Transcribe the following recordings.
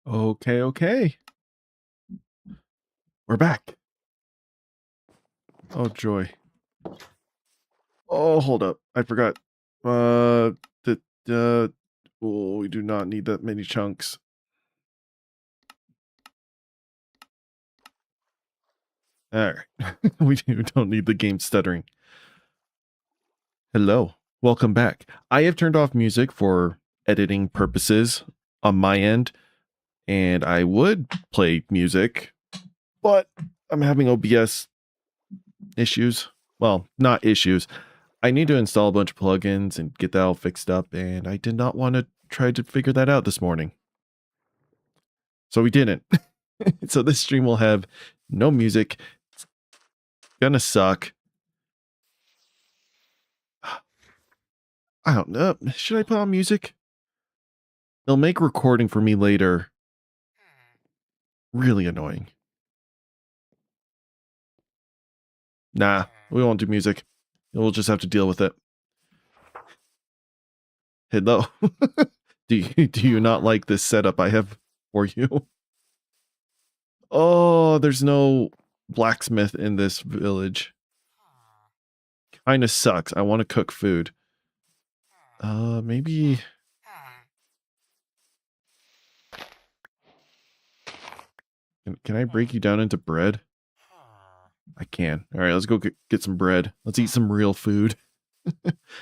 Okay, okay. We're back. Oh, joy. Oh, hold up. I forgot. Oh, we do not need that many chunks. All right. We don't need the game stuttering. Hello. Welcome back. I have turned off music for editing purposes on my end, and I would play music, but I'm having OBS issues. Well, not issues. I need to install a bunch of plugins and get that all fixed up, and I did not want to try to figure that out this morning. So we didn't. So this stream will have no music. It's gonna suck. I don't know. Should I put on music? It'll make recording for me later really annoying. Nah, we won't do music. We'll just have to deal with it. Hello. Do you not like this setup I have for you? Oh, there's no blacksmith in this village. Kinda sucks. I want to cook food. Maybe... Can I break you down into bread? I can. All right, let's go get some bread. Let's eat some real food.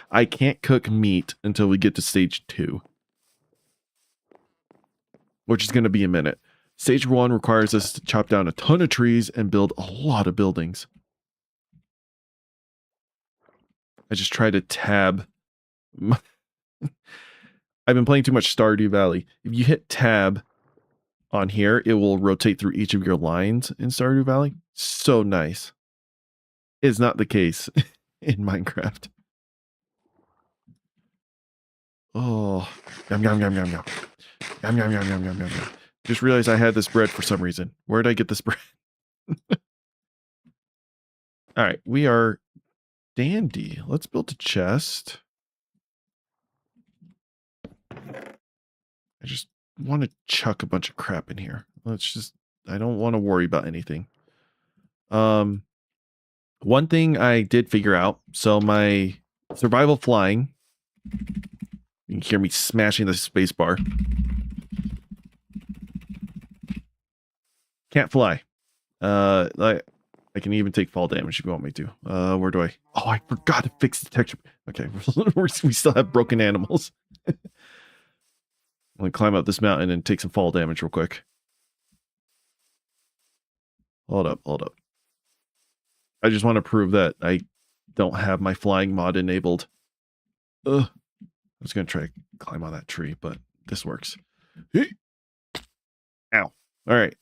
I can't cook meat until we get to stage 2. Which is going to be a minute. Stage 1 requires us to chop down a ton of trees and build a lot of buildings. I just try to tab. I've been playing too much Stardew Valley. If you hit tab on here, it will rotate through each of your lines in Stardew Valley. So nice. It's not the case in Minecraft. Oh, yum, yum, yum, yum, yum. Yum, yum, yum, yum, yum, yum, yum. Just realized I had this bread for some reason. Where did I get this bread? All right, we are dandy. Let's build a chest. I just want to chuck a bunch of crap in here. Let's just, I don't want to worry about anything. One thing I did figure out, so my survival flying, you can hear me smashing the space bar. Can't fly. Like, I can even take fall damage if you want me to. Where do I? Oh, I forgot to fix the texture. Okay, we still have broken animals. I'm gonna climb up this mountain and take some fall damage real quick. Hold up. I just want to prove that I don't have my flying mod enabled. Ugh. I was gonna try to climb on that tree, but this works. Ow. All right.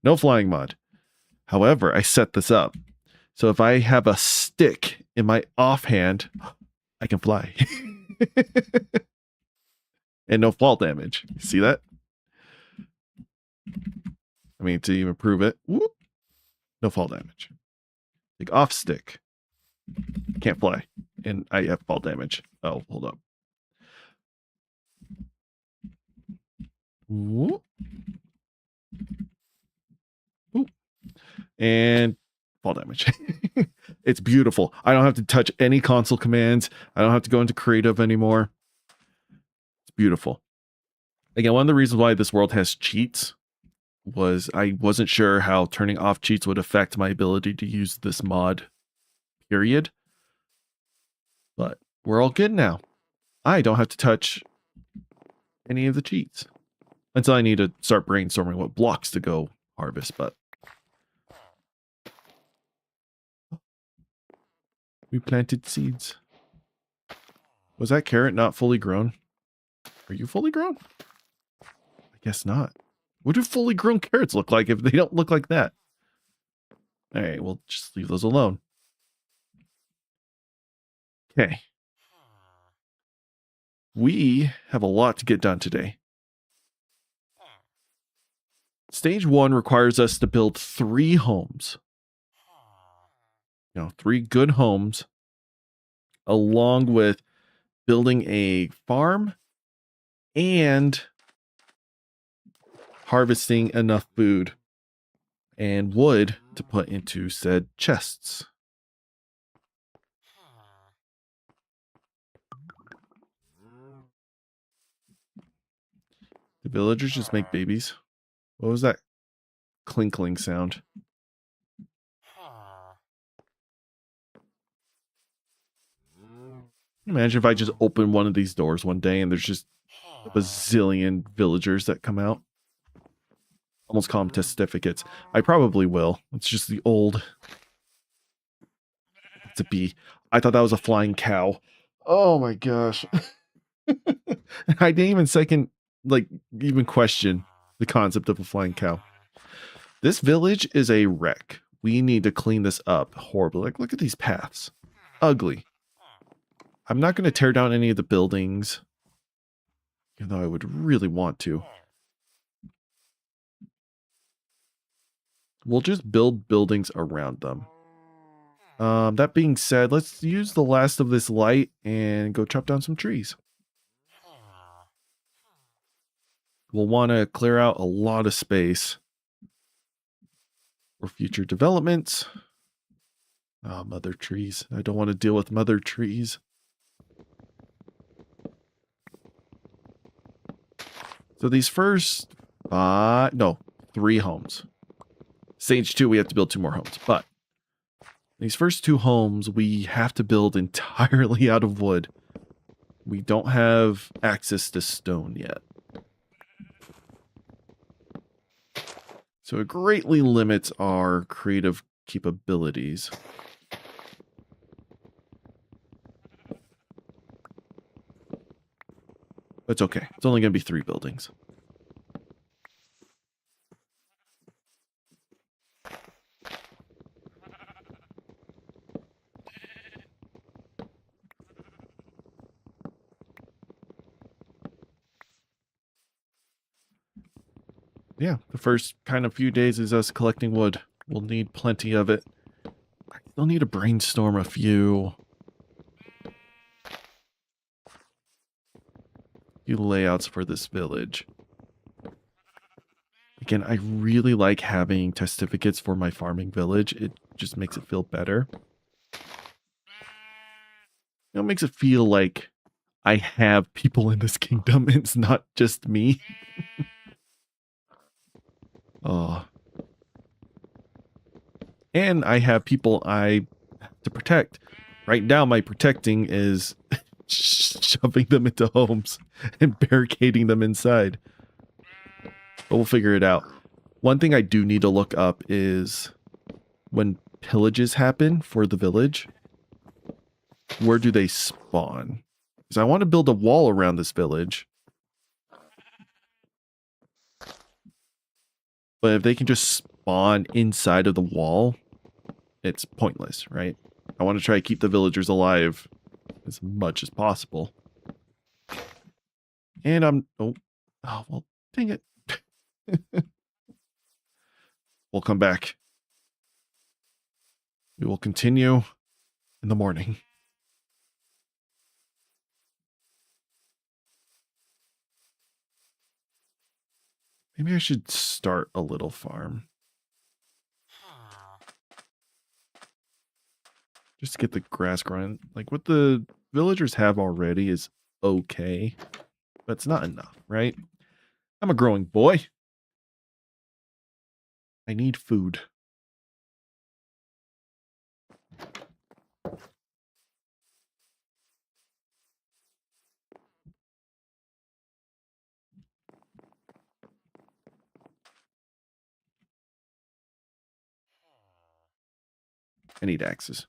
No flying mod. However, I set this up. So if I have a stick in my offhand, I can fly. And no fall damage. See that? I mean, to even prove it, whoop, no fall damage. Like off stick. Can't fly. And I have fall damage. Oh, hold up. Whoop. Whoop. And fall damage. It's beautiful. I don't have to touch any console commands. I don't have to go into creative anymore. It's beautiful. Again, one of the reasons why this world has cheats was I wasn't sure how turning off cheats would affect my ability to use this mod, period. But we're all good now. I don't have to touch any of the cheats until I need to start brainstorming what blocks to go harvest, but we planted seeds. Was that carrot not fully grown? Are you fully grown? I guess not. What do fully grown carrots look like if they don't look like that? All right, we'll just leave those alone. Okay. We have a lot to get done today. Stage 1 requires us to build 3 homes. 3 good homes, along with building a farm and harvesting enough food and wood to put into said chests. The villagers just make babies. What was that clinkling sound? Imagine if I just open one of these doors one day and there's just a bazillion villagers that come out. Almost call them testificates. I probably will. It's just the old. It's a bee. I thought that was a flying cow. Oh my gosh. I didn't even question the concept of a flying cow. This village is a wreck. We need to clean this up horribly. Like, look at these paths. Ugly. I'm not going to tear down any of the buildings, even though I would really want to. We'll just build buildings around them. That being said, let's use the last of this light and go chop down some trees. We'll want to clear out a lot of space for future developments. Oh, mother trees. I don't want to deal with mother trees. So these first, 3 homes. Stage 2, we have to build 2 more homes. But these first 2 homes, we have to build entirely out of wood. We don't have access to stone yet. So it greatly limits our creative capabilities. But it's okay. It's only going to be 3 buildings. Yeah, the first kind of few days is us collecting wood. We'll need plenty of it. I still need to brainstorm a few layouts for this village. Again, I really like having testificates for my farming village. It just makes it feel better. It makes it feel like I have people in this kingdom. It's not just me. Oh. And I have people I have to protect. Right now, my protecting is shoving them into homes and barricading them inside. But we'll figure it out. One thing I do need to look up is when pillages happen for the village, where do they spawn? Because I want to build a wall around this village. But if they can just spawn inside of the wall, it's pointless, right? I want to try to keep the villagers alive as much as possible. And I'm... Oh, well, dang it. We'll come back. We will continue in the morning. Maybe I should start a little farm. Just to get the grass growing. Like what the villagers have already is okay. But it's not enough, right? I'm a growing boy. I need food. I need axes.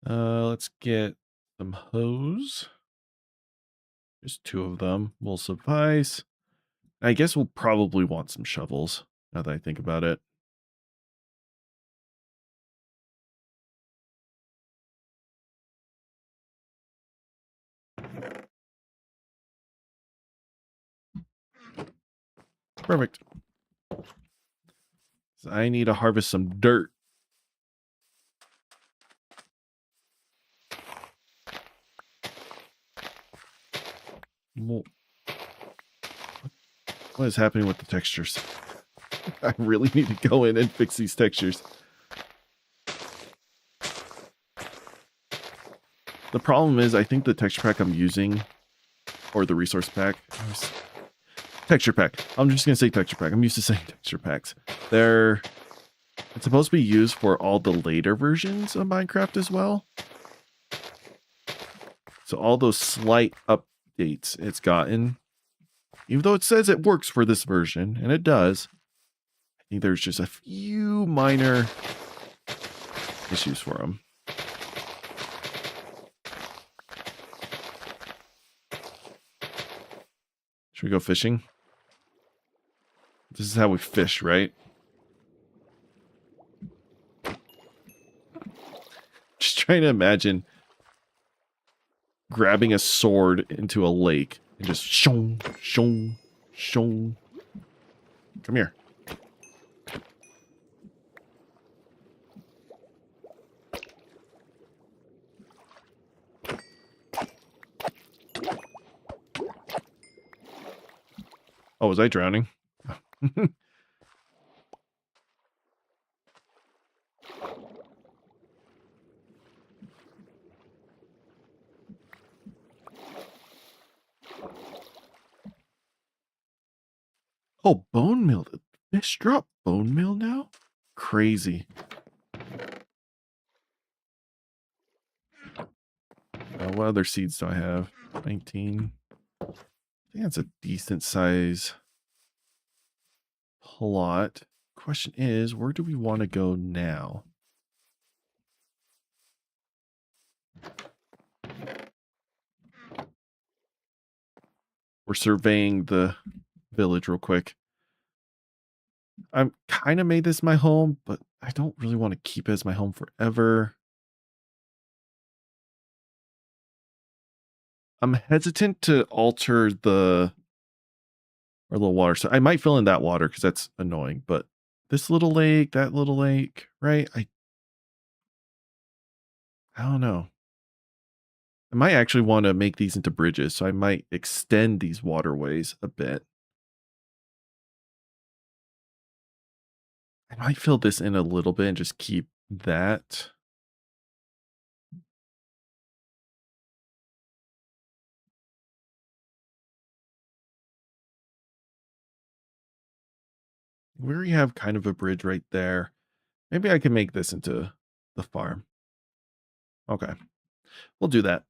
Let's get some hose. Just 2 of them will suffice. I guess we'll probably want some shovels, now that I think about it. Perfect. So I need to harvest some dirt. What is happening with the textures? I really need to go in and fix these textures. The problem is, I think the texture pack I'm using, or the resource pack, texture pack. I'm just going to say texture pack. I'm used to saying texture packs. It's supposed to be used for all the later versions of Minecraft as well. So all those slight updates it's gotten, even though it says it works for this version, and it does, I think there's just a few minor issues for them. Should we go fishing? This is how we fish, right? Just trying to imagine grabbing a sword into a lake and just shong, shong, shong. Come here. Oh, was I drowning? Oh, bone meal. Fish drop bone meal now? Crazy. What other seeds do I have? 19. I think that's a decent size plot. Question is, where do we want to go now? We're surveying the village real quick. I'm kind of made this my home, but I don't really want to keep it as my home forever. I'm hesitant to alter our little water. So I might fill in that water because that's annoying, but this little lake, that little lake, right? I don't know. I might actually want to make these into bridges, so I might extend these waterways a bit. I might fill this in a little bit and just keep that. We already have kind of a bridge right there. Maybe I can make this into the farm. Okay, we'll do that.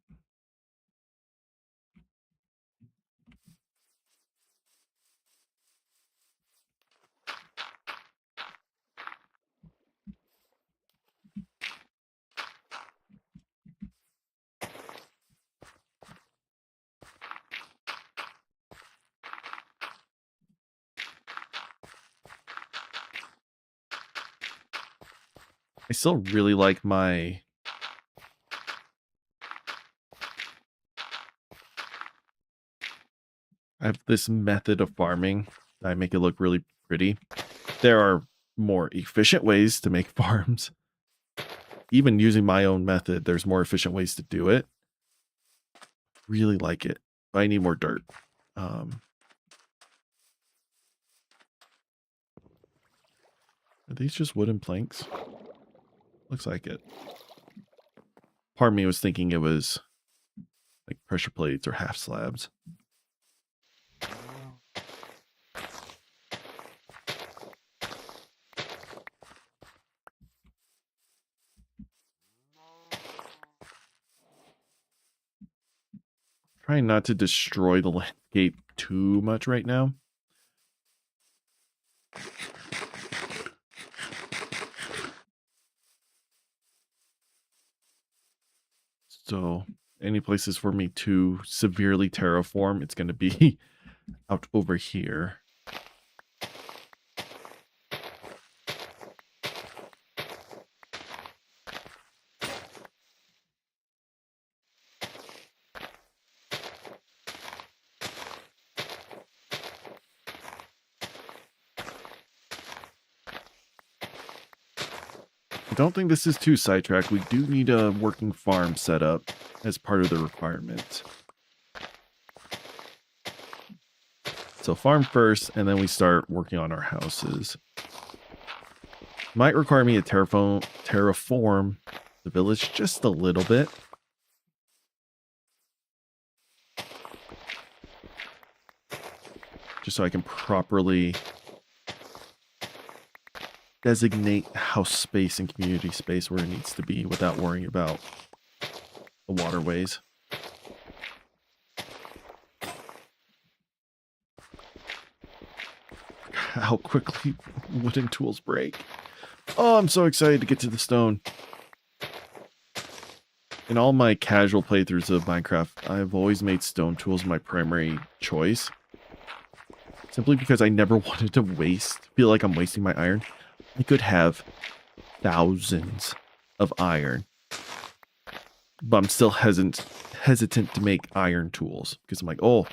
I still really like I have this method of farming. I make it look really pretty. There are more efficient ways to make farms. Even using my own method, there's more efficient ways to do it. Really like it. I need more dirt. Are these just wooden planks? Looks like it. Part of me was thinking it was like pressure plates or half slabs. Trying not to destroy the landscape too much right now. So any places for me to severely terraform, it's going to be out over here. I don't think this is too sidetracked. We do need a working farm set up as part of the requirements. So farm first, and then we start working on our houses. Might require me to terraform the village just a little bit. Just so I can properly designate house space and community space where it needs to be without worrying about the waterways. How quickly wooden tools break. Oh, I'm so excited to get to the stone. In all my casual playthroughs of Minecraft, I've always made stone tools my primary choice. Simply because I never wanted to feel like I'm wasting my iron. I could have thousands of iron, but I'm still hesitant to make iron tools because I'm like, oh,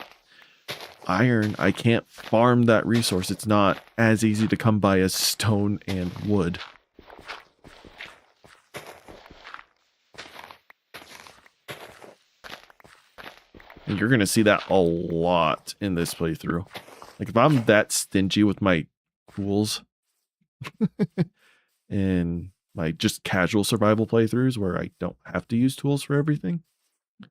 iron, I can't farm that resource. It's not as easy to come by as stone and wood. And you're going to see that a lot in this playthrough. Like if I'm that stingy with my tools in my just casual survival playthroughs where I don't have to use tools for everything, it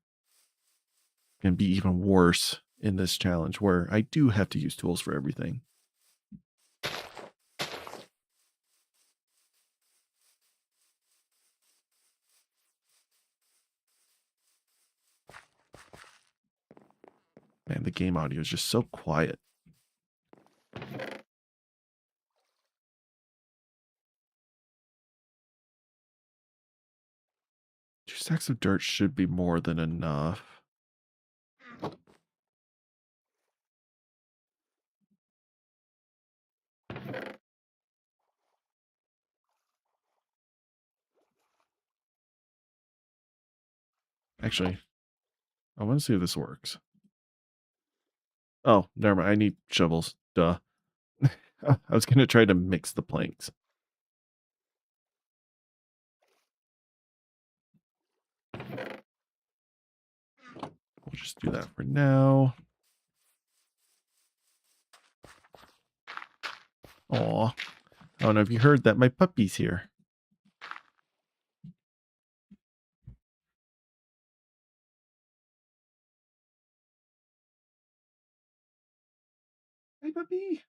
can be even worse in this challenge where I do have to use tools for everything. Man, the game audio is just so quiet. 2 stacks of dirt should be more than enough. Actually, I want to see if this works. Oh, never mind. I need shovels. Duh. I was going to try to mix the planks. We'll just do that for now. Aw. I don't know if you heard that. My puppy's here. Hey, puppy.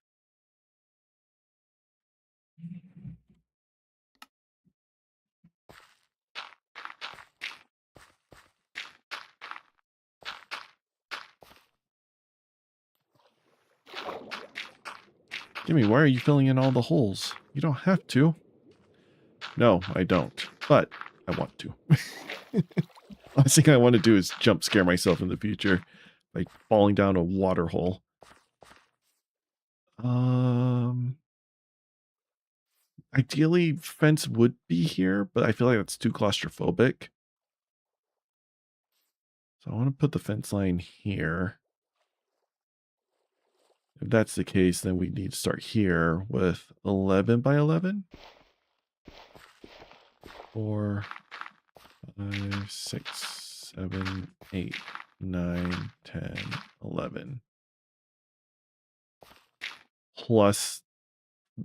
Jimmy, why are you filling in all the holes? You don't have to. No, I don't. But I want to. Last thing I want to do is jump scare myself in the future by falling down a water hole. Ideally, fence would be here, but I feel like that's too claustrophobic. So I want to put the fence line here. If that's the case, then we need to start here with 11 by 11. 4, 5, 6, 7, 8, 9, 10, 11. Plus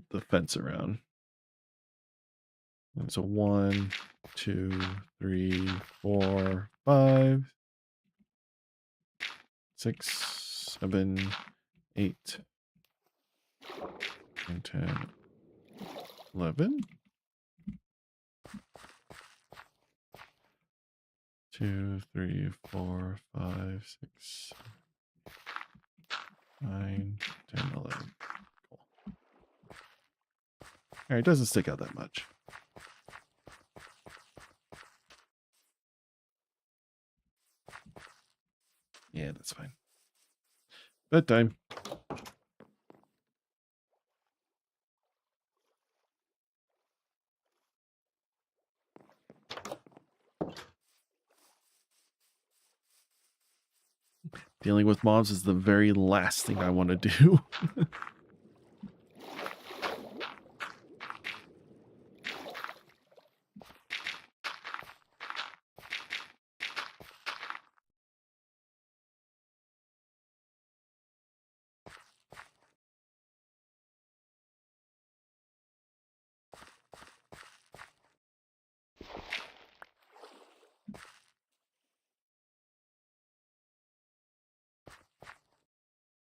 the fence around. And so 1, 2, 3, 4, 5, 6, 7, 8, 9, 10, 11. 2, 3, 4, 5, 6, 9, 10, 11. Cool. All right, it doesn't stick out that much. Yeah, that's fine. Bedtime. Dealing with mobs is the very last thing I want to do.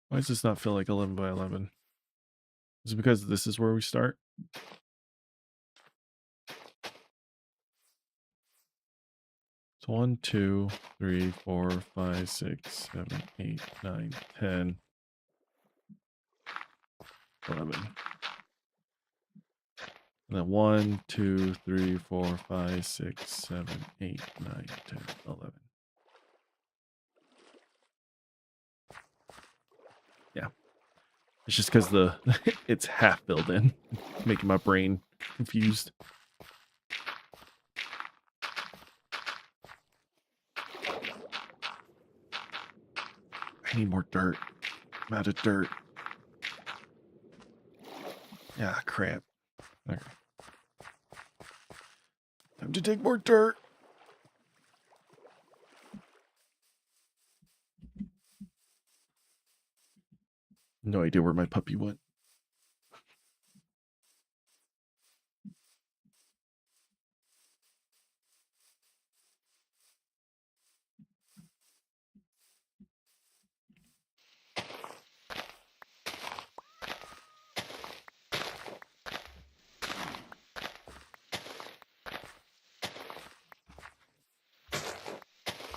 Why does this not feel like 11 by 11? Is it because this is where we start? It's 1, 2, 3, 4, 5, 6, 7, 8, 9, 10, 11. And then 1, 2, 3, 4, 5, 6, 7, 8, 9, 10, 11. Yeah. It's just because the it's half filled in, making my brain confused. I need more dirt. I'm out of dirt. Yeah, crap. Okay. Time to dig more dirt. No idea where my puppy went.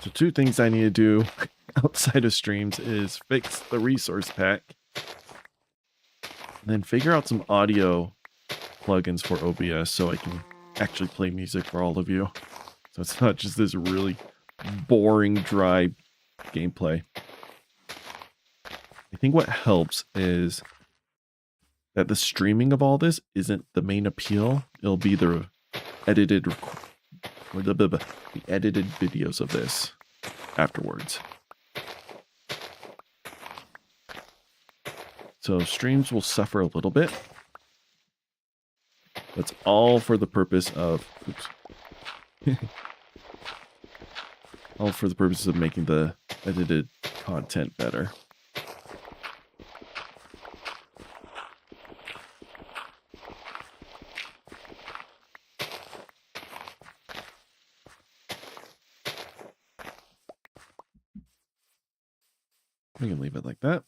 So 2 things I need to do outside of streams is fix the resource pack and then figure out some audio plugins for OBS so I can actually play music for all of you. So it's not just this really boring, dry gameplay. I think what helps is that the streaming of all this isn't the main appeal. It'll be the edited the edited videos of this afterwards. So streams will suffer a little bit. That's all for the purpose of all for the purpose of making the edited content better. We can leave it like that.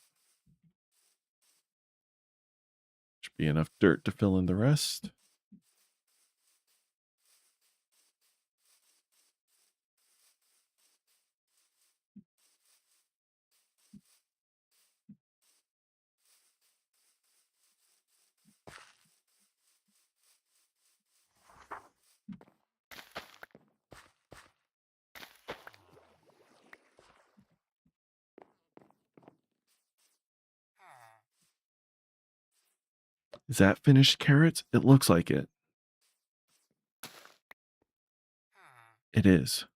Should be enough dirt to fill in the rest. Is that finished carrots? It looks like it. It is.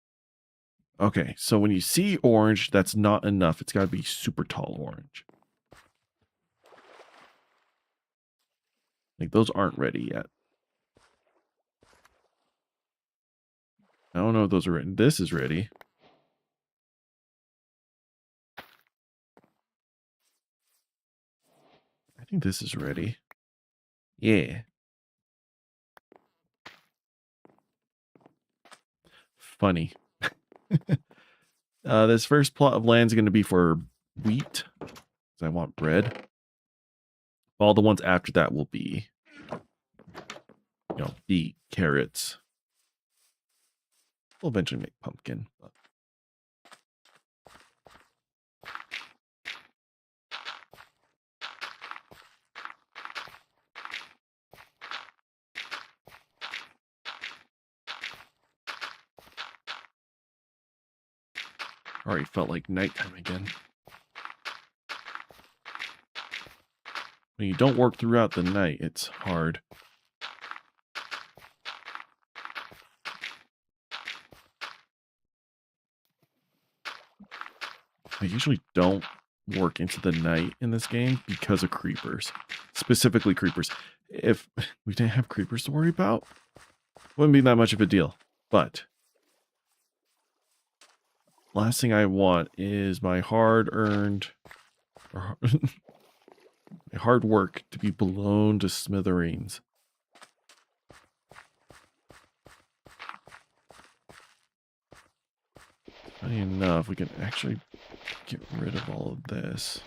Okay, so when you see orange, that's not enough. It's got to be super tall orange. Like, those aren't ready yet. I don't know if those are ready. This is ready. I think this is ready. Yeah. Funny. This first plot of land is going to be for wheat. Because I want bread. All the ones after that will be, you know, beet, carrots. We'll eventually make pumpkin. But... Already felt like nighttime again. When you don't work throughout the night, it's hard. I usually don't work into the night in this game because of creepers. Specifically creepers. If we didn't have creepers to worry about, wouldn't be that much of a deal. But last thing I want is my hard-earned or my hard work to be blown to smithereens. Funny enough, we can actually get rid of all of this.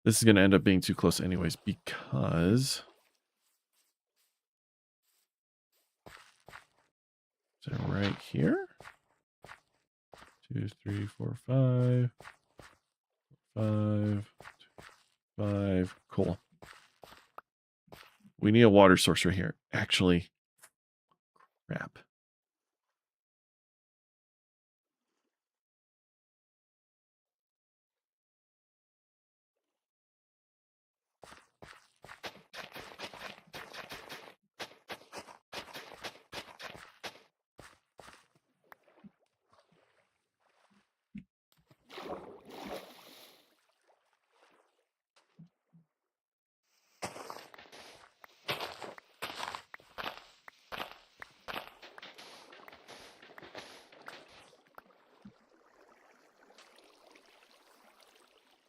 This is going to end up being too close anyways because... Is it right here? 2, 3, 4, 5. 5. 5. Cool. We need a water source right here. Actually, crap.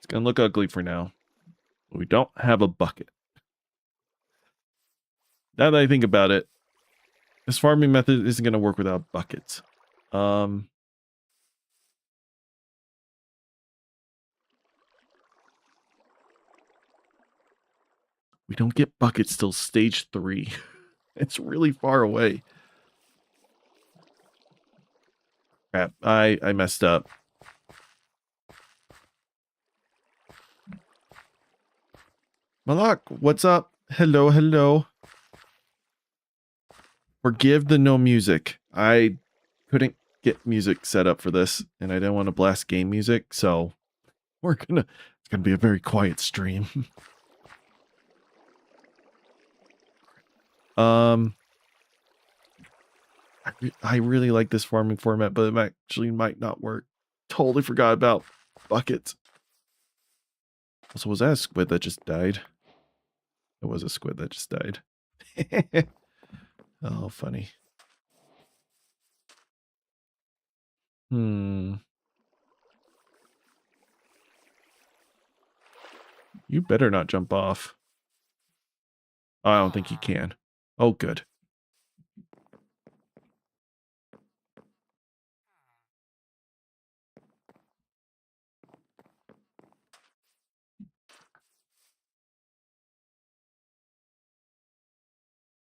It's going to look ugly for now. We don't have a bucket. Now that I think about it, this farming method isn't going to work without buckets. We don't get buckets till stage 3. It's really far away. Crap, I messed up. Malak, what's up? Hello, hello. Forgive the no music. I couldn't get music set up for this, and I didn't want to blast game music, so it's gonna be a very quiet stream. I really like this farming format, but it actually might not work. Totally forgot about buckets. Also, was that a squid that just died? It was a squid that just died. Oh, funny. You better not jump off. I don't think you can. Oh, good.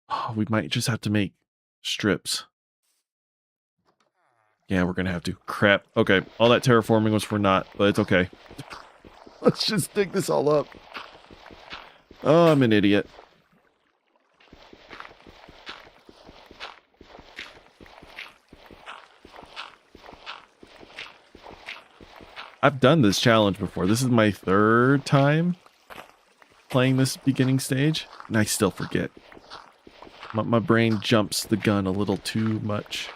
Oh, we might just have to make strips. Yeah, we're gonna have to. Crap. Okay, all that terraforming was for naught, but it's okay. Let's just dig this all up. Oh, I'm an idiot. I've done this challenge before. This is my 3rd time playing this beginning stage, and I still forget. My brain jumps the gun a little too much.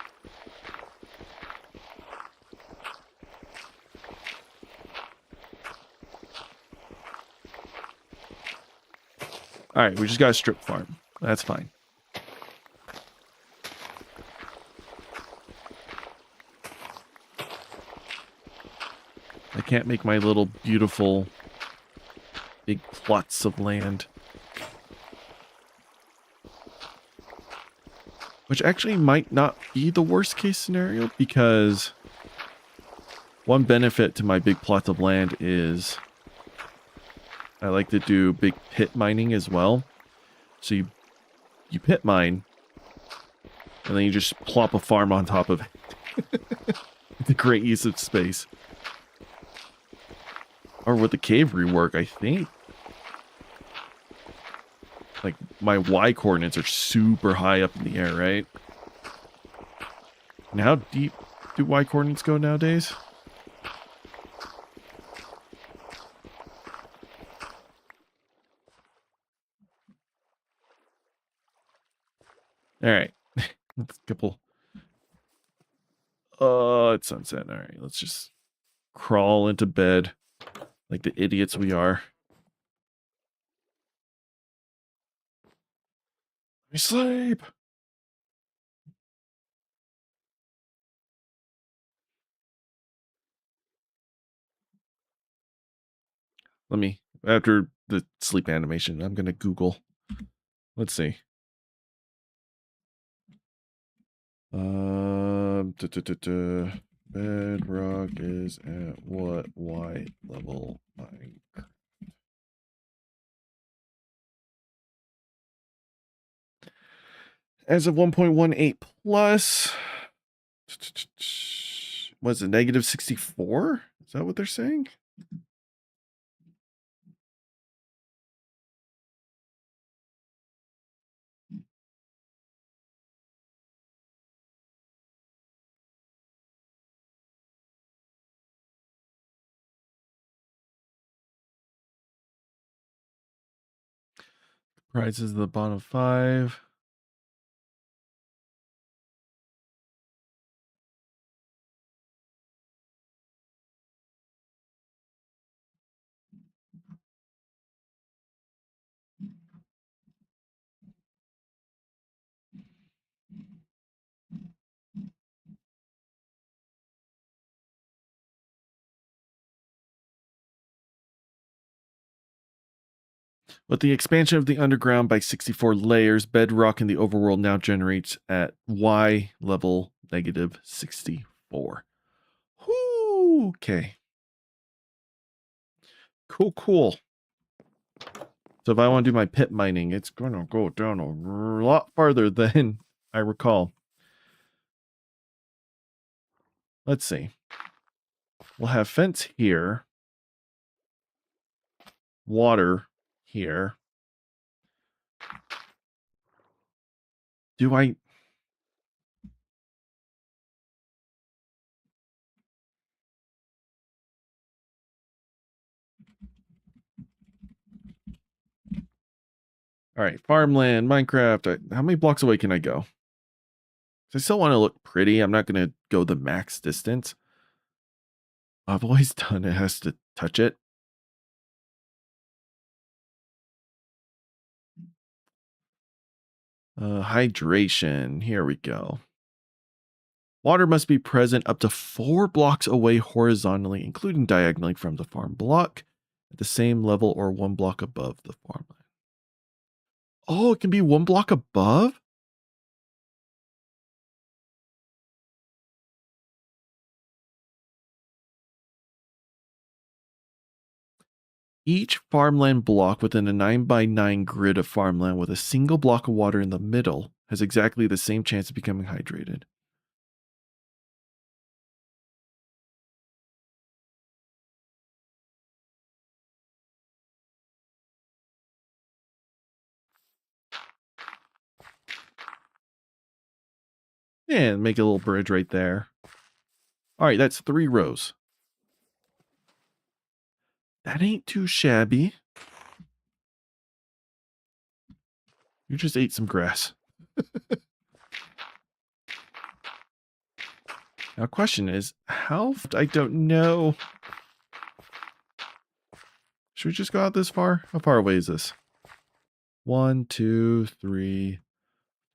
Alright, we just got a strip farm. That's fine. I can't make my little beautiful big plots of land. Which actually might not be the worst case scenario, because one benefit to my big plots of land is I like to do big pit mining as well. So you pit mine, and then you just plop a farm on top of it. It's a great use of space. Or with the cave rework, I think Like, my Y coordinates are super high up in the air, right? And how deep do Y coordinates go nowadays? All right. Let's couple. It's sunset. All right. Let's just crawl into bed like the idiots we are. We sleep. Let me, after the sleep animation, I'm going to Google. Let's see. Bedrock is at what Y level? As of 1.18 plus, was it negative 64? Is that what they're saying? Prizes the bottom 5. With the expansion of the underground by 64 layers, bedrock in the overworld now generates at Y level negative 64. Whoo, okay. Cool. So if I want to do my pit mining, it's going to go down a lot farther than I recall. Let's see. We'll have fence here. Water here. Do I... All right, farmland, Minecraft. How many blocks away can I go? I still want to look pretty. I'm not going to go the max distance. I've always done it has to touch it. Hydration. Here we go. Water must be present up to 4 blocks away horizontally, including diagonally from the farm block, at the same level or 1 block above the farmland. Oh, it can be 1 block above? Each farmland block within a 9x9 grid of farmland with a single block of water in the middle has exactly the same chance of becoming hydrated. And make a little bridge right there. All right, that's 3 rows. That ain't too shabby. You just ate some grass. Now, question is, I don't know. Should we just go out this far? How far away is this? 1, 2, 3,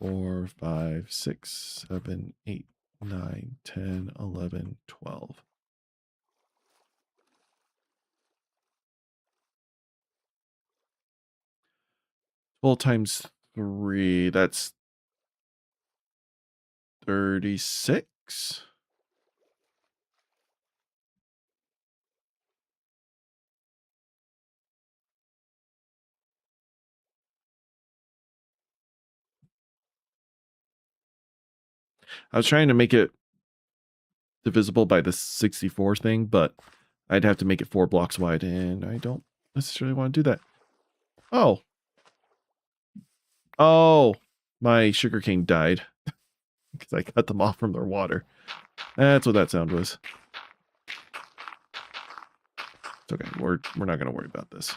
4, 5, 6, 7, 8, 9, 10, 11, 12. Well, times 3, that's 36. I was trying to make it divisible by the 64 thing, but I'd have to make it 4 blocks wide, and I don't necessarily want to do that. Oh. Oh, my sugarcane died because I cut them off from their water. That's what that sound was. It's okay. We're not going to worry about this.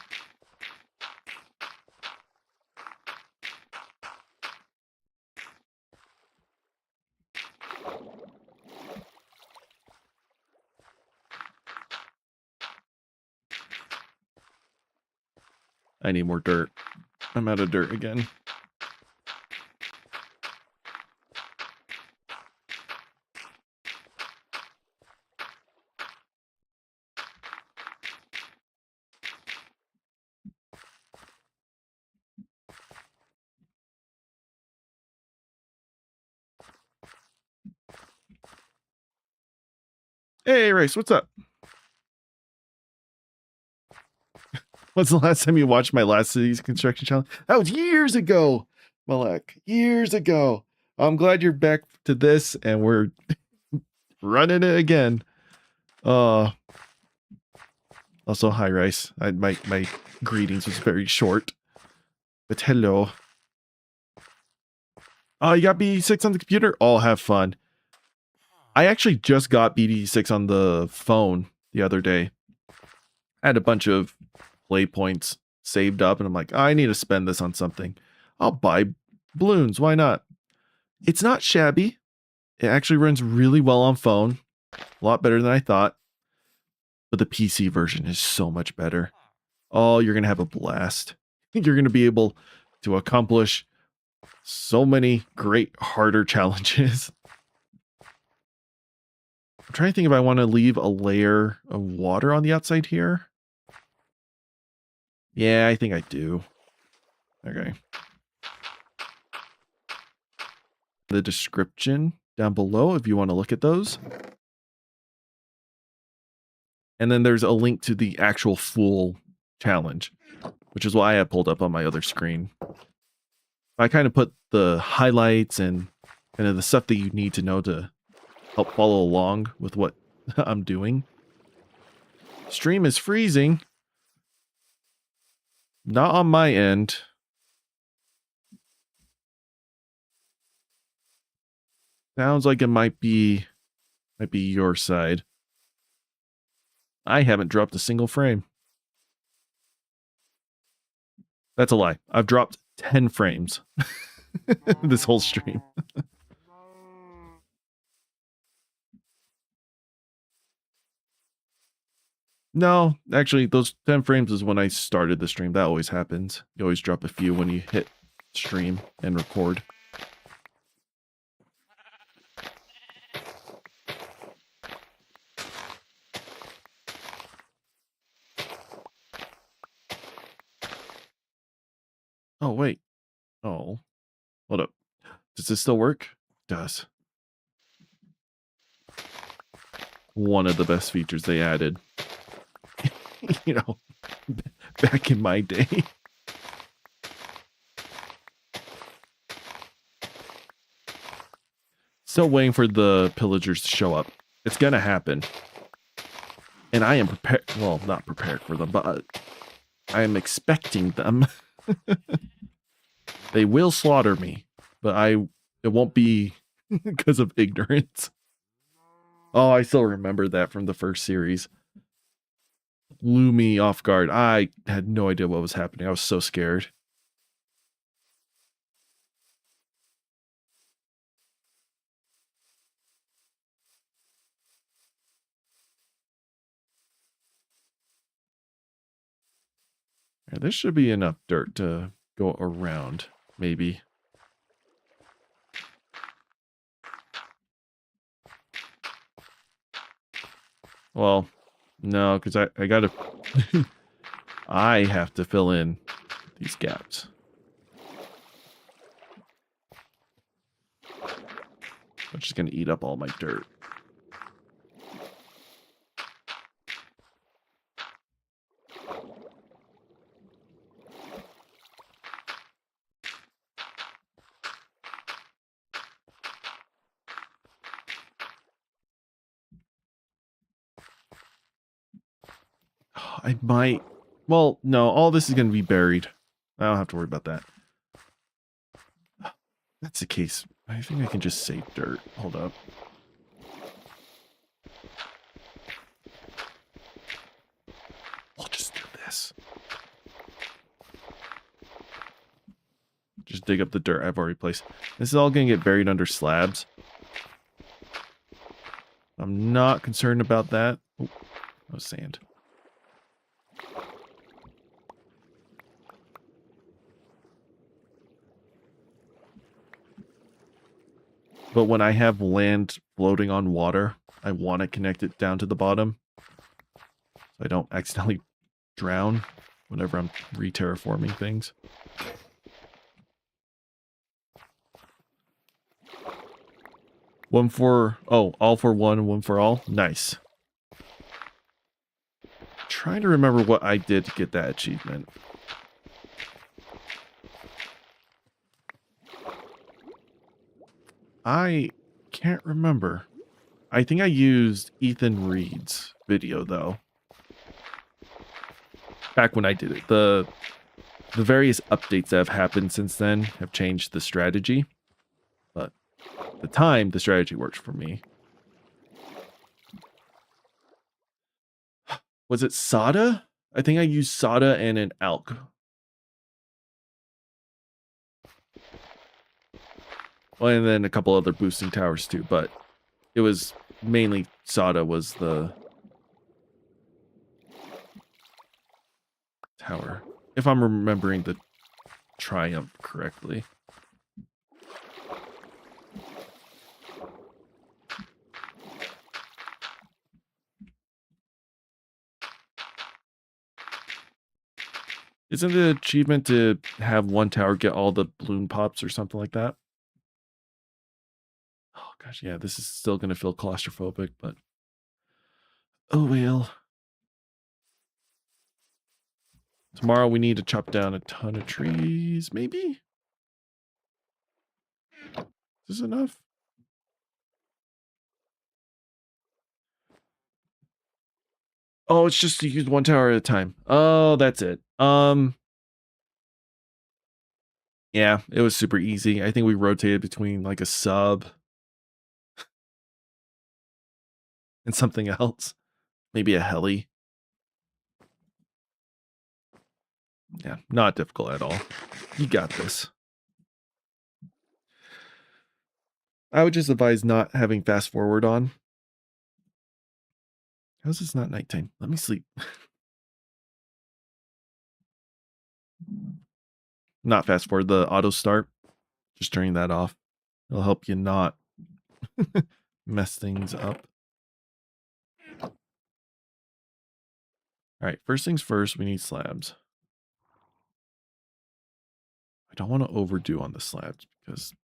I need more dirt. I'm out of dirt again. Hey, Race, what's up? When's the last time you watched my last city's construction challenge? That was years ago, Malek. Years ago. I'm glad you're back to this, and we're running it again. Also, hi, Rice. My greetings was very short, but hello. Oh, you got BD6 on the computer? Oh, have fun. I actually just got BD6 on the phone the other day. I had a bunch of play points saved up, and I'm like, I need to spend this on something. I'll buy balloons. Why not? It's not shabby. It actually runs really well on phone. A lot better than I thought. But the PC version is so much better. Oh, you're going to have a blast. You're going to be able to accomplish so many great, harder challenges. I'm trying to think if I want to leave a layer of water on the outside here. Yeah, I think I do. Okay. The description down below if you want to look at those. And then there's a link to the actual full challenge, which is why I have pulled up on my other screen. I kind of put the highlights and kind of the stuff that you need to know to help follow along with what I'm doing. Stream is freezing. Not on my end. Sounds like it might be your side. I haven't dropped a single frame. That's a lie. I've dropped 10 frames this whole stream. No, actually, those 10 frames is when I started the stream. That always happens. You always drop a few when you hit stream and record. Oh, wait. Oh, hold up. Does this still work? It does. One of the best features they added. You know, back in my day. Still waiting for the pillagers to show up. It's gonna happen. And I am prepared, well, not prepared for them, but I am expecting them. They will slaughter me, but it won't be because of ignorance. Oh, I still remember that from the first series. Blew me off guard. I had no idea what was happening. I was so scared. Yeah, there should be enough dirt to go around, maybe. Well, no, because I gotta... I have to fill in these gaps. I'm just gonna eat up all my dirt. I might... Well, no, all this is going to be buried. I don't have to worry about that. that's the case, I think I can just save dirt. Hold up. We'll just do this. Just dig up the dirt I've already placed. This is all going to get buried under slabs. I'm not concerned about that. Oh, no sand. But when I have land floating on water, I want to connect it down to the bottom, so I don't accidentally drown whenever I'm re-terraforming things. One for, oh, all for one, one for all. Nice. Trying to remember what I did to get that achievement. I can't remember. I think I used Ethan Reed's video though. Back when I did it. The various updates that have happened since then have changed the strategy. But at the time, the strategy worked for me. Was it Sada? I think I used Sada and an Elk. Well, and then a couple other boosting towers too, but it was mainly Sada was the tower. If I'm remembering the Triumph correctly. Isn't the achievement to have one tower get all the balloon pops or something like that? Oh gosh, yeah, this is still going to feel claustrophobic, but oh well. Tomorrow we need to chop down a ton of trees, maybe? Is this enough? Oh, it's just to use one tower at a time. Oh, that's it. Yeah, it was super easy. I think we rotated between like a sub and something else. Maybe a heli. Yeah, not difficult at all. You got this. I would just advise not having fast forward on. How's this not nighttime? Let me sleep. Not fast forward the auto start. Just turning that off. It'll help you not mess things up. All right, first things first, we need slabs. I don't want to overdo on the slabs because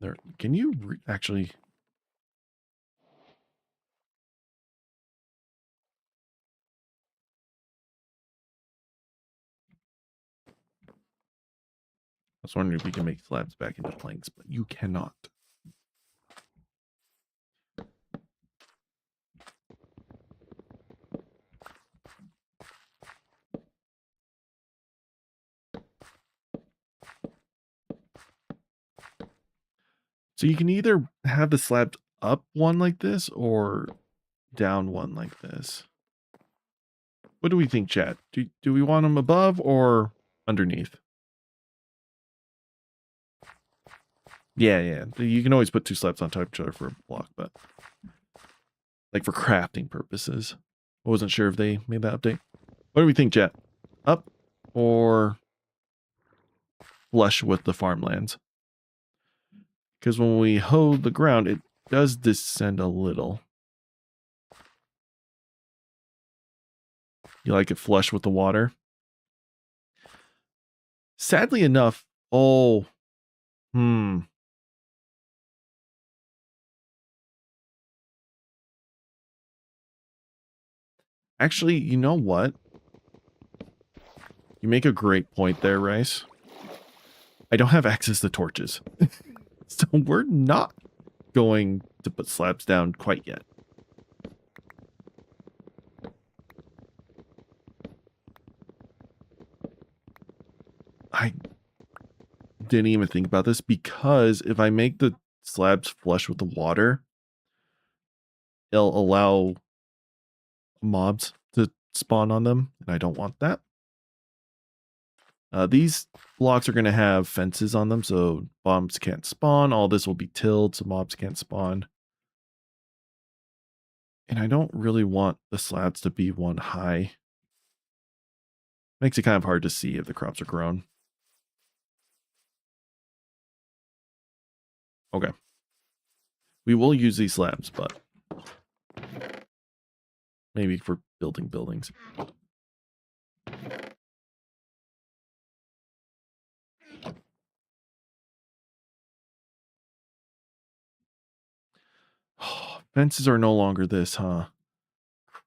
they're. Can you actually? I was wondering if we can make slabs back into planks, but you cannot. So you can either have the slab up one like this or down one like this. What do we think, chat? Do we want them above or underneath? Yeah. You can always put two slabs on top of each other for a block, but like for crafting purposes. I wasn't sure if they made that update. What do we think, chat? Up or flush with the farmlands? Because when we hoe the ground, it does descend a little. You like it flush with the water? Sadly enough, Actually, you know what? You make a great point there, Rice. I don't have access to torches. So we're not going to put slabs down quite yet. didn't even think about this, because if I make the slabs flush with the water, it'll allow mobs to spawn on them, and I don't want that. These blocks are going to have fences on them, so mobs can't spawn. All this will be tilled, so mobs can't spawn. And I don't really want the slabs to be one high. Makes it kind of hard to see if the crops are grown. Okay. We will use these slabs, but maybe for building buildings. Fences are no longer this, huh?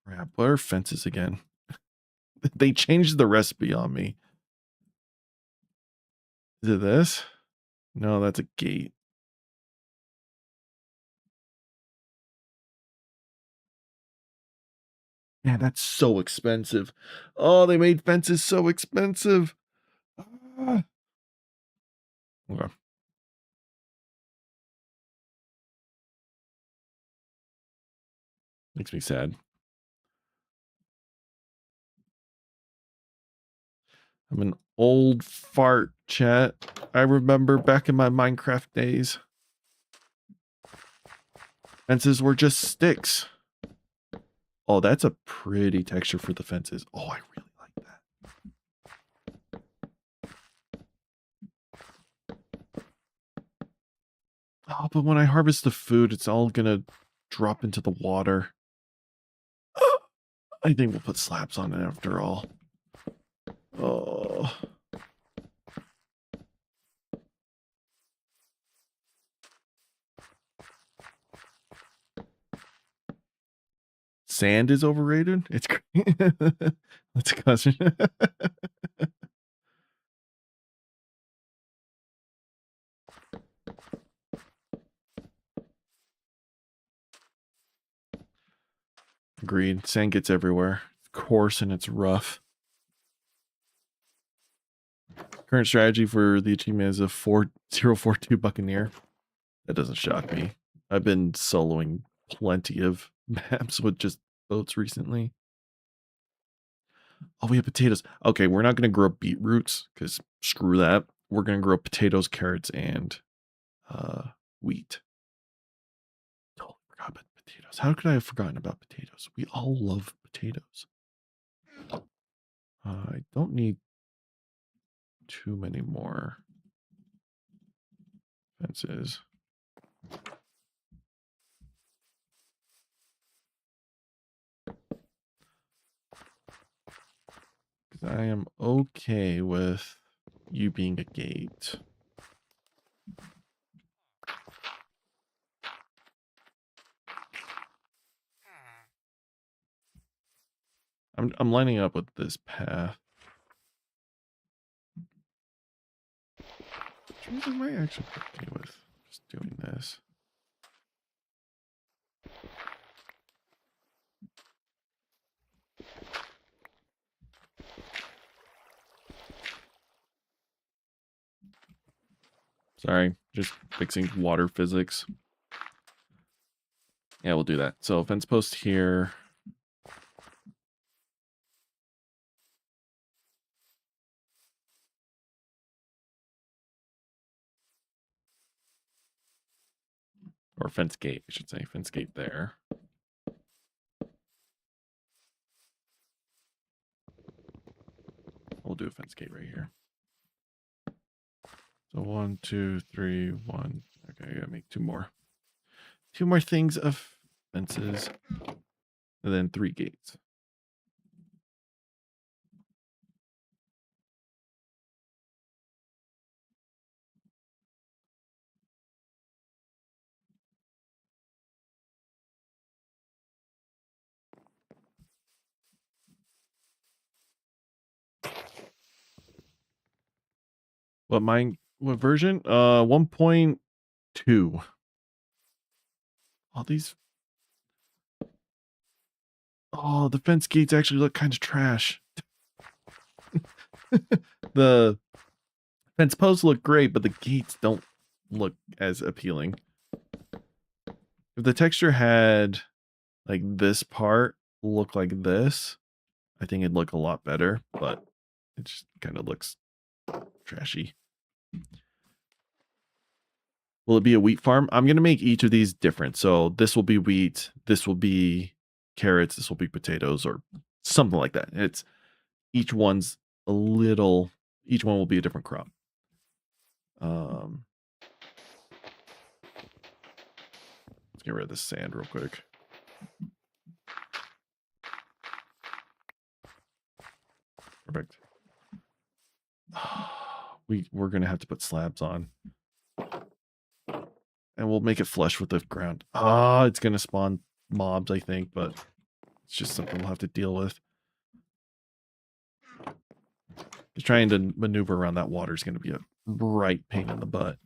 Crap, what are fences again? They changed the recipe on me. Is it this? No, that's a gate. Yeah, that's so expensive. Oh, they made fences so expensive. Ah. Okay. Makes me sad. I'm an old fart, chat. I remember back in my Minecraft days, fences were just sticks. Oh, that's a pretty texture for the fences. Oh, I really like that. Oh, but when I harvest the food, it's all gonna drop into the water. I think we'll put slabs on it after all. Oh. Sand is overrated? It's great. That's a question. Agreed. Sand gets everywhere. It's coarse and it's rough. Current strategy for the achievement is a 4042 Buccaneer. That doesn't shock me. I've been soloing plenty of maps with just boats recently. Oh, we have potatoes. Okay, we're not going to grow beetroots because screw that. We're going to grow potatoes, carrots, and wheat. Totally forgot about potatoes. How could I have forgotten about potatoes? We all love potatoes. I don't need too many more fences. Because I am okay with you being a gate. I'm lining up with this path. Which reason am I actually okay with just doing this? Sorry, just fixing water physics. Yeah, we'll do that. So fence post here. Or fence gate, I should say. Fence gate there. We'll do a fence gate right here. So 1, 2, 3, 1. Okay, I gotta make two more. Two more things of fences. And then 3 gates. What version? 1.2. All these. Oh, the fence gates actually look kind of trash. The Fence posts look great, but the gates don't look as appealing. If the texture had like this part look like this, I think it'd look a lot better, but it just kind of looks trashy. Will it be a wheat farm? I'm going to make each of these different. So this will be wheat, this will be carrots, this will be potatoes, or something like that. It's each one's a little, each one will be a different crop. Let's get rid of this sand real quick. Perfect. We're going to have to put slabs on. And we'll make it flush with the ground. It's going to spawn mobs, I think, but it's just something we'll have to deal with. Trying to maneuver around that water is going to be a right pain in the butt.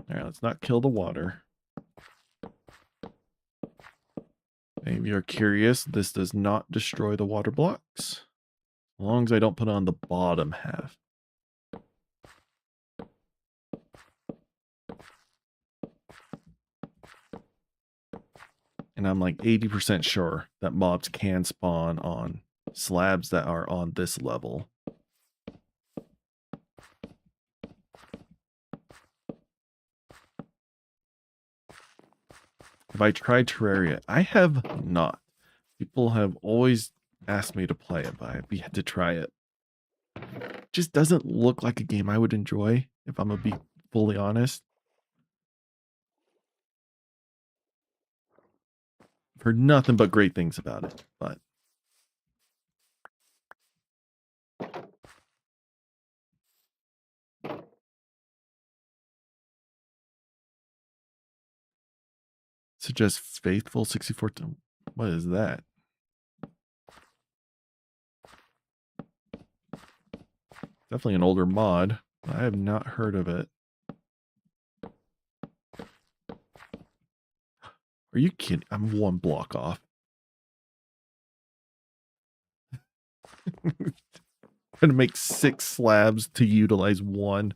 All right, let's not kill the water. Maybe you're curious, this does not destroy the water blocks. As long as I don't put on the bottom half. And I'm like 80% sure that mobs can spawn on slabs that are on this level. Have I tried Terraria? I have not. People have always asked me to play it, but I've yet to try it. It just doesn't look like a game I would enjoy, if I'm gonna be fully honest. I've heard nothing but great things about it, but suggest Faithful 64. What is that? Definitely an older mod. I have not heard of it. Are you kidding? I'm one block off. Gonna make 6 slabs to utilize 1.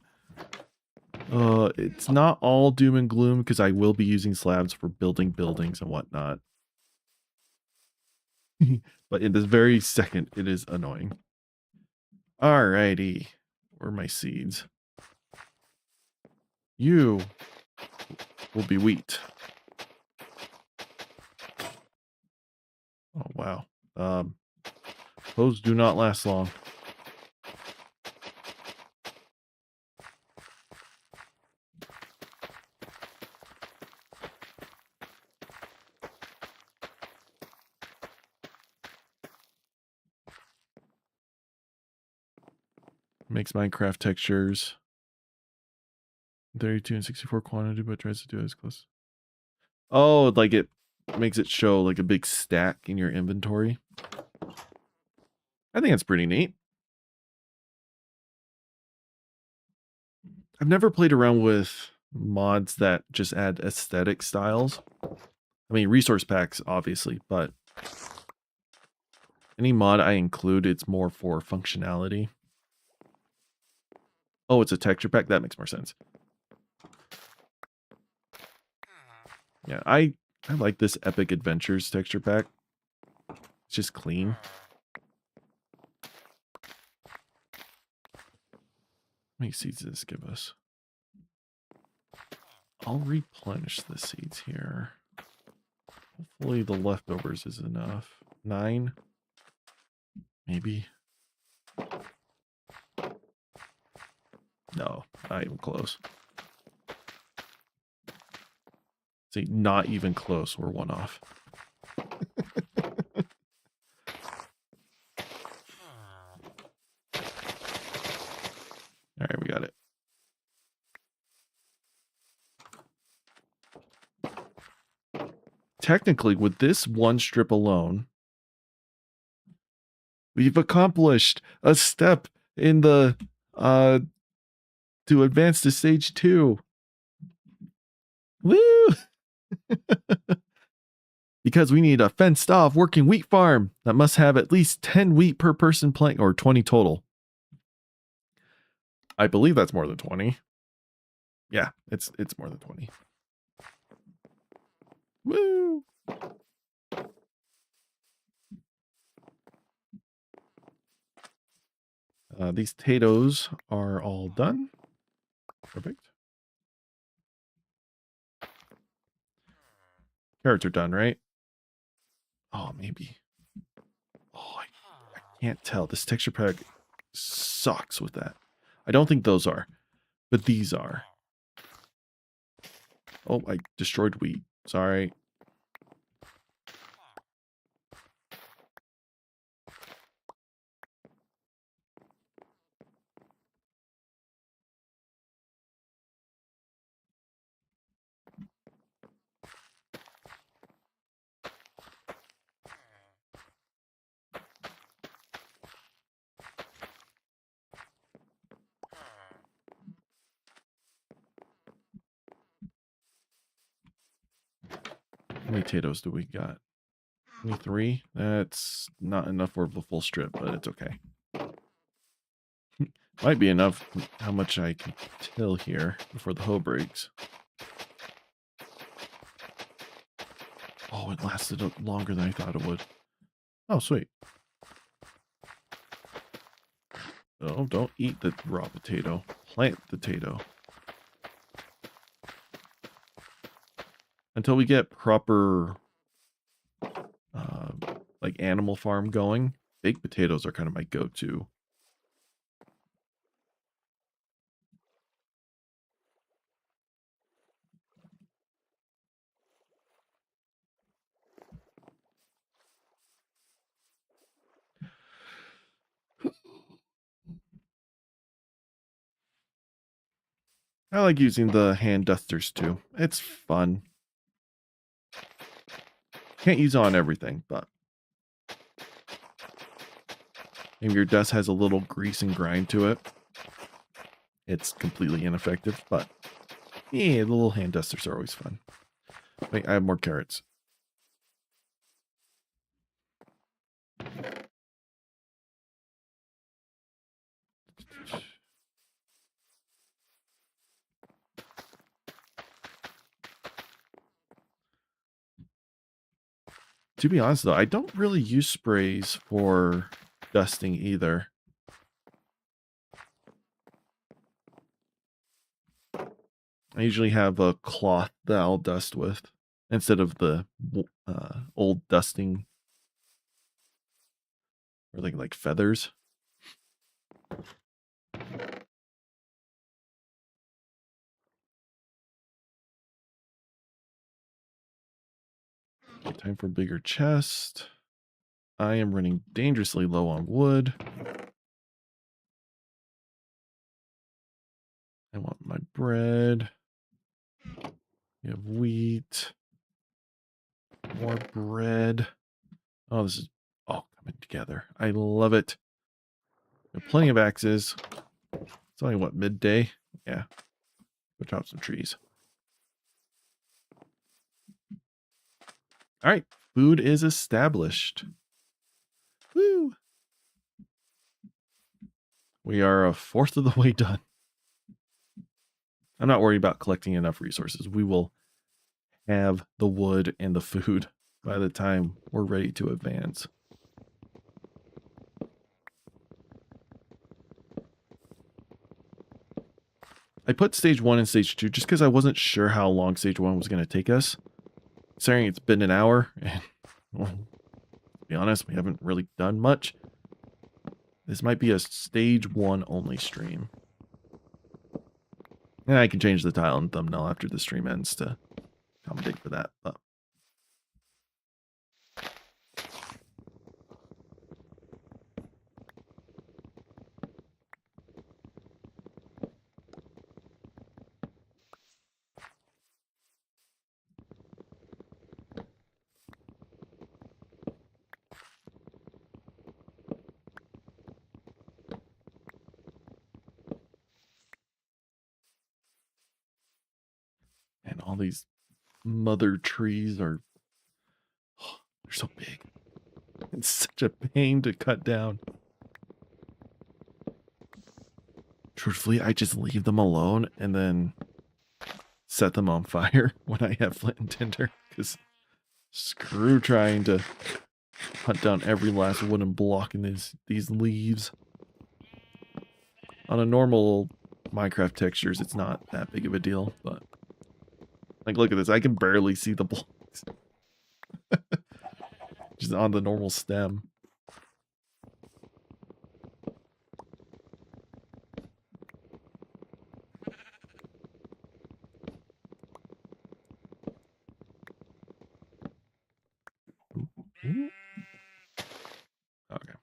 It's not all doom and gloom because I will be using slabs for building buildings and whatnot. But in this very second, it is annoying. Alrighty. Where are my seeds? You will be wheat. Oh, wow. Those do not last long. Makes Minecraft textures 32 and 64 quantity, but tries to do it as close. Oh, like it makes it show like a big stack in your inventory. I think that's pretty neat. I've never played around with mods that just add aesthetic styles. I mean, resource packs, obviously, but any mod I include, it's more for functionality. Oh, it's a texture pack? That makes more sense. Yeah, I like this Epic Adventures texture pack. It's just clean. How many seeds does this give us? I'll replenish the seeds here. Hopefully the leftovers is enough. 9? Maybe. No, not even close. See, not even close. We're 1 off. All right, we got it. Technically, with this one strip alone, we've accomplished a step in the to advance to stage 2. Woo! Because we need a fenced off working wheat farm that must have at least 10 wheat per person playing, or 20 total. I believe that's more than 20. Yeah, it's more than 20. Woo! These potatoes are all done. Perfect. Carrots are done, right? Oh, maybe. Oh, I can't tell. This texture pack sucks with that. I don't think those are, but these are. Oh, I destroyed wheat. Sorry. How many potatoes do we got? 23? That's not enough for the full strip, but it's okay. Might be enough how much I can till here before the hoe breaks. Oh, it lasted longer than I thought it would. Oh, sweet. Oh, don't eat the raw potato. Plant the potato. Until we get proper, like animal farm going, baked potatoes are kind of my go-to. I like using the hand dusters too. It's fun. Can't use it on everything, but maybe your dust has a little grease and grind to it. It's completely ineffective, but yeah, the little hand dusters are always fun. Wait, I have more carrots. To be honest though, I don't really use sprays for dusting either. I usually have a cloth that I'll dust with instead of the old dusting or like feathers. Okay, time for a bigger chest. I am running dangerously low on wood. I want my bread. We have wheat. More bread. Oh, this is all coming together. I love it. We have plenty of axes. It's only, what, midday? Yeah. Go chop some trees. All right. Food is established. Woo! We are a fourth of the way done. I'm not worried about collecting enough resources. We will have the wood and the food by the time we're ready to advance. I put stage 1 and stage 2 just because I wasn't sure how long stage 1 was going to take us. Considering it's been an hour, and well, to be honest, we haven't really done much. This might be a stage 1 only stream. And I can change the title and thumbnail after the stream ends to accommodate for that. But and all these mother trees are, oh, they're so big. It's such a pain to cut down. Truthfully, I just leave them alone and then set them on fire when I have flint and tinder, because screw trying to hunt down every last wooden block in these leaves. On a normal Minecraft textures, it's not that big of a deal, but like, look at this. I can barely see the blocks. Just on the normal stem. Ooh. Okay.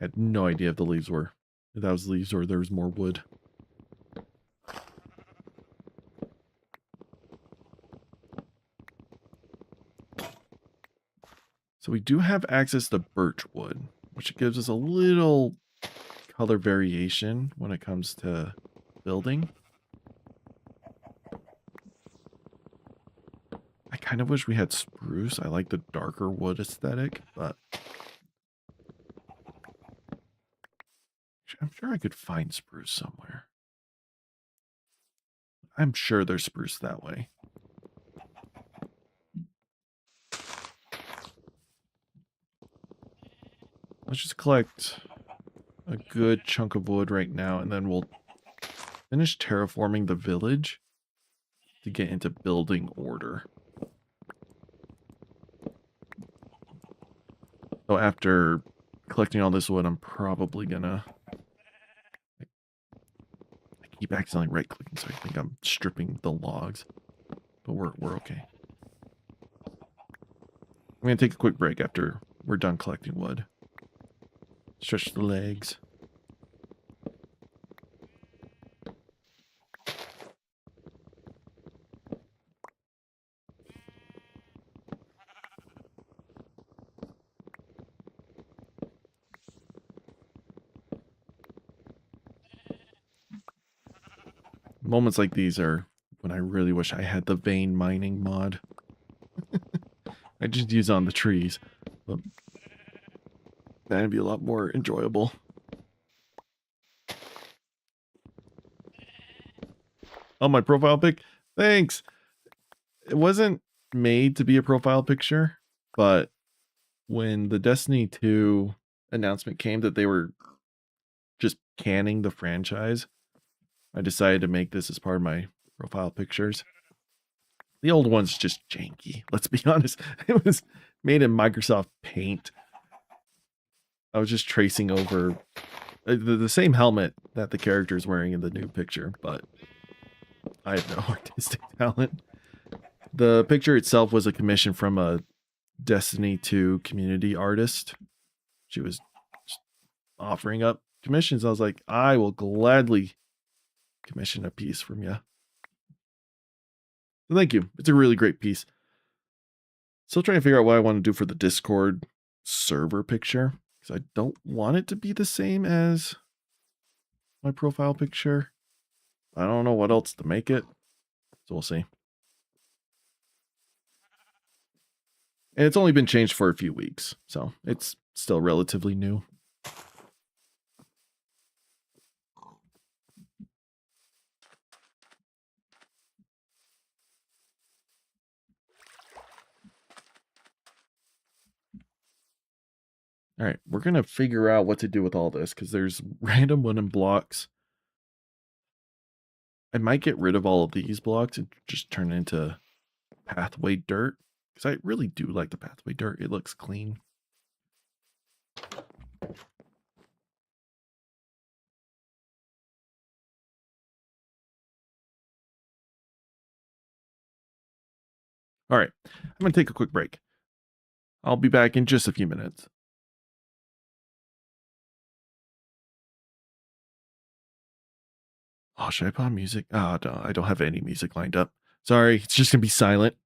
Had no idea if the leaves were. If that was leaves or there was more wood. So we do have access to birch wood, which gives us a little color variation when it comes to building. I kind of wish we had spruce. I like the darker wood aesthetic, but I'm sure I could find spruce somewhere. I'm sure there's spruce that way. Let's just collect a good chunk of wood right now, and then we'll finish terraforming the village to get into building order. So after collecting all this wood, I'm probably gonna... I keep accidentally right-clicking, so I think I'm stripping the logs. But we're okay. I'm gonna take a quick break after we're done collecting wood. Stretch the legs. Moments like these are when I really wish I had the vein mining mod. I just use on the trees, but that'd be a lot more enjoyable. Oh, my profile pic? Thanks. It wasn't made to be a profile picture, but when the Destiny 2 announcement came that they were just canning the franchise, I decided to make this as part of my profile pictures. The old one's just janky, let's be honest. It was made in Microsoft Paint. I was just tracing over the same helmet that the character is wearing in the new picture, but I have no artistic talent. The picture itself was a commission from a Destiny 2 community artist. She was offering up commissions. I was like, I will gladly commission a piece from you. So thank you. It's a really great piece. Still trying to figure out what I want to do for the Discord server picture, because I don't want it to be the same as my profile picture. I don't know what else to make it, so we'll see. And it's only been changed for a few weeks, so it's still relatively new. All right, we're going to figure out what to do with all this, because there's random wooden blocks. I might get rid of all of these blocks and just turn it into pathway dirt, because I really do like the pathway dirt. It looks clean. All right, I'm going to take a quick break. I'll be back in just a few minutes. Oh, should I put on music? Oh, no, I don't have any music lined up. Sorry, it's just going to be silent.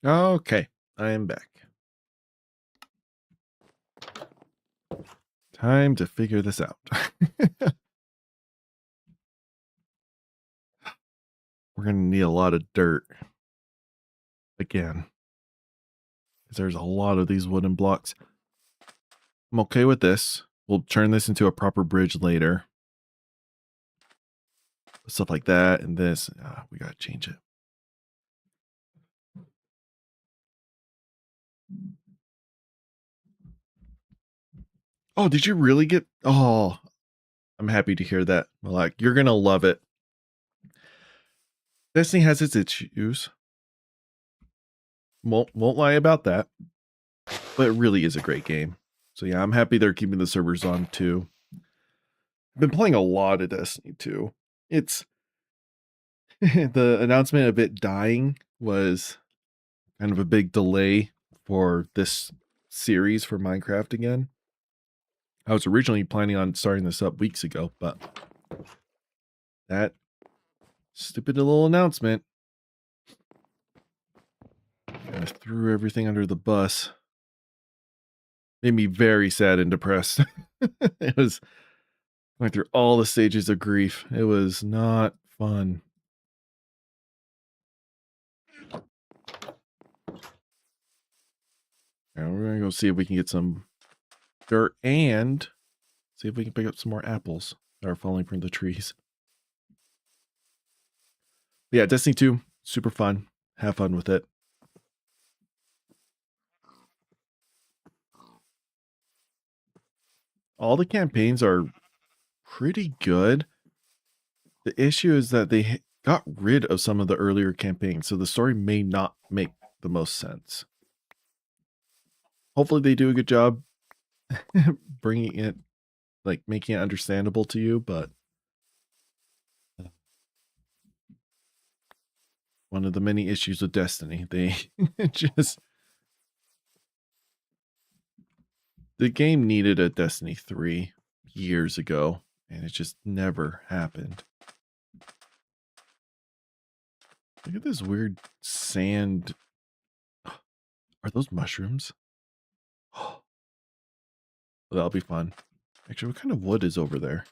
Okay, I am back. Time to figure this out. We're going to need a lot of dirt. Again. Because there's a lot of these wooden blocks. I'm okay with this. We'll turn this into a proper bridge later. Stuff like that and this. We got to change it. Oh, did you really get... Oh, I'm happy to hear that. Malak, you're going to love it. Destiny has its issues. Won't lie about that. But it really is a great game. So yeah, I'm happy they're keeping the servers on too. I've been playing a lot of Destiny 2. It's... the announcement of it dying was kind of a big delay for this series for Minecraft again. I was originally planning on starting this up weeks ago, but that stupid little announcement kind of threw everything under the bus. Made me very sad and depressed. It was going through all the stages of grief. It was not fun. Now we're going to go see if we can get some dirt and see if we can pick up some more apples that are falling from the trees. But yeah, Destiny 2, super fun. Have fun with it. All the campaigns are pretty good. The issue is that they got rid of some of the earlier campaigns, so the story may not make the most sense. Hopefully they do a good job bringing it, like making it understandable to you, but one of the many issues with Destiny, they just... The game needed a Destiny 3 years ago, and it just never happened. Look at this weird sand. Are those mushrooms? Oh, that'll be fun. Actually, what kind of wood is over there?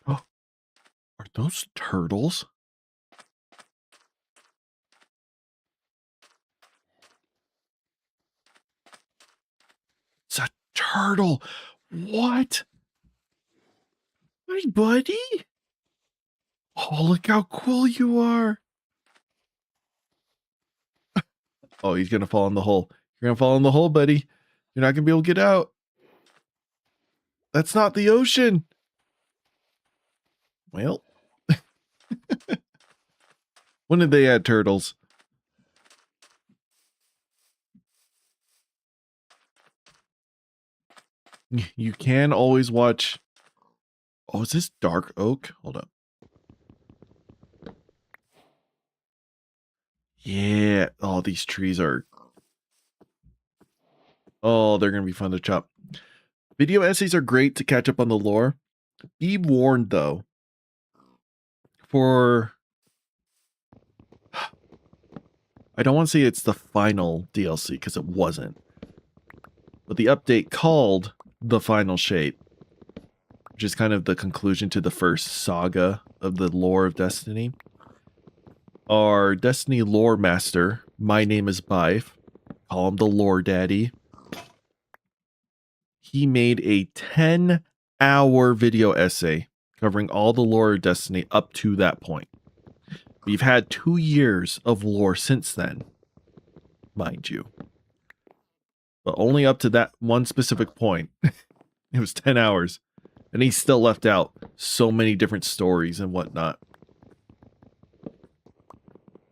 Oh, are those turtles? It's a turtle. What? Hi, buddy. Oh, look how cool you are. Oh, he's going to fall in the hole. You're going to fall in the hole, buddy. You're not going to be able to get out. That's not the ocean. Well, when did they add turtles? You can always watch. Oh, is this dark oak? Hold up. Yeah. Oh, these trees are... Oh, they're going to be fun to chop. Video essays are great to catch up on the lore. Be warned, though. For... I don't want to say it's the final DLC, because it wasn't. But the update called The Final Shape, which is kind of the conclusion to the first saga of the lore of Destiny. Our Destiny lore master, my name is Bife, call him the lore daddy. He made a 10-hour video essay covering all the lore of Destiny up to that point. We've had 2 years of lore since then, mind you. But only up to that one specific point. It was 10 hours. And he still left out so many different stories and whatnot.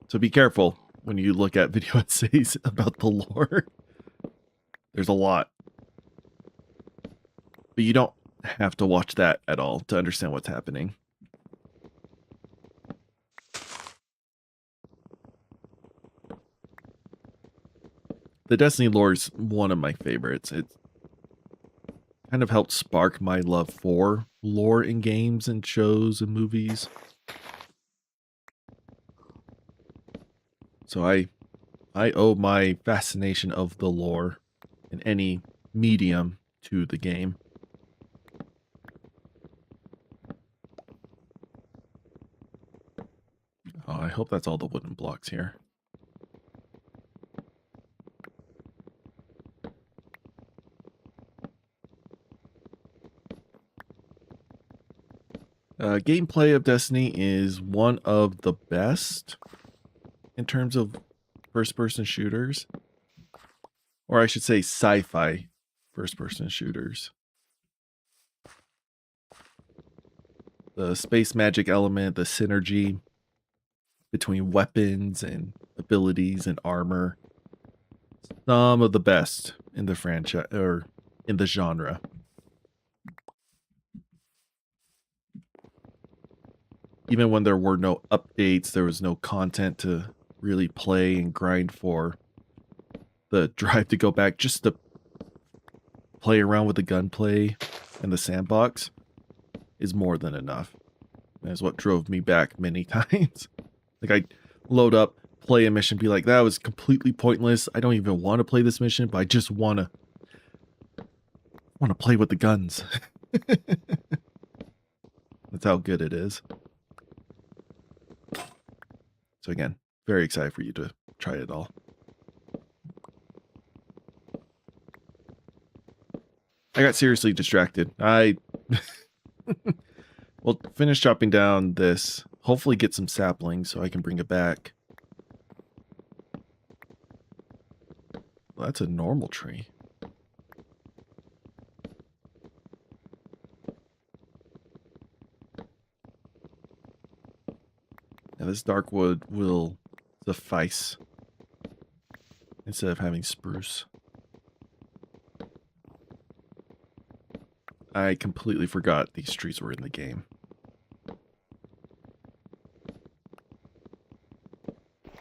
So be careful when you look at video essays about the lore. There's a lot. But you don't have to watch that at all to understand what's happening. the Destiny lore is one of my favorites. It kind of helped spark my love for lore in games and shows and movies. So I owe my fascination of the lore in any medium to the game. Oh, I hope that's all the wooden blocks here. Gameplay of Destiny is one of the best in terms of first-person shooters. Or I should say sci-fi first-person shooters. The space magic element, the synergy between weapons and abilities and armor. Some of the best in the franchise or in the genre. Even when there were no updates, there was no content to really play and grind for. The drive to go back just to play around with the gunplay and the sandbox is more than enough. That's what drove me back many times. Like I load up, play a mission, be like, that was completely pointless. I don't even want to play this mission, but I just want to play with the guns. That's how good it is. So again, very excited for you to try it all. I got seriously distracted. I will finish chopping down this. Hopefully get some saplings so I can bring it back. Well, that's a normal tree. Now this dark wood will suffice instead of having spruce. I completely forgot these trees were in the game.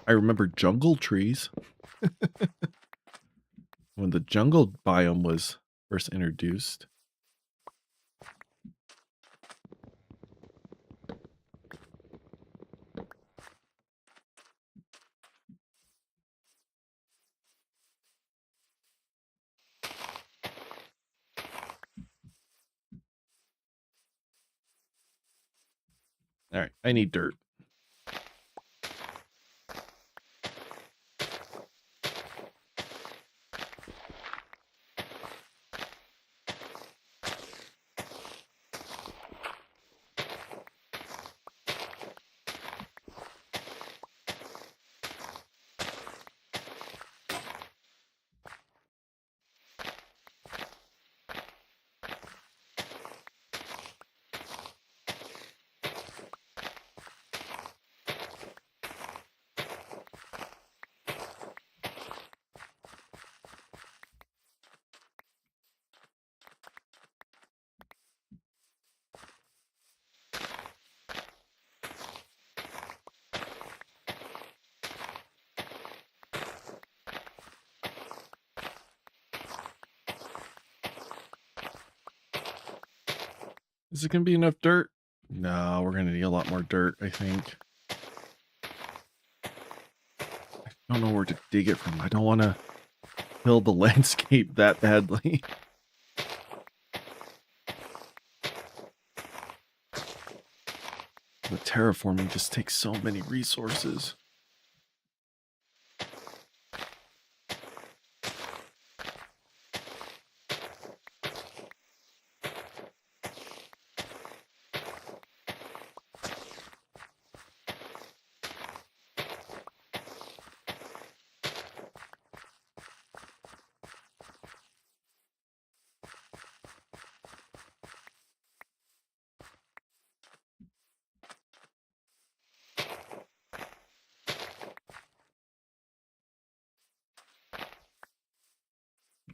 I remember jungle trees. When the jungle biome was first introduced. All right, I need dirt. Is it going to be enough dirt? No, we're going to need a lot more dirt, I think. I don't know where to dig it from. I don't want to kill the landscape that badly. The terraforming just takes so many resources.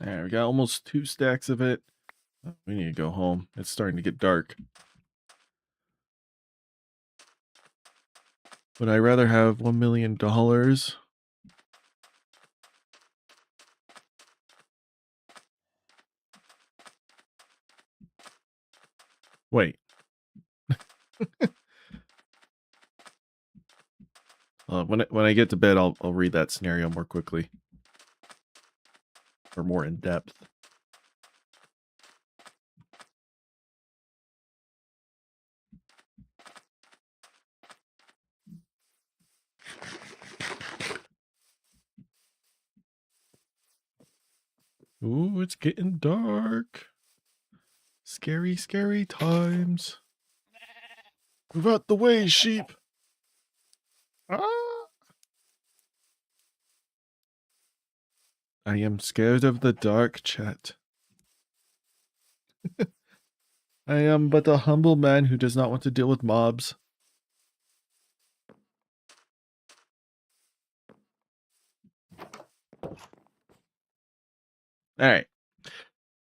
There, we got almost 2 stacks of it. Oh, we need to go home. It's starting to get dark. Would I rather have $1 million Wait. When I get to bed, I'll read that scenario more quickly. Or more in depth. Ooh, it's getting dark. Scary, scary times. Move out the way, sheep. Ah! I am scared of the dark, chat. I am but a humble man who does not want to deal with mobs. Alright.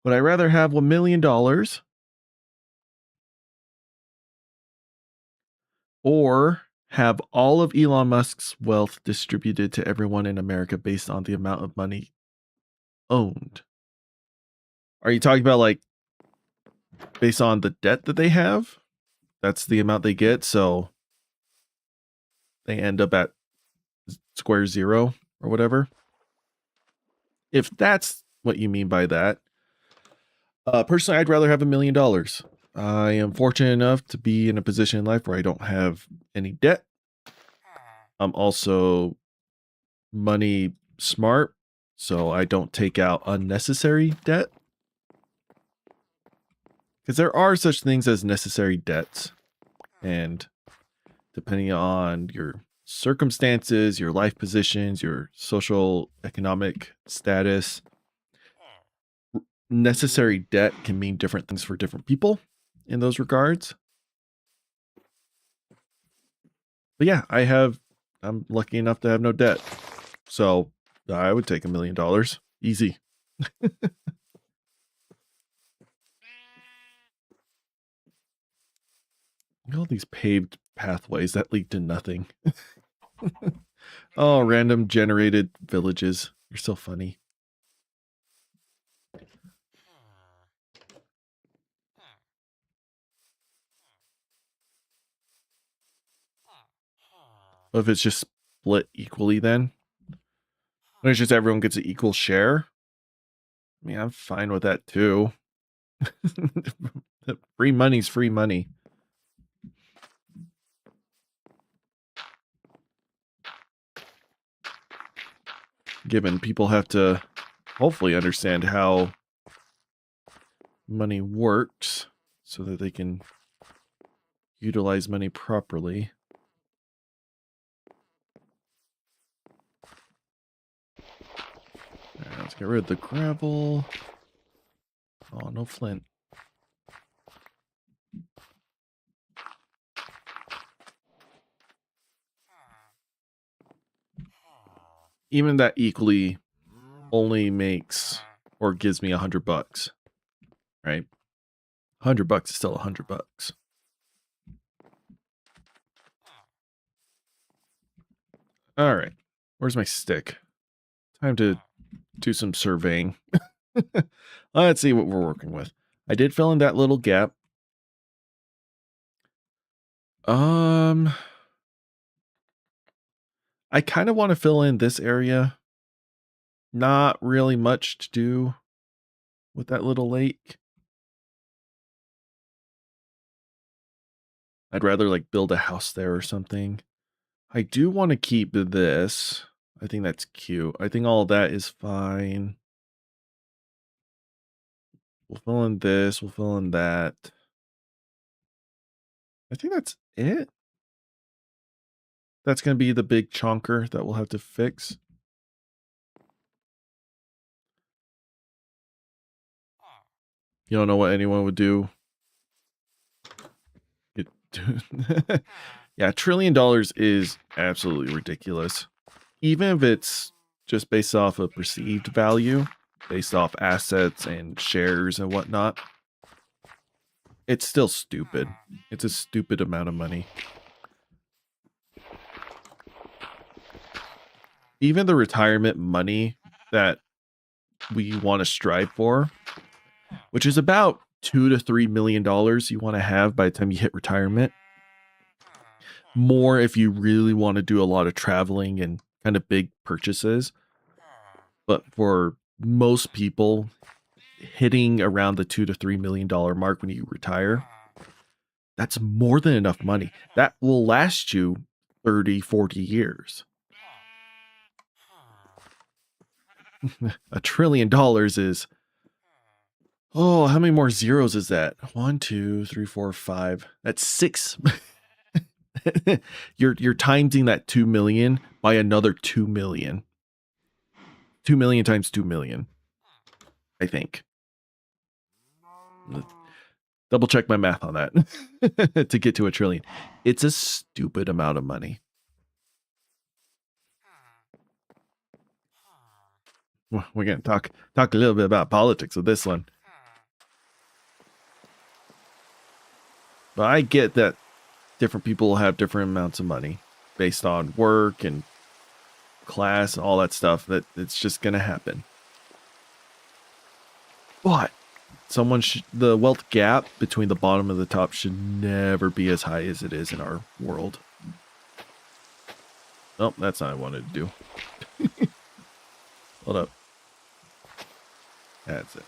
Would I rather have $1 million or have all of Elon Musk's wealth distributed to everyone in America based on the amount of money owned? Are you talking about like based on the debt that they have? That's the amount they get, so they end up at square zero or whatever. If that's what you mean by that, personally, I'd rather have $1 million. I am fortunate enough to be in a position in life where I don't have any debt. I'm also money smart, so I don't take out unnecessary debt. Because there are such things as necessary debts. And depending on your circumstances, your life positions, your social economic status, necessary debt can mean different things for different people in those regards. But yeah, I'm lucky enough to have no debt. So I would take $1 million. Easy. All these paved pathways that lead to nothing. Oh, random generated villages. You're so funny. What if it's just split equally then? When it's just everyone gets an equal share? I mean, I'm fine with that too. Free money's free money. Given people have to hopefully understand how money works so that they can utilize money properly. All right, let's get rid of the gravel. Oh, no flint. Even that equally only makes or gives me $100, right? $100 is still $100. All right, where's my stick? Time to do some surveying. Let's see what we're working with. I did fill in that little gap. I kind of want to fill in this area. Not really much to do with that little lake. I'd rather like build a house there or something. I do want to keep this. I think that's cute. I think all of that is fine. We'll fill in this. We'll fill in that. I think that's it. That's going to be the big chonker that we'll have to fix. You don't know what anyone would do? Yeah, $1 trillion is absolutely ridiculous. Even if it's just based off of perceived value, based off assets and shares and whatnot, it's still stupid. It's a stupid amount of money. Even the retirement money that we want to strive for, which is about $2 to $3 million you want to have by the time you hit retirement. More if you really want to do a lot of traveling and kind of big purchases. But for most people, hitting around the $2 to $3 million mark when you retire, that's more than enough money. That will last you 30, 40 years. $1 trillion is, oh, how many more zeros is that? 1, 2, 3, 4, 5. That's 6. You're timesing that 2 million by another 2 million. 2 million times 2 million, I think. Double check my math on that to get to $1 trillion. It's a stupid amount of money. Well, we're going to talk a little bit about politics with this one. But I get that different people have different amounts of money based on work and class and all that stuff. That it's just going to happen. But the wealth gap between the bottom and the top should never be as high as it is in our world. Nope, that's not what I wanted to do. Hold up. That's it.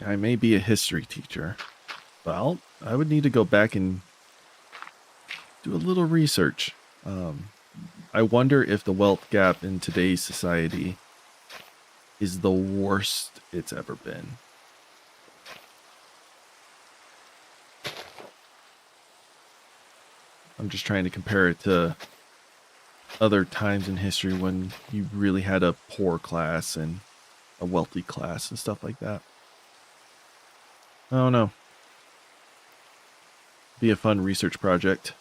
I may be a history teacher. Well, I would need to go back and do a little research. I wonder if the wealth gap in today's society is the worst it's ever been. I'm just trying to compare it to other times in history when you really had a poor class and a wealthy class and stuff like that. I don't know. Be a fun research project.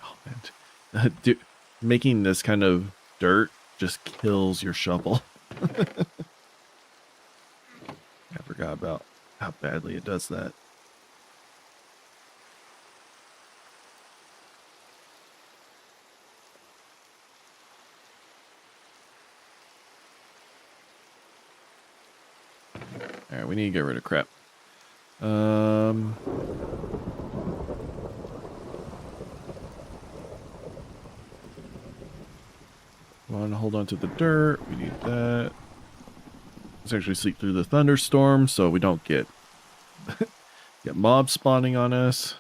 Oh man, dude, making this kind of dirt just kills your shovel. I forgot about how badly it does that. All right, we need to get rid of crap. Want to hold on to the dirt. We need that. Let's actually sleep through the thunderstorm so we don't get mobs spawning on us.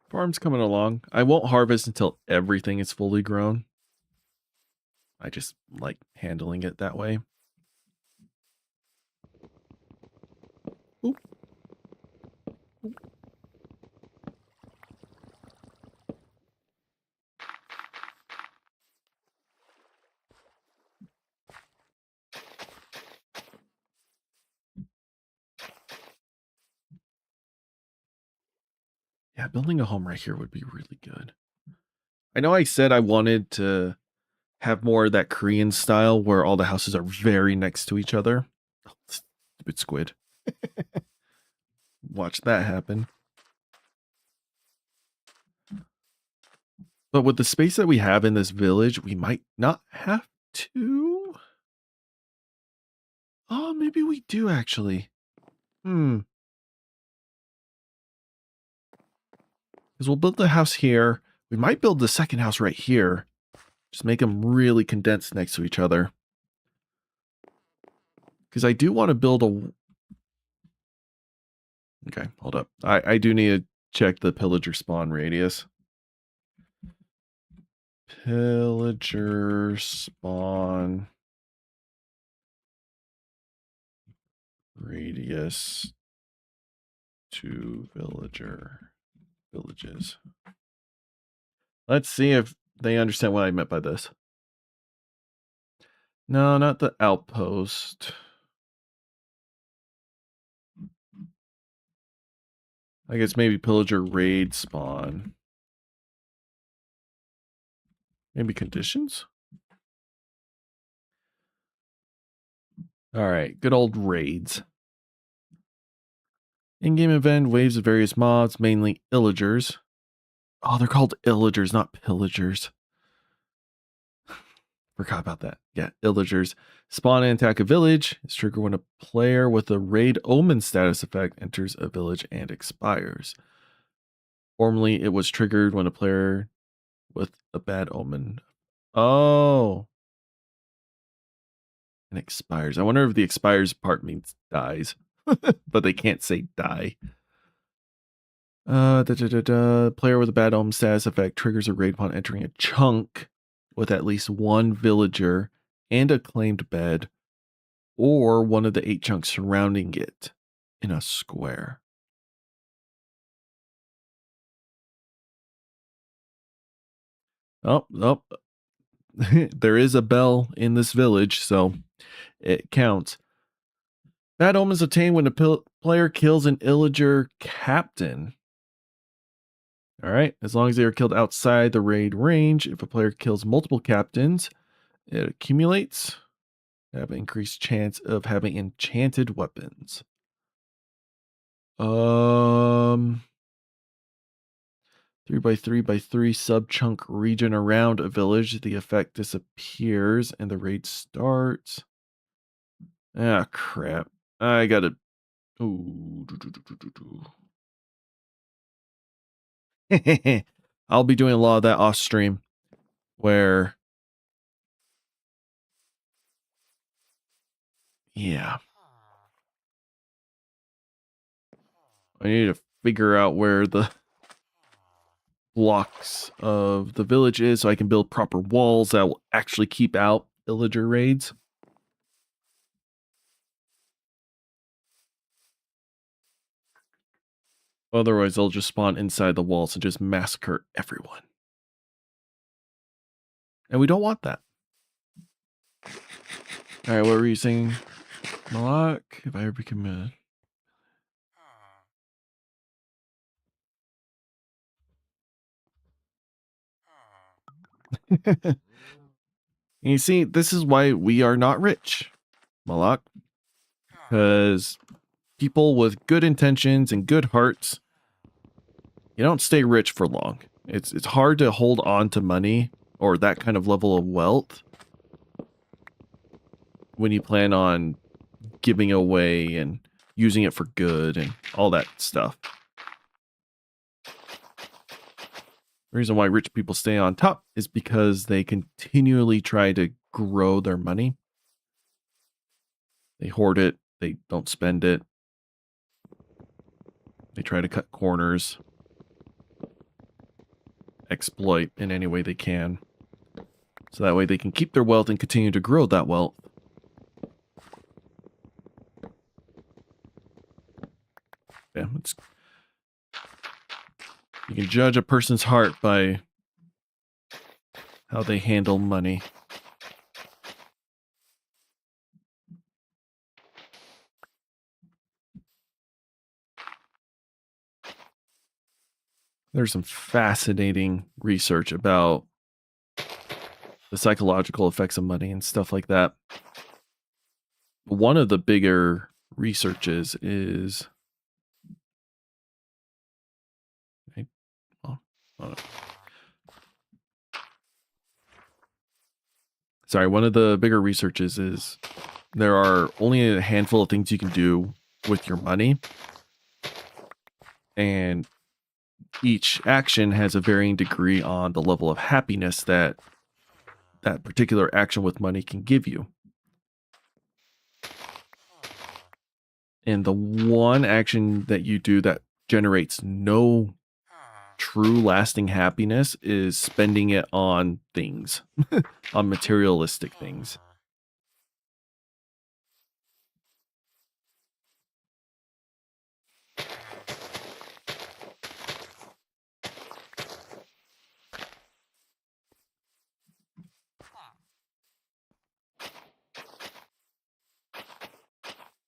Farm's coming along. I won't harvest until everything is fully grown. I just like handling it that way. Oop. Yeah, building a home right here would be really good. I know I said I wanted to have more of that Korean style where all the houses are very next to each other. Oh, stupid squid. Watch that happen. But with the space that we have in this village, we might not have to. Oh, maybe we do actually. Because we'll build the house here. We might build the second house right here. Just make them really condensed next to each other. Because I do want to build a... Okay, hold up. I do need to check the pillager spawn radius. Pillager spawn radius to villages. Let's see if they understand what I meant by this. No, not the outpost. I guess maybe pillager raid spawn. Maybe conditions? All right, good old raids. In-game event, waves of various mobs, mainly illagers. Oh, they're called illagers, not pillagers. Forgot about that. Yeah, illagers. Spawn and attack a village. It's triggered when a player with a raid omen status effect enters a village and expires. Formerly, it was triggered when a player with a bad omen. Oh. And expires. I wonder if the expires part means dies. But they can't say die. Player with a bad omen status effect triggers a raid upon entering a chunk with at least one villager and a claimed bed, or one of the 8 chunks surrounding it in a square. Oh, there is a bell in this village, so it counts. Bad omens obtained when a player kills an illager captain. All right, as long as they are killed outside the raid range. If a player kills multiple captains, it accumulates. They have an increased chance of having enchanted weapons. 3x3x3 sub chunk region around a village. The effect disappears and the raid starts. Ah, crap. I gotta. Ooh. I'll be doing a lot of that off stream where. Yeah. I need to figure out where the blocks of the village is so I can build proper walls that will actually keep out villager raids. Otherwise, they'll just spawn inside the walls and just massacre everyone. And we don't want that. All right, what were you saying, Malak? If I ever become a... You see, this is why we are not rich, Malak. Because people with good intentions and good hearts, you don't stay rich for long. It's hard to hold on to money or that kind of level of wealth when you plan on giving away and using it for good and all that stuff. The reason why rich people stay on top is because they continually try to grow their money. They hoard it. They don't spend it. They try to cut corners, exploit in any way they can. So that way they can keep their wealth and continue to grow that wealth. Yeah, you can judge a person's heart by how they handle money. There's some fascinating research about the psychological effects of money and stuff like that. One of the bigger researches is... Sorry, one of the bigger researches is there are only a handful of things you can do with your money. And each action has a varying degree on the level of happiness that that particular action with money can give you. And the one action that you do that generates no true lasting happiness is spending it on things, on materialistic things.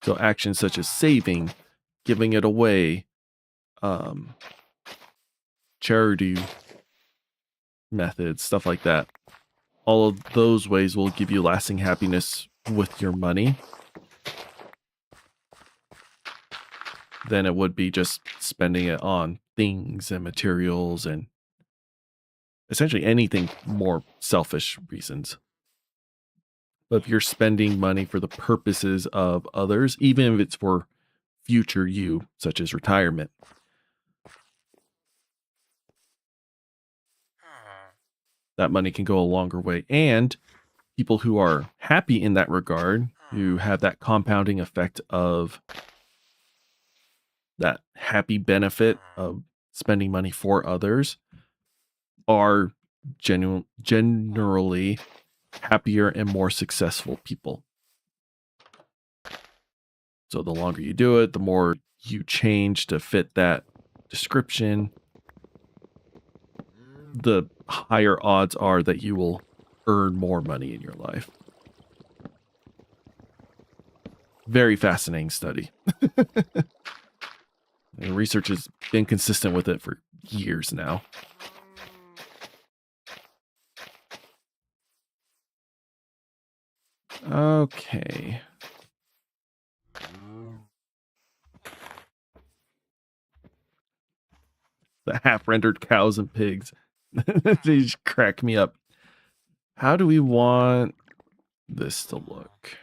So actions such as saving, giving it away, charity methods, stuff like that. All of those ways will give you lasting happiness with your money than it would be just spending it on things and materials and essentially anything more selfish reasons. But if you're spending money for the purposes of others, even if it's for future you, such as retirement, that money can go a longer way. And people who are happy in that regard, who have that compounding effect of that happy benefit of spending money for others, are generally happier and more successful people. So the longer you do it, the more you change to fit that description, the higher odds are that you will earn more money in your life. Very fascinating study. And research has been consistent with it for years now. Okay. The half-rendered cows and pigs. They just crack me up. How do we want this to look?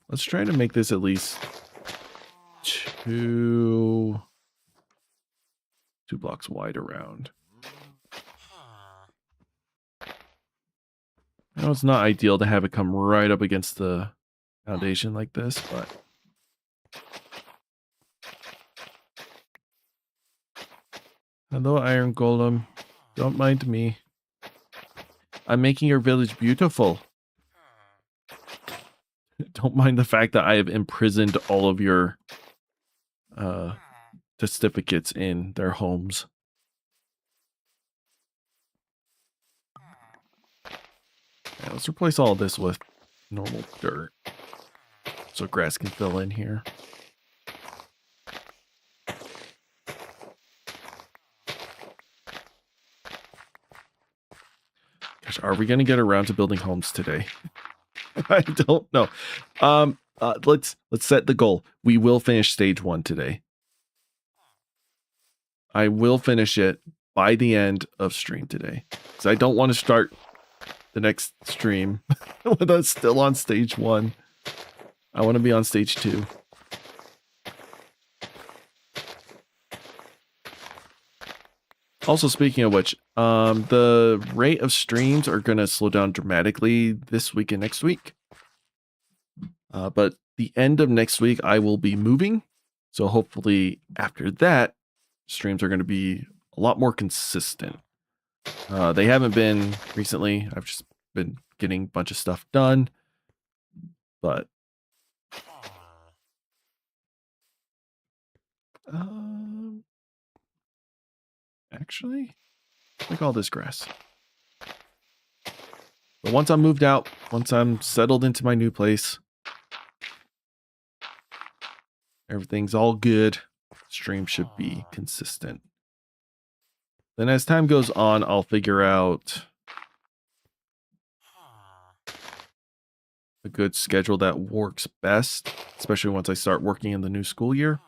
Let's try to make this at least two blocks wide around. I know it's not ideal to have it come right up against the foundation like this, but hello, Iron Golem. Don't mind me. I'm making your village beautiful. Don't mind the fact that I have imprisoned all of your certificates in their homes. Yeah, let's replace all of this with normal dirt so grass can fill in here. Gosh, are we going to get around to building homes today? I don't know. Let's set the goal. We will finish stage 1 today. I will finish it by the end of stream today, because I don't want to start the next stream with us still on stage 1. I want to be on stage 2. Also, speaking of which, the rate of streams are going to slow down dramatically this week and next week. But the end of next week, I will be moving. So hopefully after that, streams are going to be a lot more consistent. They haven't been recently. I've just been getting a bunch of stuff done. But actually, like all this grass. But once I'm moved out, once I'm settled into my new place, everything's all good. Stream should be consistent. Then as time goes on, I'll figure out a good schedule that works best, especially once I start working in the new school year.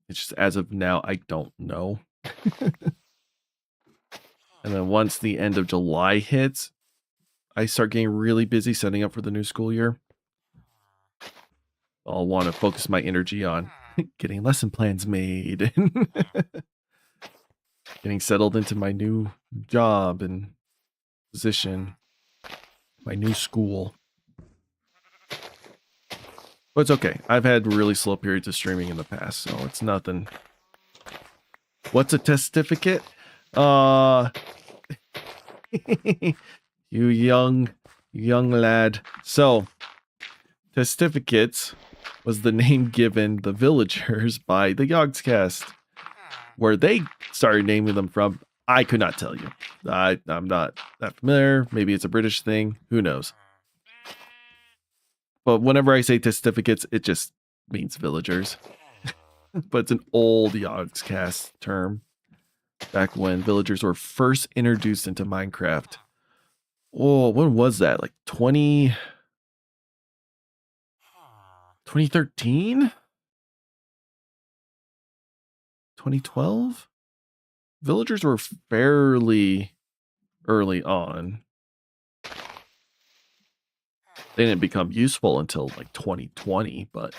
It's just as of now, I don't know. And then once the end of July hits, I start getting really busy setting up for the new school year. I'll want to focus my energy on getting lesson plans made and getting settled into my new job and position, my new school. But it's okay. I've had really slow periods of streaming in the past, so it's nothing. What's a testificate? You young lad. So, testificates was the name given the villagers by the Yogscast. Where they started naming them from, I could not tell you. I'm not that familiar. Maybe it's a British thing. Who knows? But whenever I say testificates, it just means villagers. But it's an old Yogscast term. Back when villagers were first introduced into Minecraft. Oh, when was that? Like 2013? 2012? Villagers were fairly early on. They didn't become useful until like 2020, but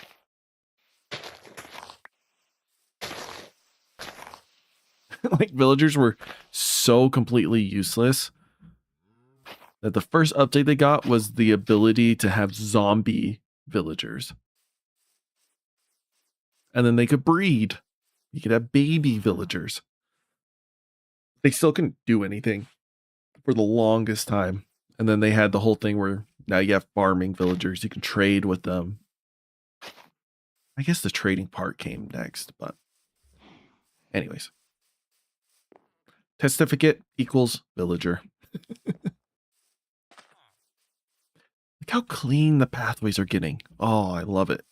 like villagers were so completely useless that the first update they got was the ability to have zombie villagers. And then they could breed. You could have baby villagers. They still couldn't do anything for the longest time. And then they had the whole thing where now you have farming villagers. You can trade with them. I guess the trading part came next, but anyways. Testificate equals villager. Look how clean the pathways are getting. Oh, I love it.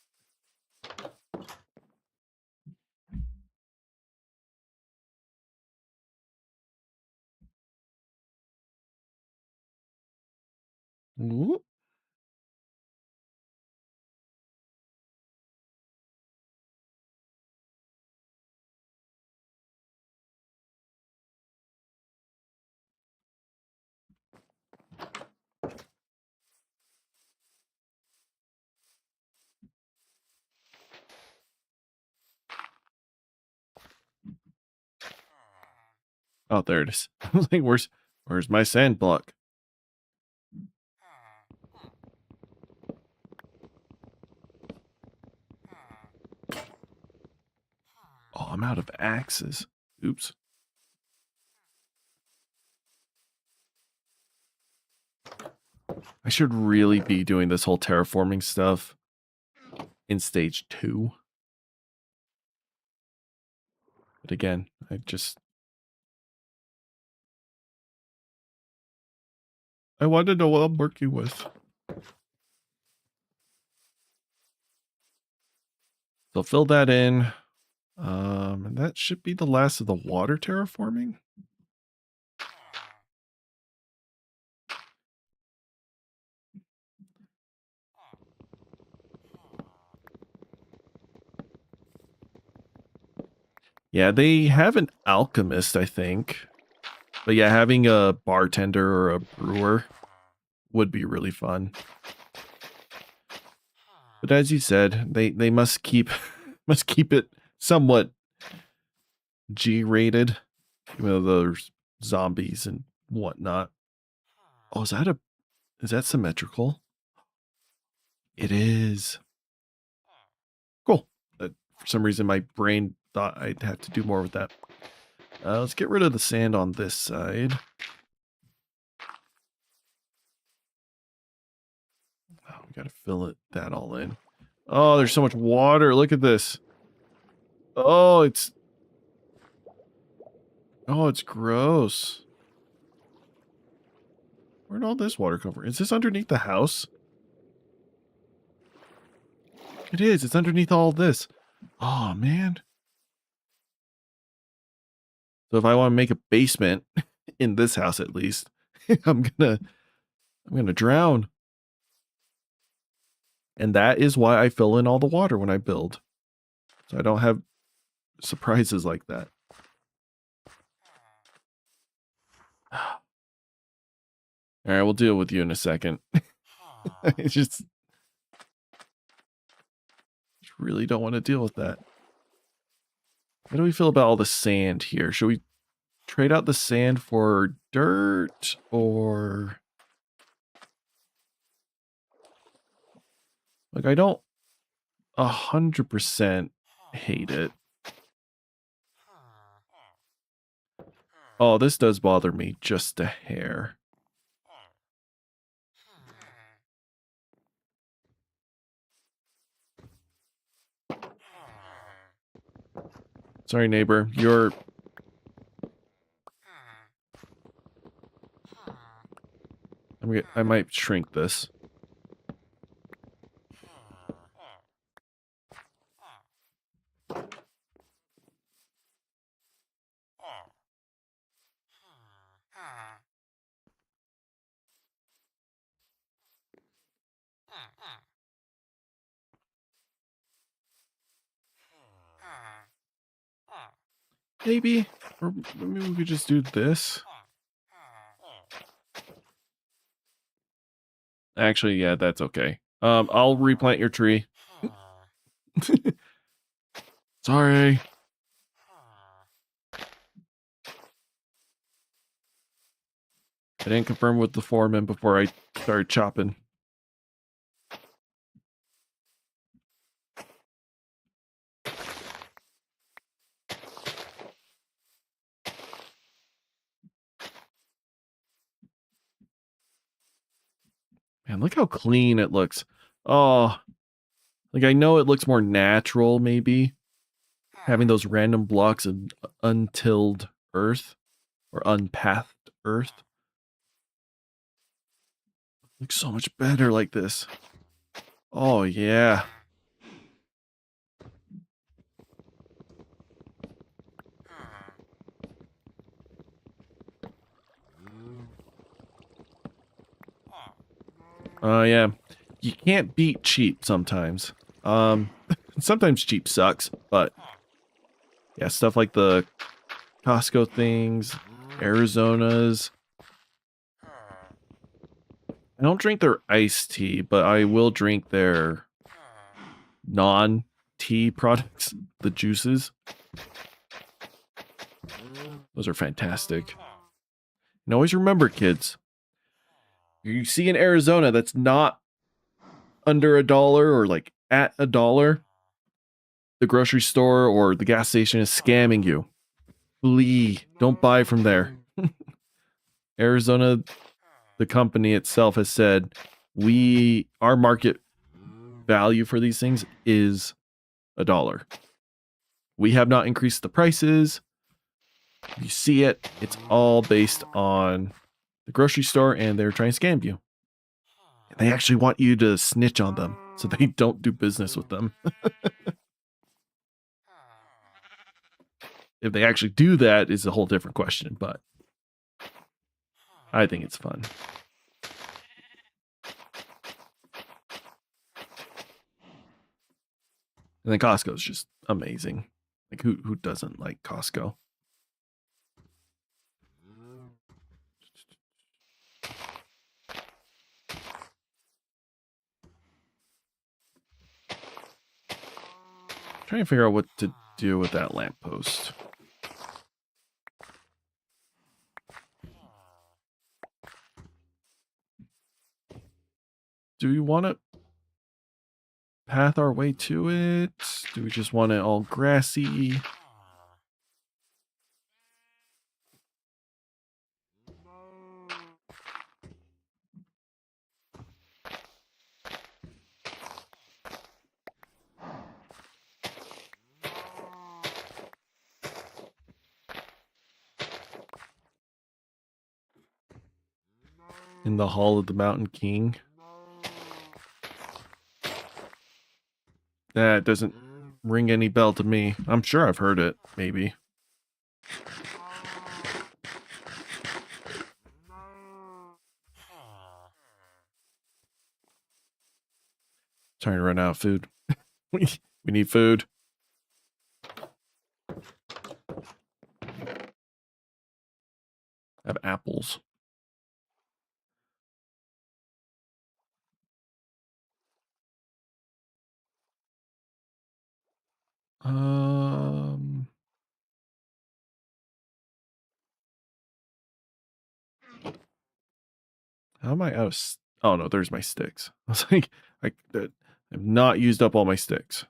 Ooh. Oh, there it is. I was like, where's my sand block? Oh, I'm out of axes. Oops. I should really be doing this whole terraforming stuff in stage 2. But again, I want to know what I'm working with. So fill that in. And that should be the last of the water terraforming. Yeah, they have an alchemist, I think. But yeah, having a bartender or a brewer would be really fun. But as you said, they must keep it somewhat G-rated, even though there's zombies and whatnot. Oh, is that symmetrical? It is. Cool. For some reason, my brain thought I'd have to do more with that. Let's get rid of the sand on this side. Oh, we gotta fill that all in. Oh, there's so much water. Look at this. Oh, it's gross. Where'd all this water come from? Is this underneath the house? It is. It's underneath all this. Oh, man. So if I want to make a basement in this house, at least, I'm gonna drown. And that is why I fill in all the water when I build. So I don't have surprises like that. All right, we'll deal with you in a second. I just really don't want to deal with that. How do we feel about all the sand here? Should we trade out the sand for dirt or... Like, I don't 100% hate it. Oh, this does bother me just a hair. Sorry, neighbor. I might shrink this. Maybe? Or maybe we could just do this. Actually, yeah, that's okay. I'll replant your tree. Sorry. I didn't confirm with the foreman before I started chopping. Man, look how clean it looks. Oh, like I know it looks more natural, maybe, having those random blocks of untilled earth or unpathed earth. Looks so much better like this. Oh, yeah. Yeah. You can't beat cheap sometimes. Sometimes cheap sucks, but yeah, stuff like the Costco things, Arizona's. I don't drink their iced tea, but I will drink their non-tea products, the juices. Those are fantastic. And always remember, kids, you see in Arizona that's not under $1 or like at $1, the grocery store or the gas station is scamming you. Flee. Don't buy from there. Arizona, the company itself has said, our market value for these things is $1. We have not increased the prices. You see it, it's all based on the grocery store, and they're trying to scam you. They actually want you to snitch on them so they don't do business with them. If they actually do that is a whole different question, but I think it's fun. And then Costco's just amazing. Like who doesn't like Costco? Trying to figure out what to do with that lamppost. Do we want to path our way to it? Do we just want it all grassy? In the Hall of the Mountain King. That doesn't ring any bell to me. I'm sure I've heard it, maybe. Trying to run out of food. We need food. I have apples. How am I out of... Oh, no, there's my sticks. I was like, I've not used up all my sticks.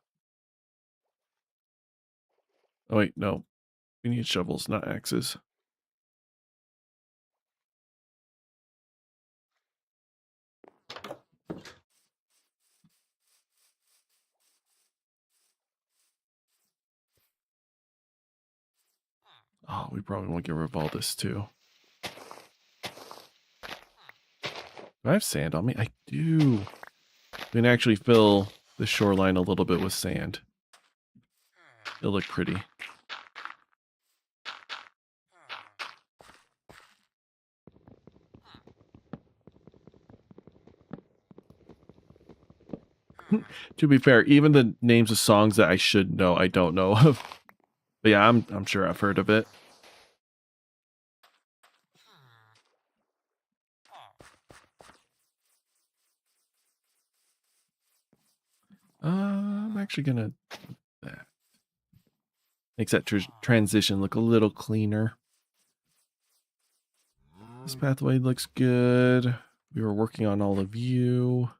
Oh, wait, no. We need shovels, not axes. Oh, we probably want to get rid of all this, too. Do I have sand on me? I do. We can actually fill the shoreline a little bit with sand. It'll look pretty. To be fair, even the names of songs that I should know, I don't know of. But yeah, I'm sure I've heard of it. I'm actually gonna that makes that transition look a little cleaner. This pathway looks good. We were working on all of you.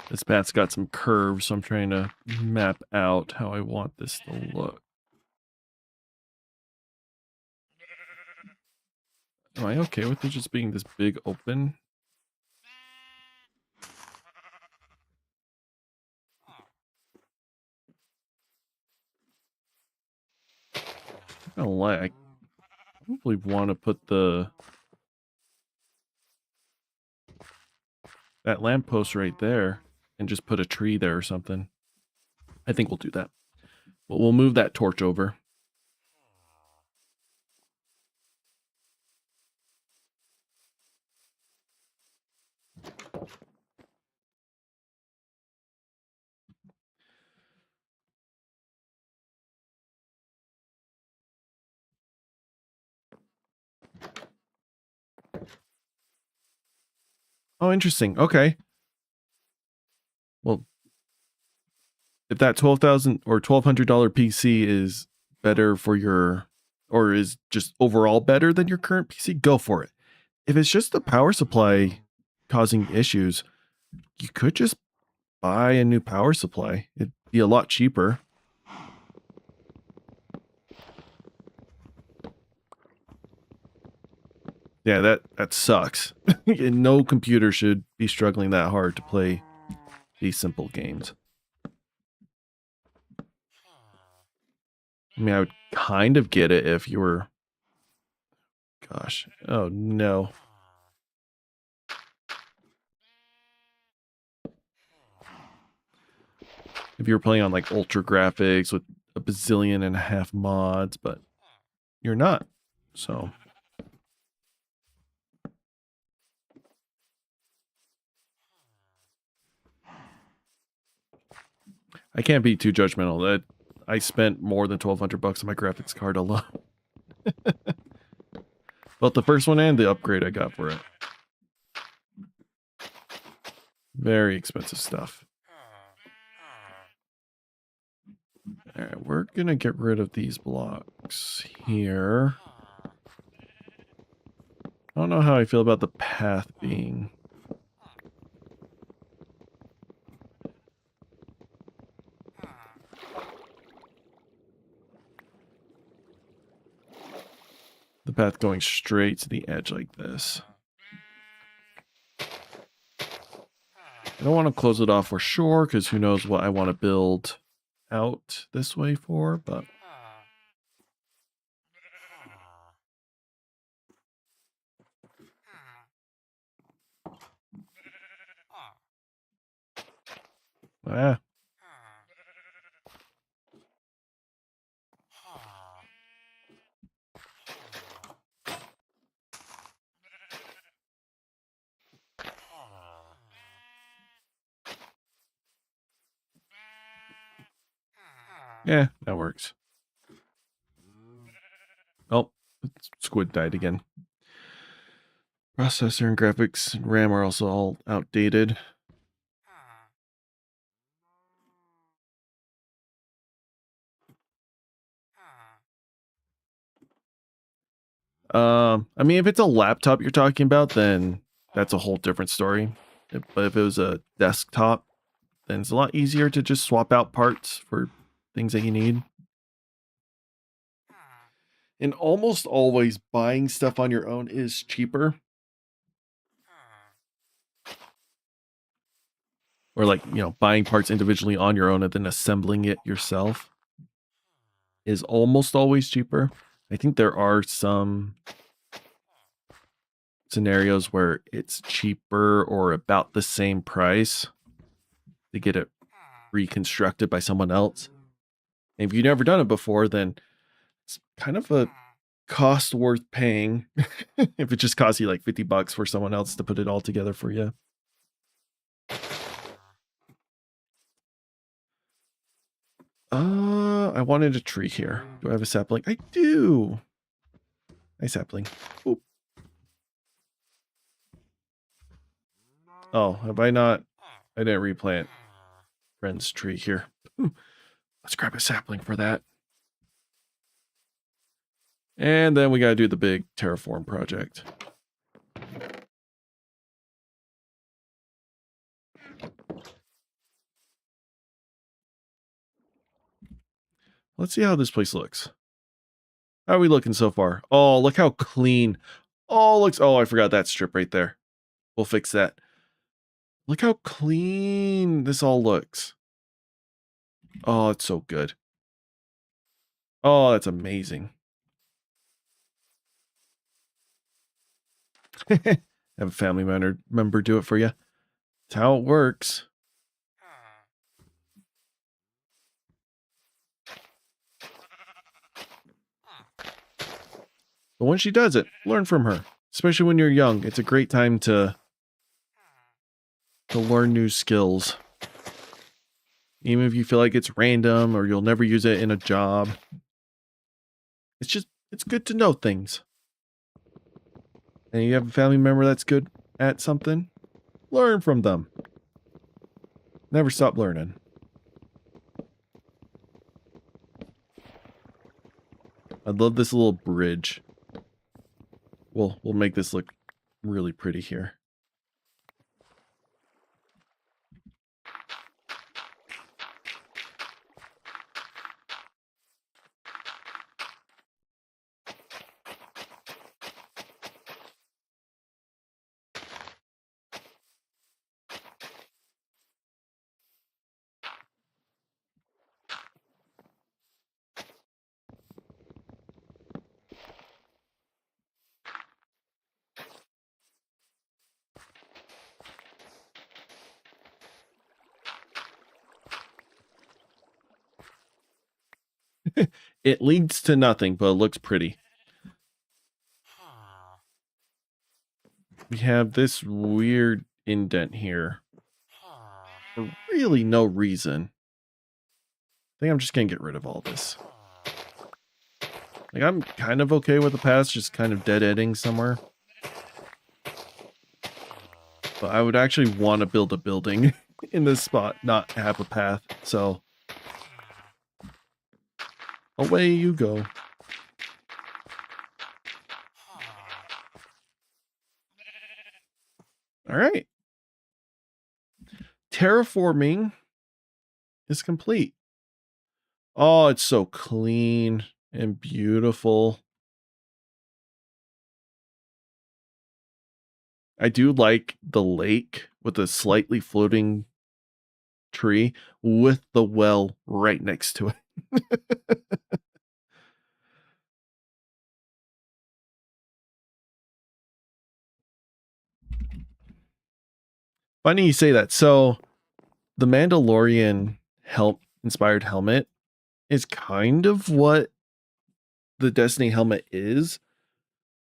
This path's got some curves, so I'm trying to map out how I want this to look. Am I okay with it just being this big open? I don't lie, I probably want to put that lamppost right there and just put a tree there or something. I think we'll do that. But we'll move that torch over. Oh, interesting. Okay. Well, if that 12,000 or $1,200 PC is better for your, or is just overall better than your current PC, go for it. If it's just the power supply causing issues, you could just buy a new power supply. It'd be a lot cheaper. Yeah, that sucks. No computer should be struggling that hard to play these simple games. I mean, I would kind of get it if you were... Gosh. Oh, no. If you were playing on, like, ultra graphics with a bazillion and a half mods, but you're not. So... I can't be too judgmental. That I spent more than $1,200 on my graphics card alone. Both the first one and the upgrade I got for it. Very expensive stuff. All right, we're going to get rid of these blocks here. I don't know how I feel about the path being... The path going straight to the edge like this. I don't want to close it off for sure, because who knows what I want to build out this way for, but... Ah. Yeah, that works. Oh, Squid died again. Processor and graphics and RAM are also all outdated. I mean, if it's a laptop you're talking about, then that's a whole different story. But if it was a desktop, then it's a lot easier to just swap out parts for things that you need. And almost always buying stuff on your own is cheaper. Or like, buying parts individually on your own and then assembling it yourself is almost always cheaper. I think there are some scenarios where it's cheaper or about the same price to get it reconstructed by someone else. And if you've never done it before, then it's kind of a cost worth paying if it just costs you like $50 for someone else to put it all together for you. I wanted a tree here. Do I have a sapling? I do. Nice sapling. Oop. Oh, have I not? I didn't replant friend's tree here. Let's grab a sapling for that. And then we got to do the big terraform project. Let's see how this place looks. How are we looking so far? Oh, look how clean. Oh, looks. Oh, I forgot that strip right there. We'll fix that. Look how clean this all looks. Oh, it's so good. Oh, that's amazing. Have a family member do it for you. That's how it works. But when she does it, learn from her. Especially when you're young. It's a great time to learn new skills. Even if you feel like it's random or you'll never use it in a job. It's good to know things. And you have a family member that's good at something, learn from them. Never stop learning. I love this little bridge. We'll make this look really pretty here. It leads to nothing, but it looks pretty. We have this weird indent here for really no reason. I think I'm just gonna get rid of all this. Like, I'm kind of okay with the path just kind of dead-ending somewhere. But I would actually want to build a building in this spot, not have a path. So away you go. All right. Terraforming is complete. Oh, it's so clean and beautiful. I do like the lake with a slightly floating tree with the well right next to it. Funny you say that. So the Mandalorian inspired helmet is kind of what the Destiny helmet is.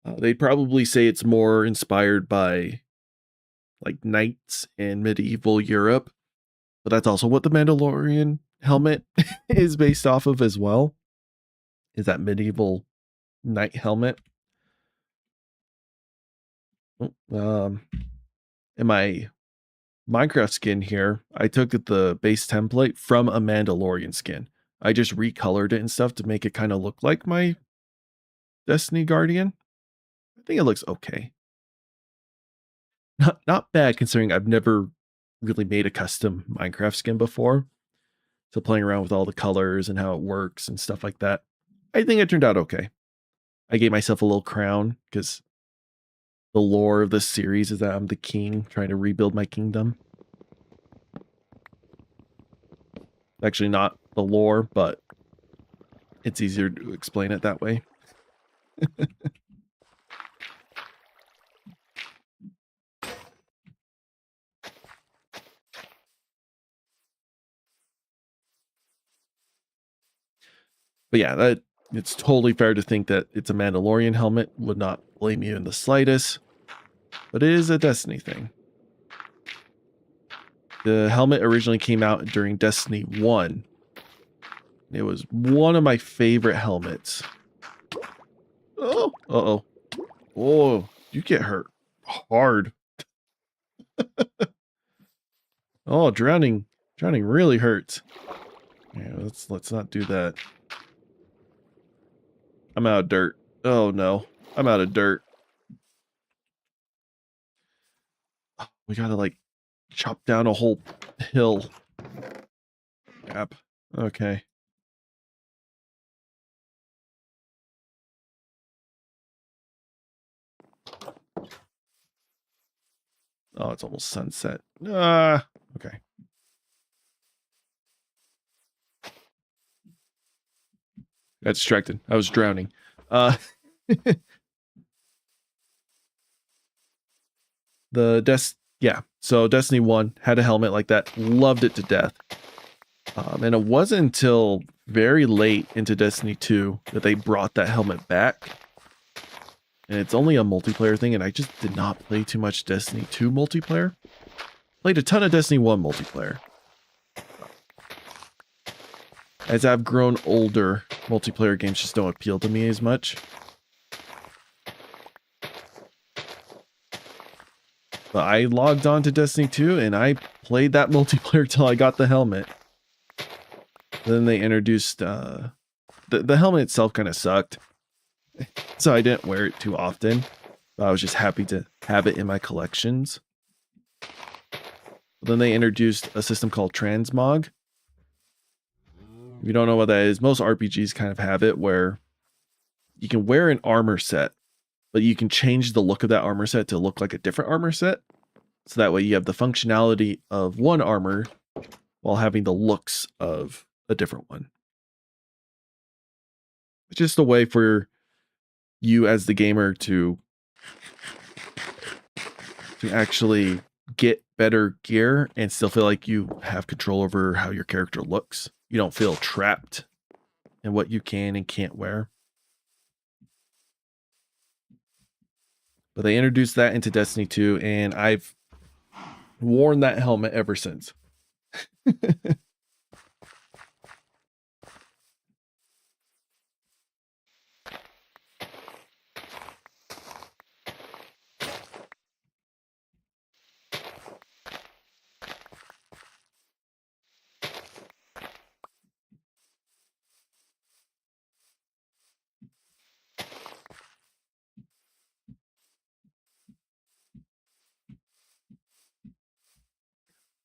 They'd probably say it's more inspired by like knights in medieval Europe, but that's also what the Mandalorian helmet is based off of as well. Is that medieval knight helmet? In my Minecraft skin here, I took the base template from a Mandalorian skin. I just recolored it and stuff to make it kind of look like my Destiny Guardian. I think it looks okay. Not bad considering I've never really made a custom Minecraft skin before. So playing around with all the colors and how it works and stuff like that. I think it turned out okay. I gave myself a little crown because the lore of this series is that I'm the king trying to rebuild my kingdom. Actually not the lore, but it's easier to explain it that way. But yeah, it's totally fair to think that it's a Mandalorian helmet. Would not blame you in the slightest. But it is a Destiny thing. The helmet originally came out during Destiny 1. It was one of my favorite helmets. Oh, uh-oh. Oh, you get hurt hard. Oh, drowning really hurts. Yeah, let's not do that. I'm out of dirt. Oh no, I'm out of dirt. We gotta like chop down a whole hill. Yep. Okay. Oh, it's almost sunset. Ah, okay. Got distracted. I was drowning. Yeah. So Destiny 1 had a helmet like that. Loved it to death. And it wasn't until very late into Destiny 2 that they brought that helmet back. And it's only a multiplayer thing, and I just did not play too much Destiny 2 multiplayer. Played a ton of Destiny 1 multiplayer. As I've grown older, multiplayer games just don't appeal to me as much. But I logged on to Destiny 2 and I played that multiplayer till I got the helmet. Then they introduced the helmet itself kind of sucked. So I didn't wear it too often. But I was just happy to have it in my collections. Then they introduced a system called transmog. If you don't know what that is, most RPGs kind of have it where you can wear an armor set, but you can change the look of that armor set to look like a different armor set. So that way you have the functionality of one armor while having the looks of a different one. It's just a way for you as the gamer to actually get better gear and still feel like you have control over how your character looks. You don't feel trapped in what you can and can't wear. But they introduced that into Destiny 2, and I've worn that helmet ever since.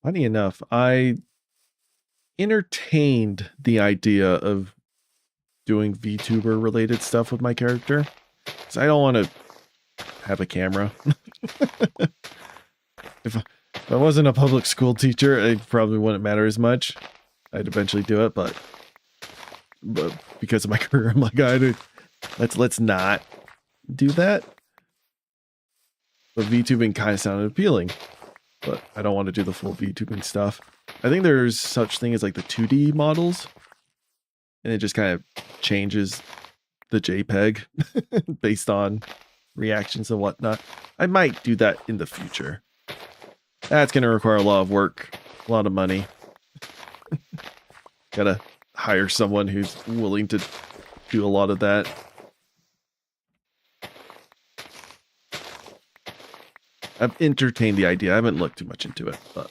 Funny enough, I entertained the idea of doing VTuber related stuff with my character because I don't want to have a camera. If I wasn't a public school teacher, it probably wouldn't matter as much. I'd eventually do it, but because of my career, I'm like, let's not do that. But VTubing kind of sounded appealing, but I don't want to do the full VTubing stuff. I think there's such thing as like the 2D models, and it just kind of changes the JPEG based on reactions and whatnot. I might do that in the future. That's going to require a lot of work, a lot of money. Gotta hire someone who's willing to do a lot of that. I've entertained the idea. I haven't looked too much into it, but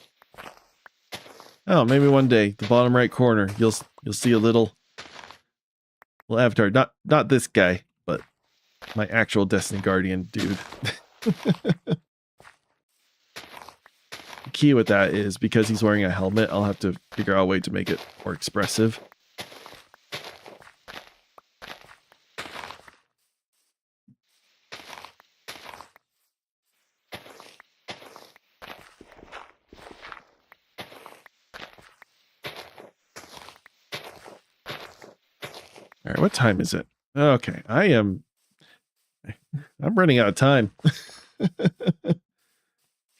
oh, maybe one day, the bottom right corner, you'll see a little avatar. Not this guy, but my actual Destiny Guardian dude. key with that is because he's wearing a helmet, I'll have to figure out a way to make it more expressive. All right, what time is it? Okay, I'm running out of time.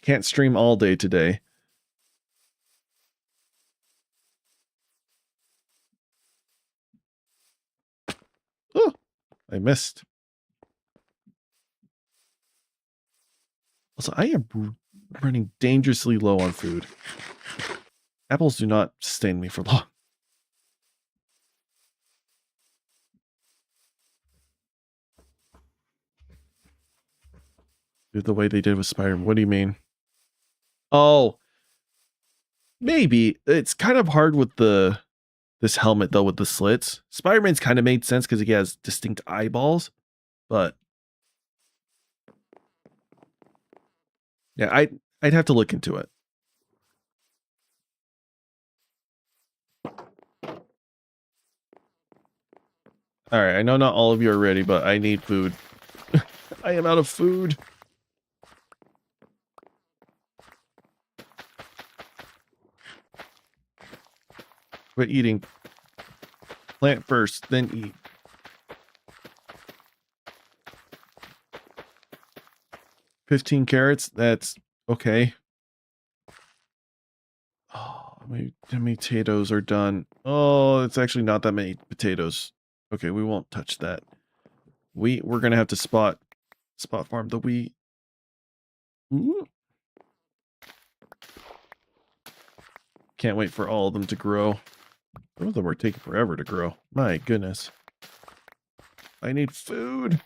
Can't stream all day today. Oh, I missed. Also, I am running dangerously low on food. Apples do not sustain me for long. Do the way they did with Spider-Man. What do you mean? Oh, maybe. It's kind of hard with this helmet, though, with the slits. Spider-Man's kind of made sense because he has distinct eyeballs, but yeah, I'd have to look into it. All right, I know not all of you are ready, but I need food. I am out of food. Quit eating. Plant first, then eat. $15 carrots, that's okay. Oh, my potatoes are done. Oh, it's actually not that many potatoes. Okay, we won't touch that. We're gonna have to spot farm the wheat. Ooh. Can't wait for all of them to grow. Some of them are taking forever to grow. My goodness. I need food.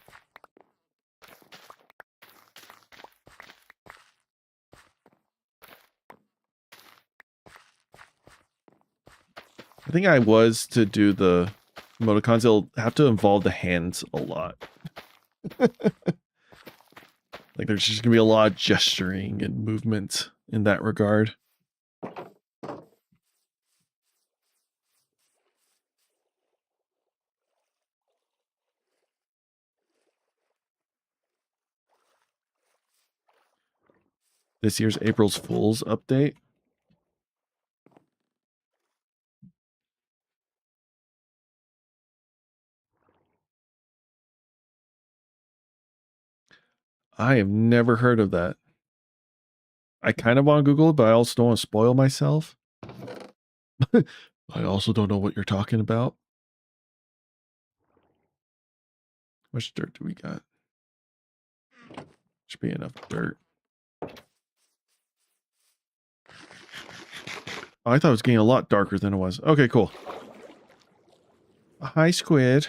I think I was to do the emoticons, it'll have to involve the hands a lot. Like there's just gonna be a lot of gesturing and movement in that regard. This year's April's Fool's update. I have never heard of that. I kind of want to Google it, but I also don't want to spoil myself. I also don't know what you're talking about. How much dirt do we got? Should be enough dirt. Oh, I thought it was getting a lot darker than it was. Okay, cool. Hi, squid.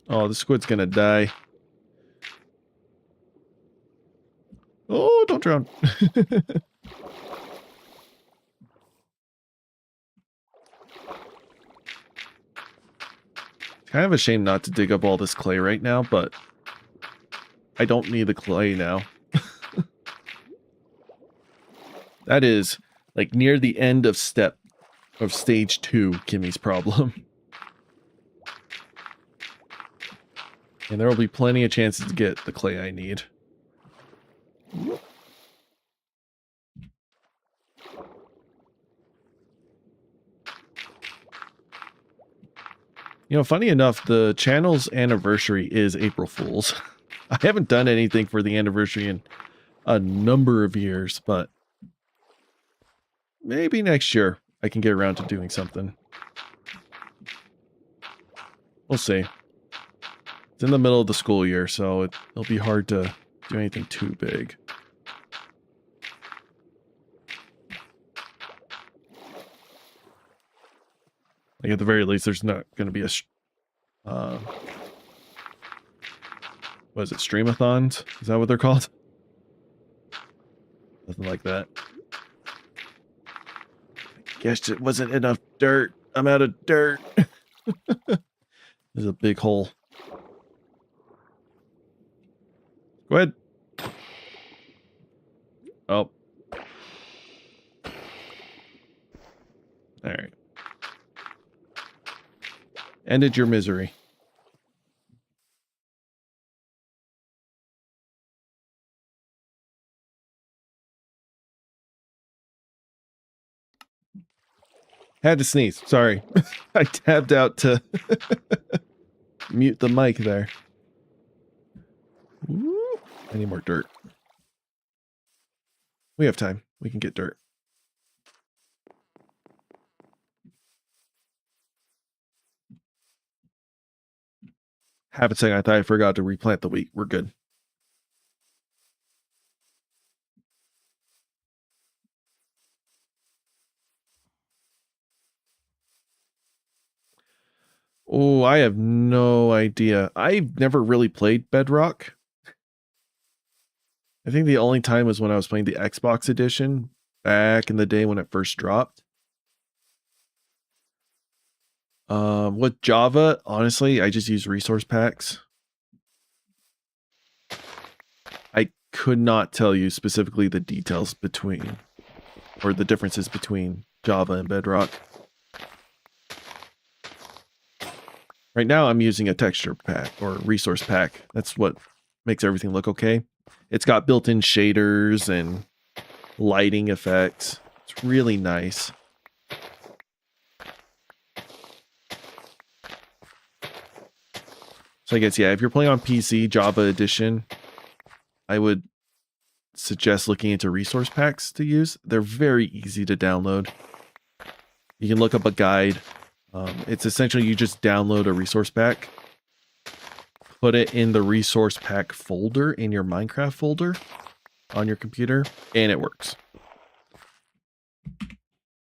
Oh, the squid's gonna die. Oh, don't drown. Kind of a shame not to dig up all this clay right now, but I don't need the clay now. That is like near the end of stage 2, Kimmy's problem. And there will be plenty of chances to get the clay I need. You know, funny enough, the channel's anniversary is April Fool's. I haven't done anything for the anniversary in a number of years, but maybe next year I can get around to doing something. We'll see. It's in the middle of the school year, so it'll be hard to do anything too big. Like at the very least, there's not going to be a what is it, streamathons? Is that what they're called? Nothing like that. Guess it wasn't enough dirt. I'm out of dirt. There's a big hole. Go ahead. Oh. All right. Ended your misery. Had to sneeze. Sorry. I tabbed out to mute the mic there. Ooh, I need more dirt. We have time. We can get dirt. Half a second, I thought I forgot to replant the wheat. We're good. Oh, I have no idea. I've never really played Bedrock. I think the only time was when I was playing the Xbox edition back in the day when it first dropped. With Java, honestly, I just use resource packs. I could not tell you specifically the details between, or the differences between Java and Bedrock. Right now, I'm using a texture pack or resource pack. That's what makes everything look okay. It's got built-in shaders and lighting effects. It's really nice. So I guess, yeah, if you're playing on PC, Java Edition, I would suggest looking into resource packs to use. They're very easy to download. You can look up a guide. It's essentially you just download a resource pack, put it in the resource pack folder in your Minecraft folder on your computer, and it works.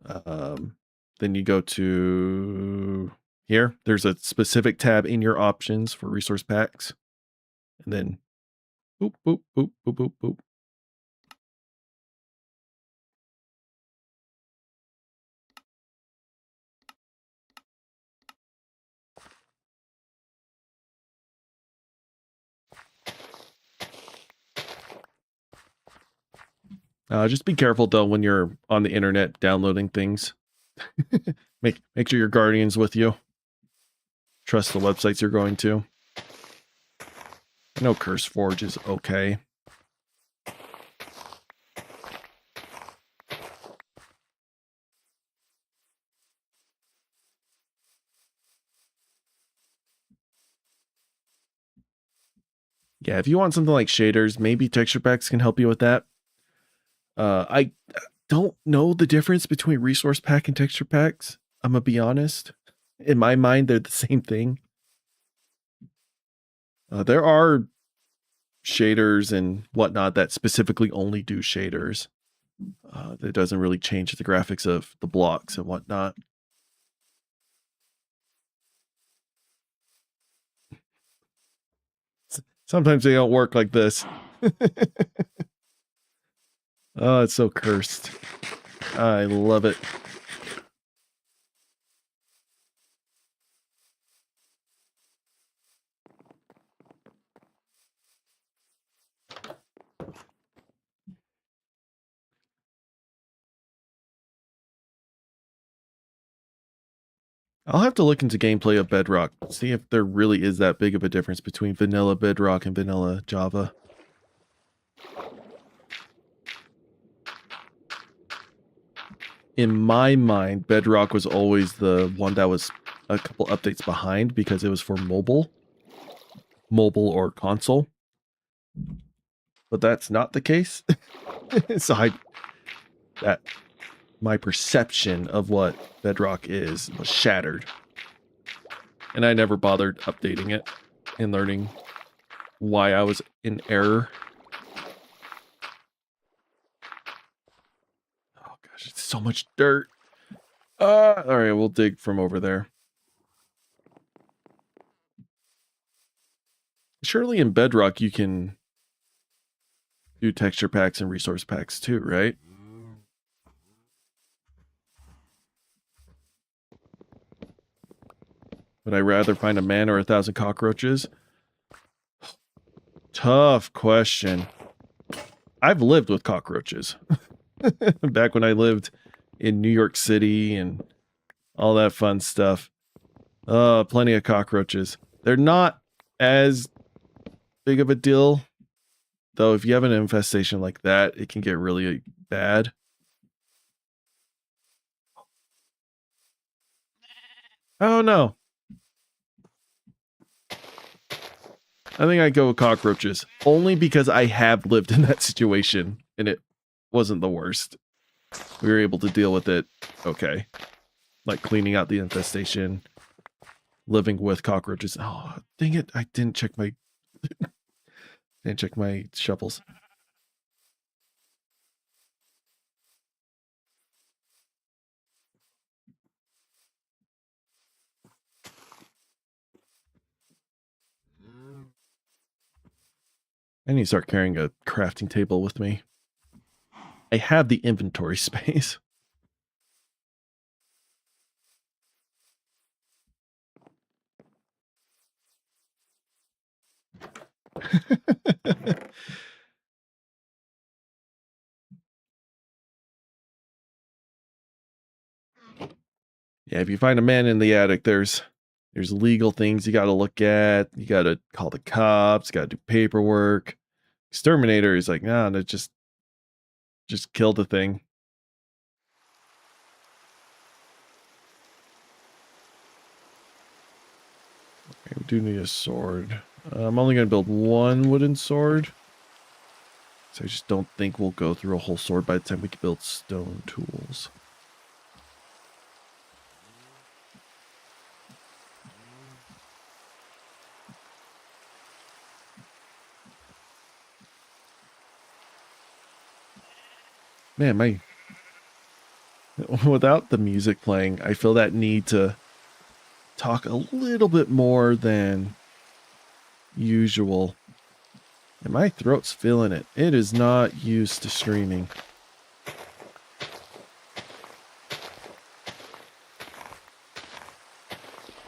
Then you go to here. There's a specific tab in your options for resource packs. And then boop, boop, boop, boop, boop, boop. Just be careful though when you're on the internet downloading things. make sure your guardian's with you. Trust the websites you're going to. I know CurseForge is okay. Yeah, if you want something like shaders, maybe texture packs can help you with that. I don't know the difference between resource pack and texture packs. I'm gonna be honest. In my mind, they're the same thing. There are shaders and whatnot that specifically only do shaders. That doesn't really change the graphics of the blocks and whatnot. Sometimes they don't work like this. Oh, it's so cursed. I love it. I'll have to look into gameplay of Bedrock, see if there really is that big of a difference between vanilla Bedrock and vanilla Java. In my mind, Bedrock was always the one that was a couple updates behind because it was for mobile or console. But that's not the case. So my perception of what Bedrock is was shattered. And I never bothered updating it and learning why I was in error. Oh gosh, it's so much dirt. All right, we'll dig from over there. Surely in Bedrock you can do texture packs and resource packs too, right? Would I rather find a man or 1,000 cockroaches? Tough question. I've lived with cockroaches. Back when I lived in New York City and all that fun stuff. Plenty of cockroaches. They're not as big of a deal, though. If you have an infestation like that, it can get really bad. Oh no. I think I'd go with cockroaches, only because I have lived in that situation and it wasn't the worst. We were able to deal with it okay. Like cleaning out the infestation, living with cockroaches. Oh, dang it. I didn't check my shovels. I need to start carrying a crafting table with me. I have the inventory space. Yeah, if you find a man in the attic, there's legal things you got to look at. You got to call the cops, got to do paperwork. Exterminator is like, nah, no, just kill the thing. Okay, we do need a sword. I'm only going to build one wooden sword. So I just don't think we'll go through a whole sword by the time we can build stone tools. Man, without the music playing, I feel that need to talk a little bit more than usual. And my throat's feeling it. It is not used to streaming.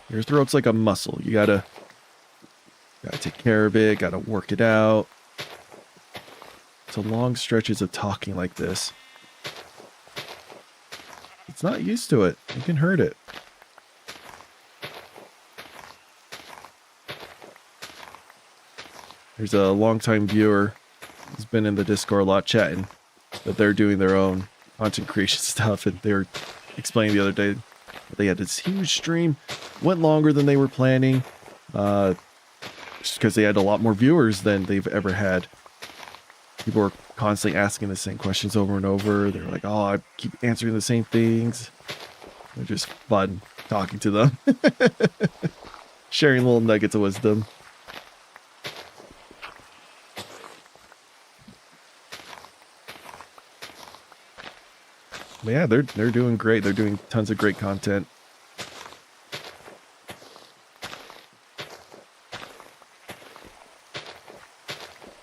Your throat's like a muscle. You gotta take care of it, gotta work it out. So long stretches of talking like this. It's not used to it. It can hurt it. There's a longtime viewer who's been in the Discord a lot chatting that they're doing their own content creation stuff, and they're explaining the other day that they had this huge stream, went longer than they were planning, just because they had a lot more viewers than they've ever had. People were constantly asking the same questions over and over. They're like, oh, I keep answering the same things. They're just fun talking to them. Sharing little nuggets of wisdom. But yeah, they're doing great. They're doing tons of great content.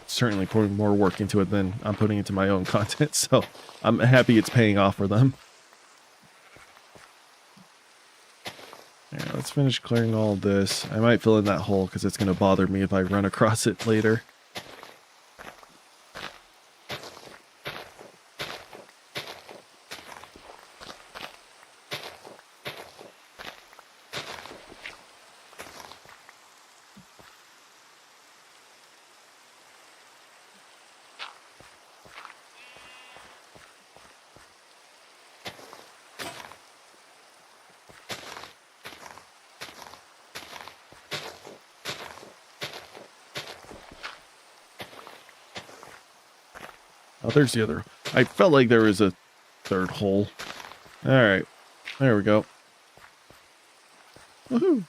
Certainly putting more work into it than I'm putting into my own content, so I'm happy it's paying off for them. Yeah, let's finish clearing all of this. I might fill in that hole because it's going to bother me if I run across it later. Oh, there's the other. I felt like there was a third hole. All right. There we go. Woohoo.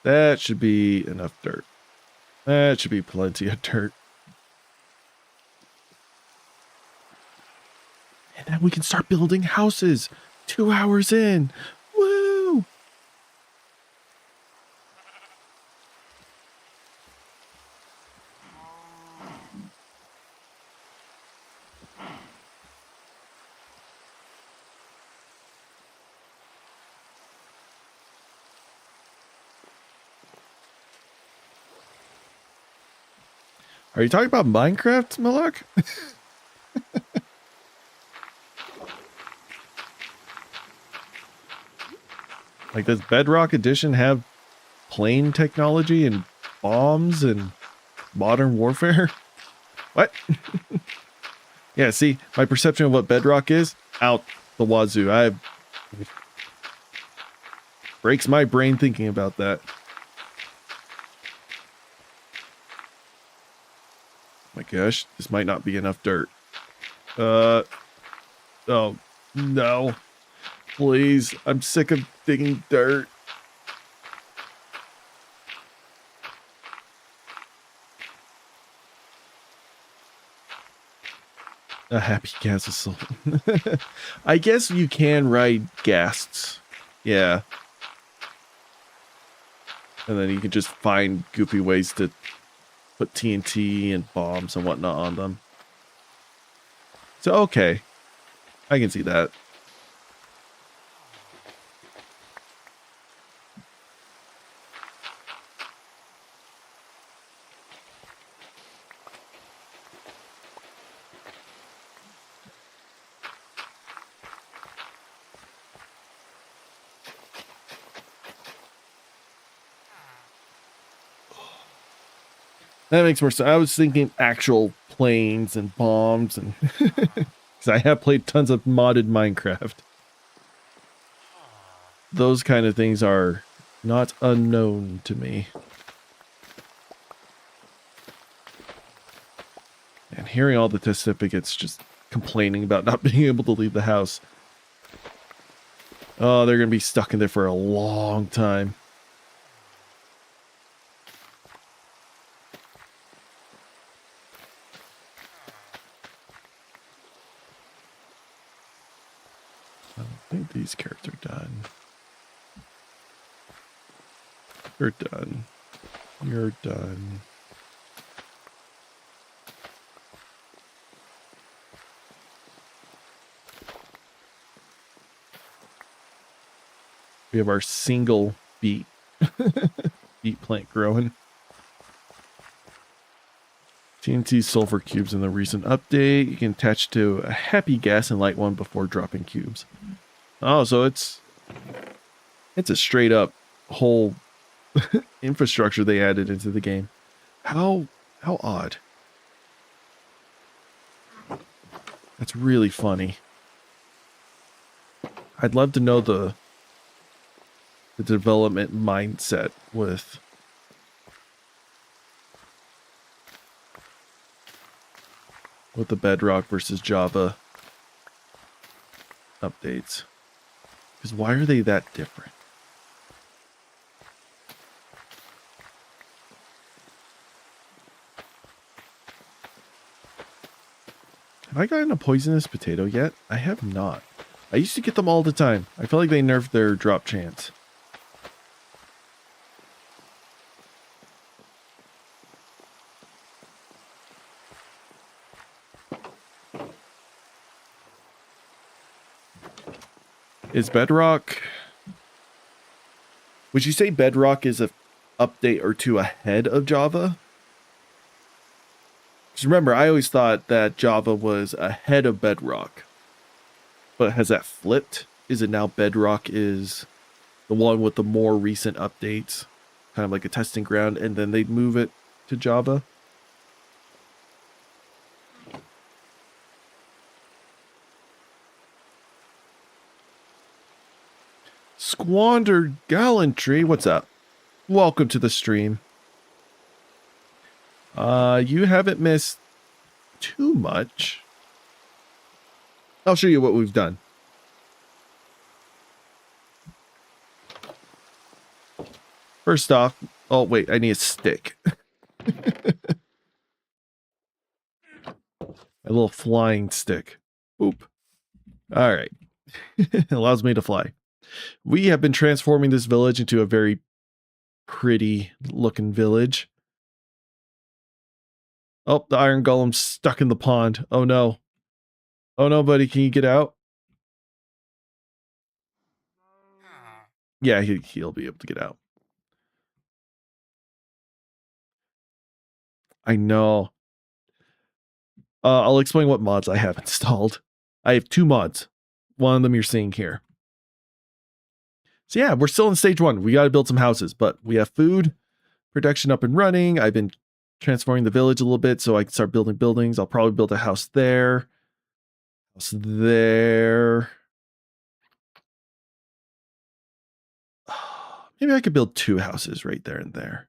That should be enough dirt. That should be plenty of dirt. And then we can start building houses. 2 hours in. Woo! Are you talking about Minecraft, Malak? Like, does Bedrock Edition have plane technology and bombs and modern warfare? What? Yeah, see, my perception of what Bedrock is, out the wazoo. It breaks my brain thinking about that. My gosh, this might not be enough dirt. Oh, no. Please, I'm sick of digging dirt. A happy gas is sold. I guess you can ride ghasts. Yeah. And then you can just find goofy ways to put TNT and bombs and whatnot on them. So, okay. I can see that. That makes more sense. I was thinking actual planes and bombs, and because I have played tons of modded Minecraft. Those kind of things are not unknown to me. And hearing all the test certificates just complaining about not being able to leave the house. Oh, they're going to be stuck in there for a long time. I don't think these carrots are done. You're done. You're done. We have our single beet plant growing. TNT sulfur cubes in the recent update. You can attach to a happy gas and light one before dropping cubes. Oh, so it's a straight up whole infrastructure they added into the game. How odd. That's really funny. I'd love to know the development mindset with the Bedrock versus Java updates. Because why are they that different? Have I gotten a poisonous potato yet? I have not. I used to get them all the time. I feel like they nerfed their drop chance. Is Bedrock... Would you say Bedrock is an update or two ahead of Java? Because remember, I always thought that Java was ahead of Bedrock. But has that flipped? Is it now Bedrock is the one with the more recent updates? Kind of like a testing ground, and then they'd move it to Java? Squandered Gallantry, what's up? Welcome to the stream. You haven't missed too much. I'll show you what we've done. First off, oh wait, I need a stick. A little flying stick. Boop. All right. It allows me to fly. We have been transforming this village into a very pretty looking village. Oh, the iron golem's stuck in the pond. Oh no. Oh no, buddy, can you get out? Yeah, he'll be able to get out. I know. I'll explain what mods I have installed. I have 2 mods. One of them you're seeing here. So yeah, we're still in stage 1. We got to build some houses, but we have food production up and running. I've been transforming the village a little bit so I can start building buildings. I'll probably build a house there. House there. Maybe I could build 2 houses right there and there.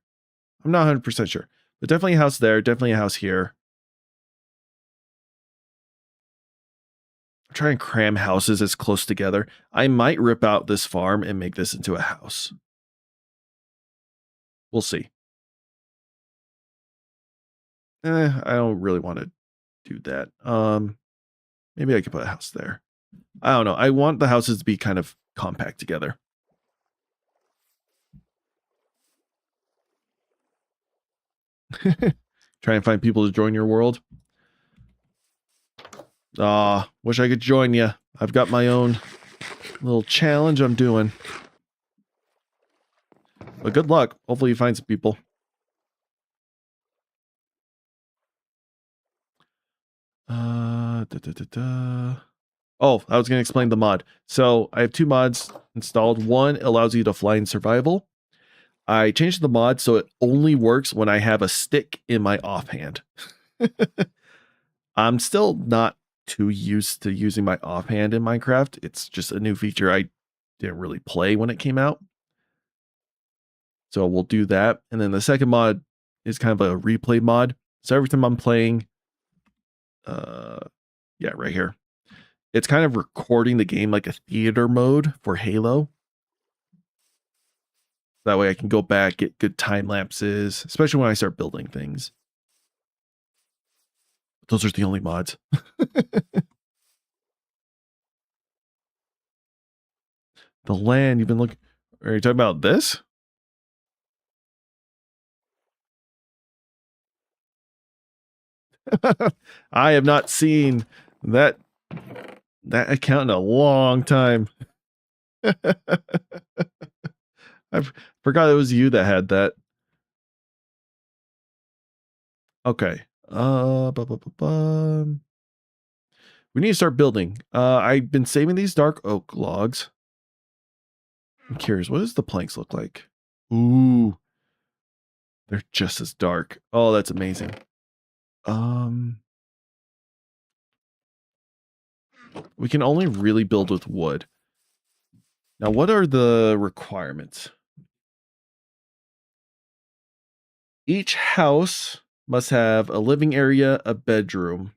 I'm not 100% sure, but definitely a house there, definitely a house here. Try and cram houses as close together. I might rip out this farm and make this into a house. We'll see. I don't really want to do that. Maybe I could put a house there. I don't know. I want the houses to be kind of compact together. Try and find people to join your world. Wish I could join you. I've got my own little challenge I'm doing. But good luck. Hopefully you find some people. Oh, I was going to explain the mod. So I have 2 mods installed. One allows you to fly in survival. I changed the mod so it only works when I have a stick in my offhand. I'm still not too used to using my offhand in Minecraft. It's just a new feature I didn't really play when it came out. So we'll do that. And then the second mod is kind of a replay mod. So every time I'm playing, yeah, right here, it's kind of recording the game like a theater mode for Halo. That way I can go back, get good time lapses, especially when I start building things. Those are the only mods. The land you've been looking. Are you talking about this? I have not seen that account in a long time. I forgot it was you that had that. Okay. We need to start building. I've been saving these dark oak logs. I'm curious, what does the planks look like? Ooh. They're just as dark. Oh, that's amazing. We can only really build with wood. Now, what are the requirements? Each house must have a living area, a bedroom.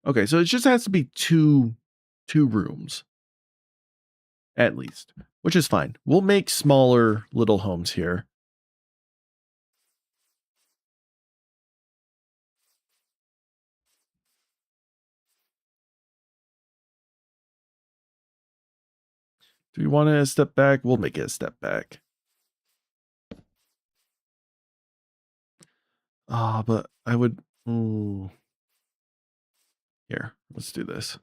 Okay, so it just has to be two rooms. At least, which is fine. We'll make smaller little homes here. Do we want to step back? We'll make it a step back. But I would... Ooh. Here, let's do this.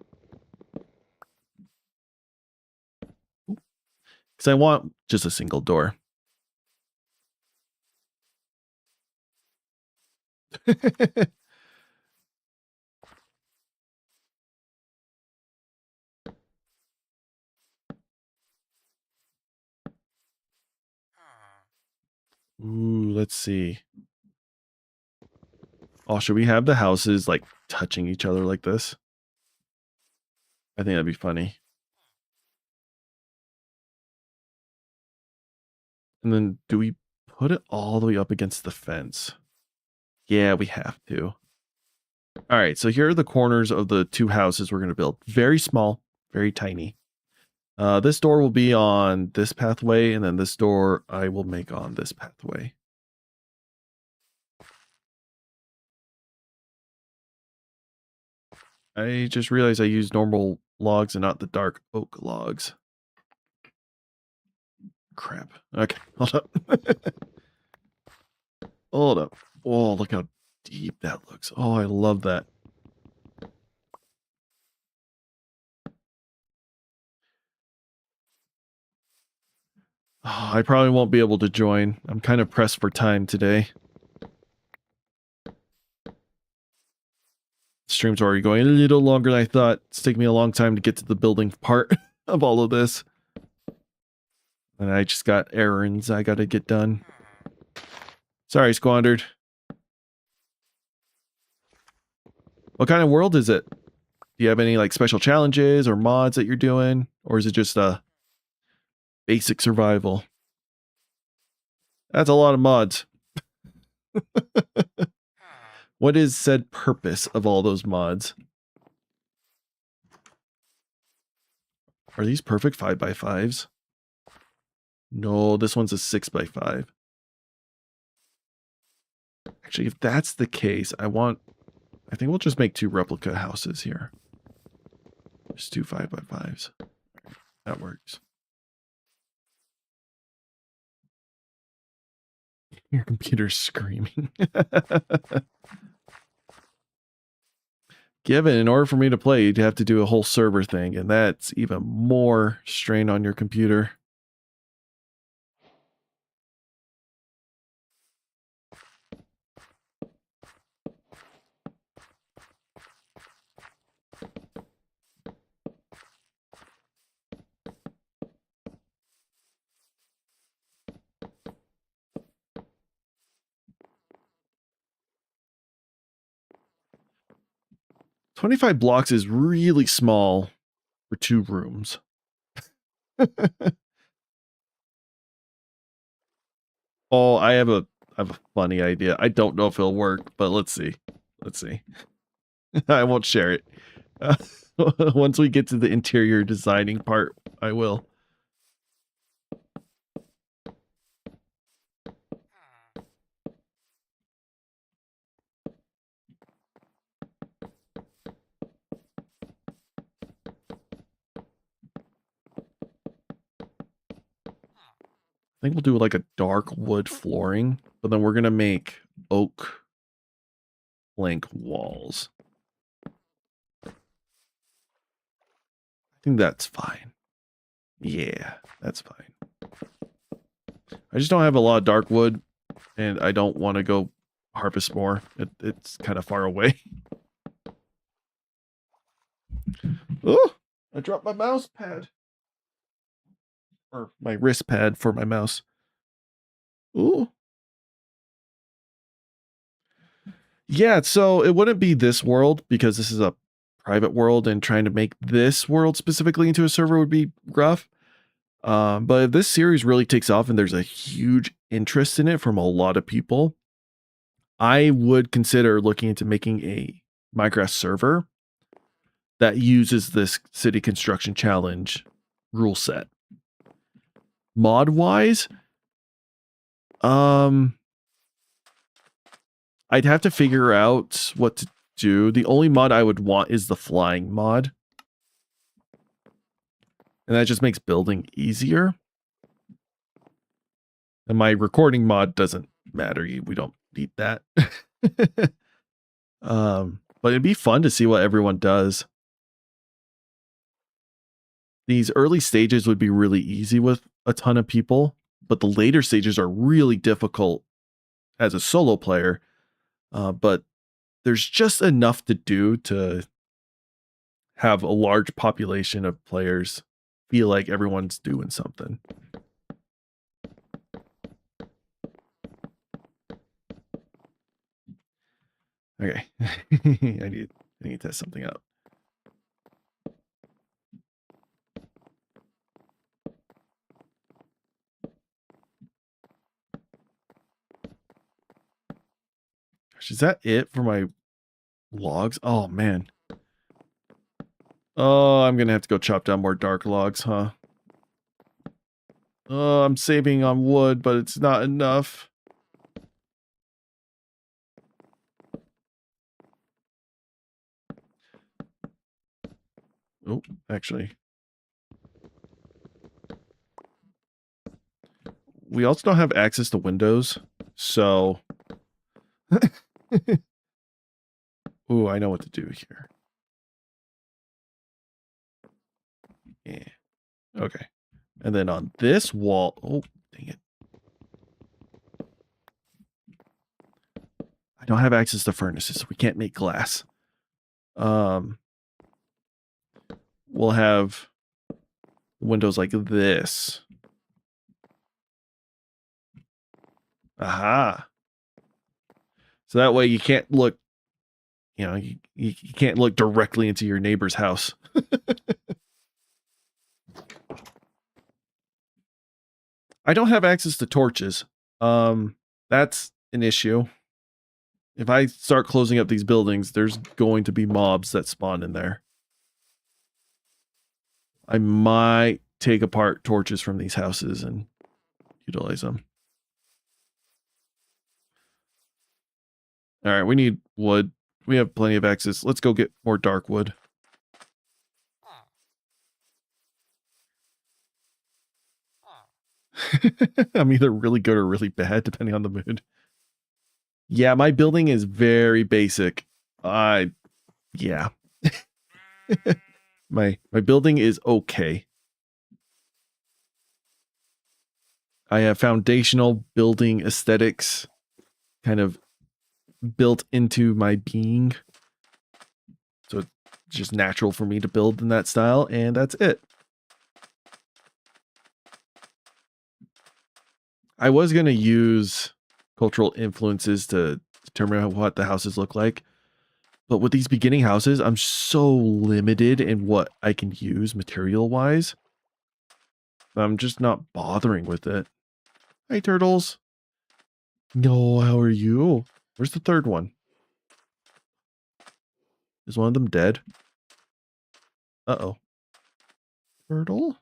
Because I want just a single door. Ooh, let's see. Oh, should we have the houses like touching each other like this? I think that'd be funny. And then do we put it all the way up against the fence? Yeah, we have to. All right, so here are the corners of the 2 houses we're going to build. Very small, very tiny. This door will be on this pathway, and then this door I will make on this pathway. I just realized I used normal logs and not the dark oak logs. Crap. Okay, hold up. Hold up. Oh, look how deep that looks. Oh, I love that. Oh, I probably won't be able to join. I'm kind of pressed for time today. stream's already going a little longer than I thought. It's taking me a long time to get to the building part of all of this. And I just got errands I gotta get done. Sorry, squandered. What kind of world is it? Do you have any like special challenges or mods that you're doing? Or is it just a basic survival? That's a lot of mods. What is said purpose of all those mods? Are these perfect 5x5s? No, this one's a 6x5. Actually, if that's the case, I think we'll just make 2 replica houses here. Just 2 5x5s. That works. Your computer's screaming. Given, in order for me to play, you'd have to do a whole server thing, and that's even more strain on your computer. $25 blocks is really small for 2 rooms. Oh, I have a funny idea. I don't know if it'll work, but let's see. Let's see. I won't share it. Once we get to the interior designing part, I will. I think we'll do like a dark wood flooring, but then we're going to make oak plank walls. I think that's fine. Yeah, that's fine. I just don't have a lot of dark wood, and I don't want to go harvest more. It's kind of far away. Oh, I dropped my mouse pad. Or my wrist pad for my mouse. Ooh. Yeah, so it wouldn't be this world because this is a private world, and trying to make this world specifically into a server would be rough. But if this series really takes off and there's a huge interest in it from a lot of people, I would consider looking into making a Minecraft server that uses this city construction challenge rule set. Mod wise, I'd have to figure out what to do. The only mod I would want is the flying mod. And that just makes building easier. And my recording mod doesn't matter. We don't need that. But it'd be fun to see what everyone does. These early stages would be really easy with a ton of people, but the later stages are really difficult as a solo player. But there's just enough to do to have a large population of players feel like everyone's doing something. Okay. I need to test something out. Gosh, is that it for my logs? Oh man. Oh, I'm gonna have to go chop down more dark logs, huh? Oh, I'm saving on wood, but it's not enough. Oh, actually. We also don't have access to windows, so... Ooh, I know what to do here. Yeah. Okay. And then on this wall... Oh, dang it. I don't have access to furnaces, so we can't make glass. we'll have windows like this. Aha. So that way you can't look, you know, you can't look directly into your neighbor's house. I don't have access to torches. That's an issue. If I start closing up these buildings, there's going to be mobs that spawn in there. I might take apart torches from these houses and utilize them. All right, we need wood. We have plenty of access. Let's go get more dark wood. I'm either really good or really bad, depending on the mood. Yeah, my building is very basic. Yeah. my building is okay. I have foundational building aesthetics kind of built into my being. So it's just natural for me to build in that style, and that's it. I was going to use cultural influences to determine what the houses look like. But with these beginning houses, I'm so limited in what I can use material-wise. I'm just not bothering with it. Hey, turtles. No, how are you? Where's the third one? Is one of them dead? Uh-oh. Turtle?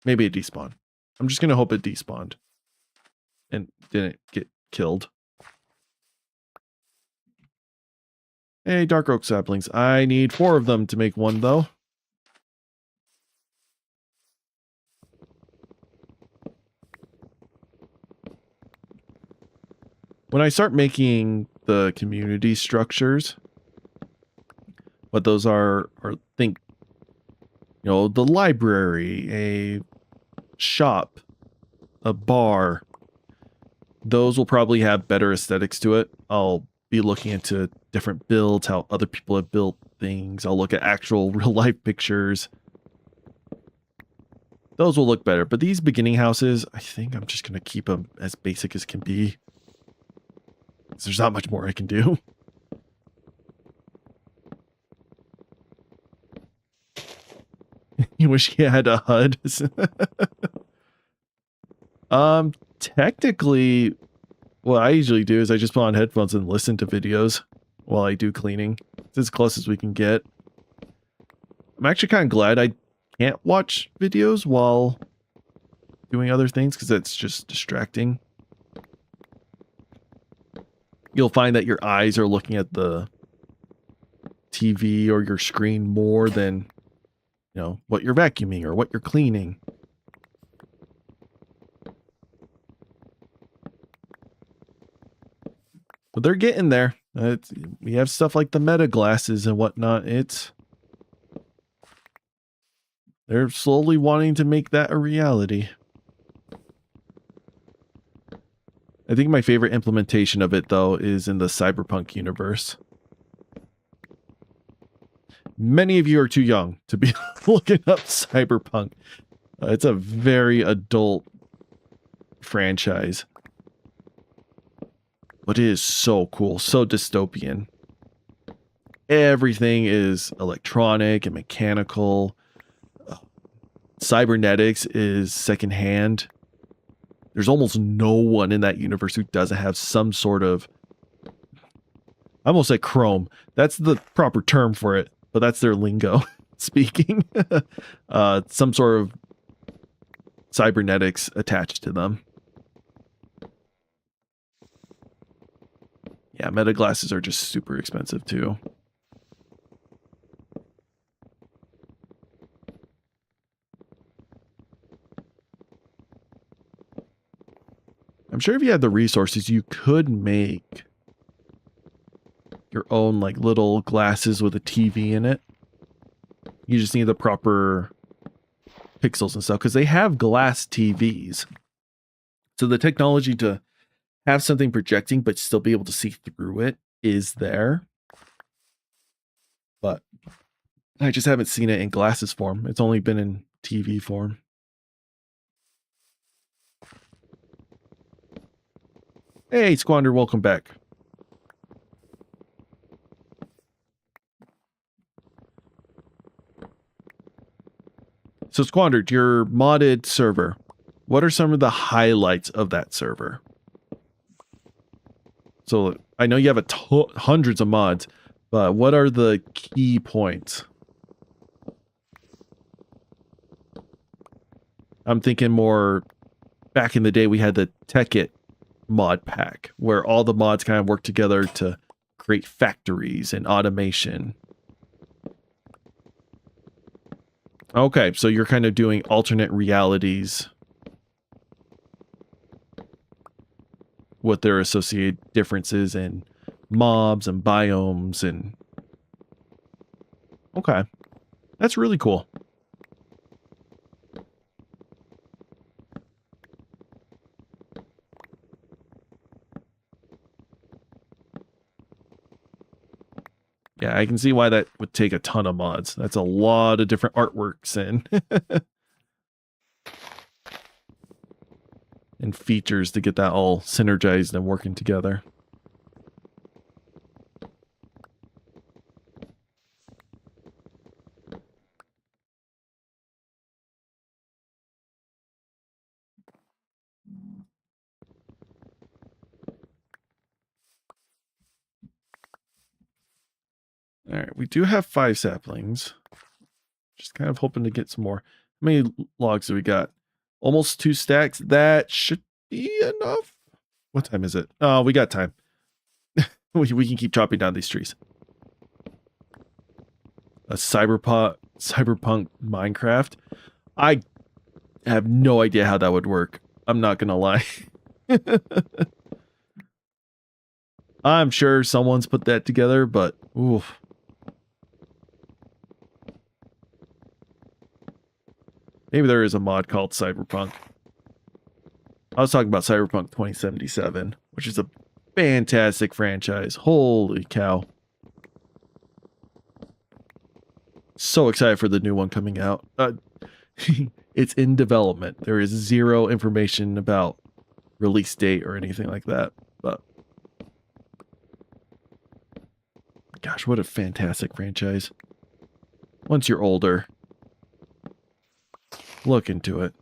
Maybe it despawned. I'm just going to hope it despawned and didn't get killed. Hey, dark oak saplings. I need 4 of them to make one, though. When I start making the community structures, what those are think, you know, the library, a shop, a bar, those will probably have better aesthetics to it. I'll be looking into different builds, how other people have built things. I'll look at actual real life pictures. Those will look better. But these beginning houses, I think I'm just going to keep them as basic as can be. There's not much more I can do. You wish you had a HUD. Technically, what I usually do is I just put on headphones and listen to videos while I do cleaning. It's as close as we can get. I'm actually kind of glad I can't watch videos while doing other things because that's just distracting. You'll find that your eyes are looking at the TV or your screen more than, you know, what you're vacuuming or what you're cleaning. But they're getting there. We have stuff like the meta glasses and whatnot. They're slowly wanting to make that a reality. I think my favorite implementation of it, though, is in the cyberpunk universe. Many of you are too young to be looking up cyberpunk. It's a very adult franchise. But it is so cool, so dystopian. Everything is electronic and mechanical. Cybernetics is secondhand. There's almost no one in that universe who doesn't have some sort of... I almost said chrome. That's the proper term for it, but that's their lingo speaking. Some sort of cybernetics attached to them. Yeah, meta glasses are just super expensive too. I'm sure if you had the resources, you could make your own like little glasses with a TV in it. You just need the proper pixels and stuff because they have glass TVs. So the technology to have something projecting but still be able to see through it is there. but I just haven't seen it in glasses form. It's only been in TV form. Hey, Squander, welcome back. So, Squandered, your modded server, what are some of the highlights of that server? So, I know you have hundreds of mods, but what are the key points? I'm thinking more back in the day we had the Tekkit mod pack where all the mods kind of work together to create factories and automation. Okay, so you're kind of doing alternate realities with their associated differences in mobs and biomes and... Okay, that's really cool. Yeah, I can see why that would take a ton of mods. That's a lot of different artworks and and features to get that all synergized and working together. All right, we do have 5 saplings. Just kind of hoping to get some more. How many logs do we got? Almost 2 stacks. That should be enough. What time is it? Oh, we got time. we can keep chopping down these trees. A cyberpunk Minecraft. I have no idea how that would work. I'm not gonna lie. I'm sure someone's put that together, but oof. Maybe there is a mod called Cyberpunk. I was talking about Cyberpunk 2077, which is a fantastic franchise. Holy cow. So excited for the new one coming out. It's in development. There is 0 information about release date or anything like that. But gosh, what a fantastic franchise. Once you're older, look into it.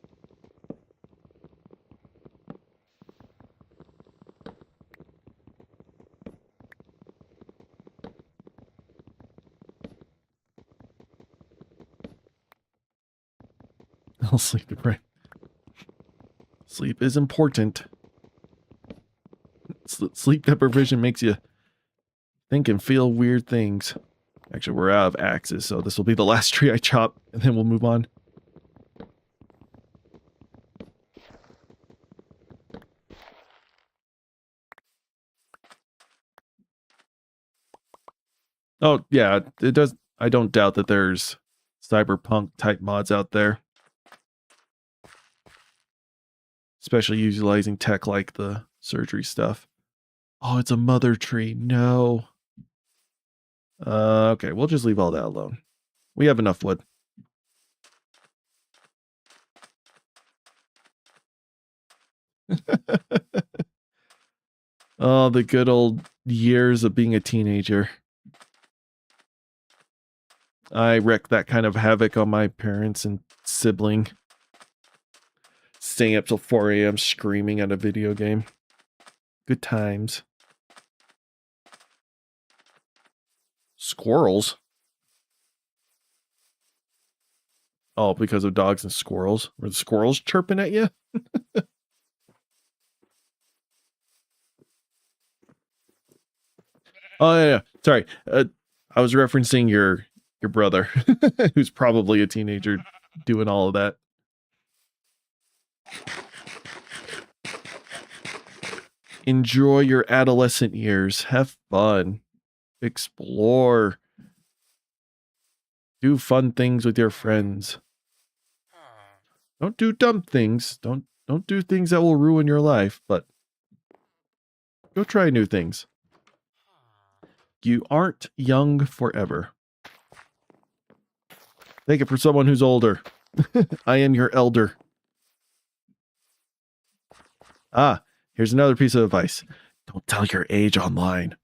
I'll sleep deprived. Sleep is important. Sleep deprivation makes you think and feel weird things. Actually, we're out of axes, so this will be the last tree I chop, and then we'll move on. Oh, yeah, it does. I don't doubt that there's cyberpunk type mods out there. Especially utilizing tech like the surgery stuff. Oh, it's a mother tree. No. Okay, we'll just leave all that alone. We have enough wood. Oh, the good old years of being a teenager. I wreaked that kind of havoc on my parents and sibling. Staying up till 4 a.m. screaming at a video game. Good times. Squirrels? Oh, because of dogs and squirrels? Were the squirrels chirping at you? Oh, yeah. Sorry. I was referencing your brother, who's probably a teenager doing all of that. Enjoy your adolescent years. Have fun. Explore. Do fun things with your friends. Don't do dumb things. Don't do things that will ruin your life, but go try new things. You aren't young forever. Take it from someone who's older. I am your elder. Ah, here's another piece of advice. Don't tell your age online.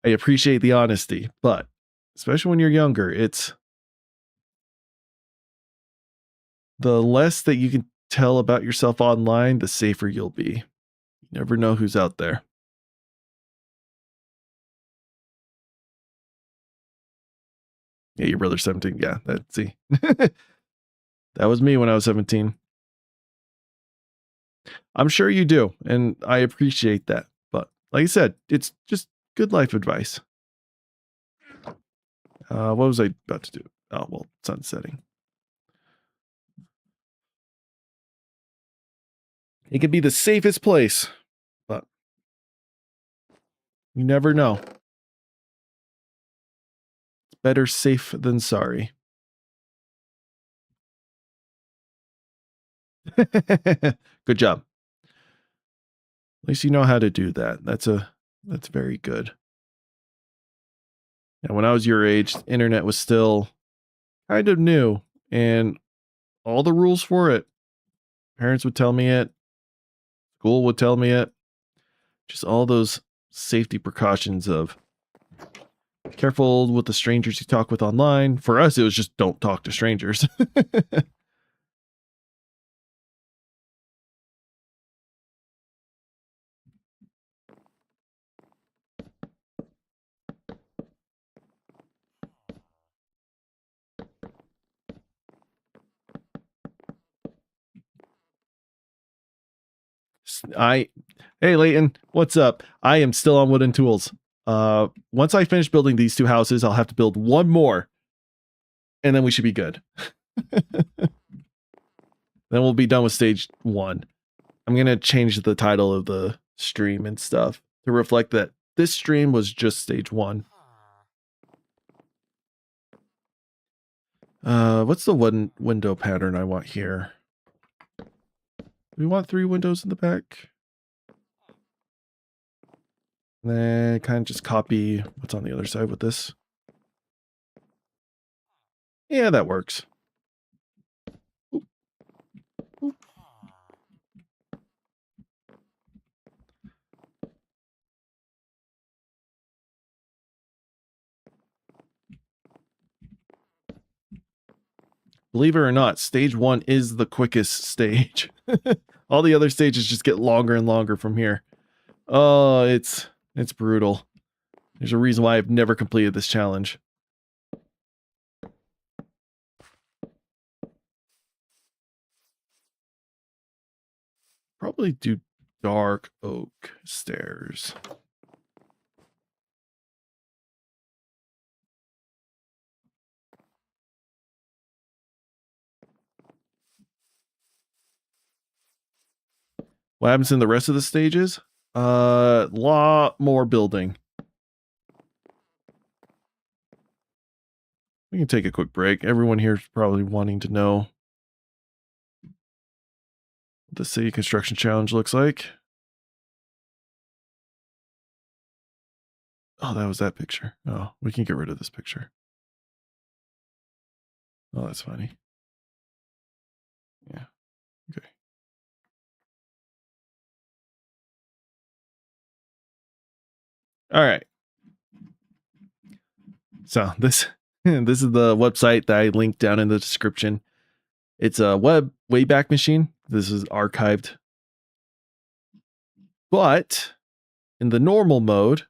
I appreciate the honesty, but especially when you're younger, it's the less that you can tell about yourself online, the safer you'll be. You never know who's out there. Yeah, your brother's 17. Yeah, see. That was me when I was 17. I'm sure you do, and I appreciate that. But like I said, it's just good life advice. What was I about to do? Oh, well, sunsetting. It could be the safest place, but you never know. It's better safe than sorry. Good job. At least you know how to do that. That's very good. And when I was your age, the internet was still kind of new, and all the rules for it. Parents would tell me it. School would tell me it. Just all those safety precautions of careful with the strangers you talk with online. For us, it was just don't talk to strangers. Hey Leighton, what's up? I am still on wooden tools. Once I finish building these two houses, I'll have to build one more, and then we should be good. Then we'll be done with stage 1. I'm gonna change the title of the stream and stuff to reflect that this stream was just stage 1. What's the one window pattern I want here? We want 3 windows in the back. And then kind of just copy what's on the other side with this. Yeah, that works. Oop. Oop. Believe it or not, stage 1 is the quickest stage. All the other stages just get longer and longer from here. Oh, it's brutal. There's a reason why I've never completed this challenge. Probably do dark oak stairs. What happens in the rest of the stages? Lot more building. We can take a quick break. Everyone here is probably wanting to know what the city construction challenge looks like. Oh, that was that picture. Oh, we can get rid of this picture. Oh, that's funny. Yeah. Okay. All right. So this is the website that I linked down in the description. It's a Wayback Machine. This is archived. But in the normal mode,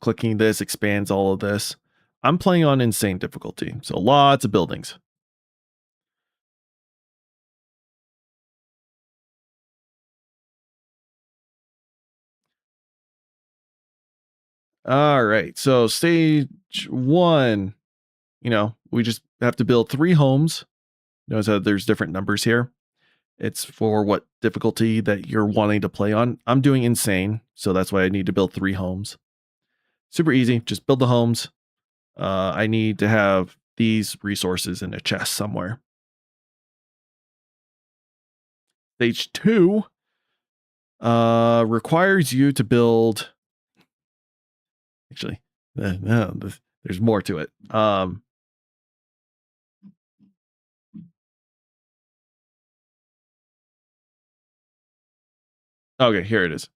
clicking this expands all of this. I'm playing on insane difficulty, so lots of buildings. All right, so stage 1, we just have to build 3 homes. Notice how there's different numbers here. It's for what difficulty that you're wanting to play on. I'm doing insane, so that's why I need to build 3 homes. Super easy, just build the homes. I need to have these resources in a chest somewhere. Stage 2 requires you to build. Actually, no, There's more to it. Okay, here it is.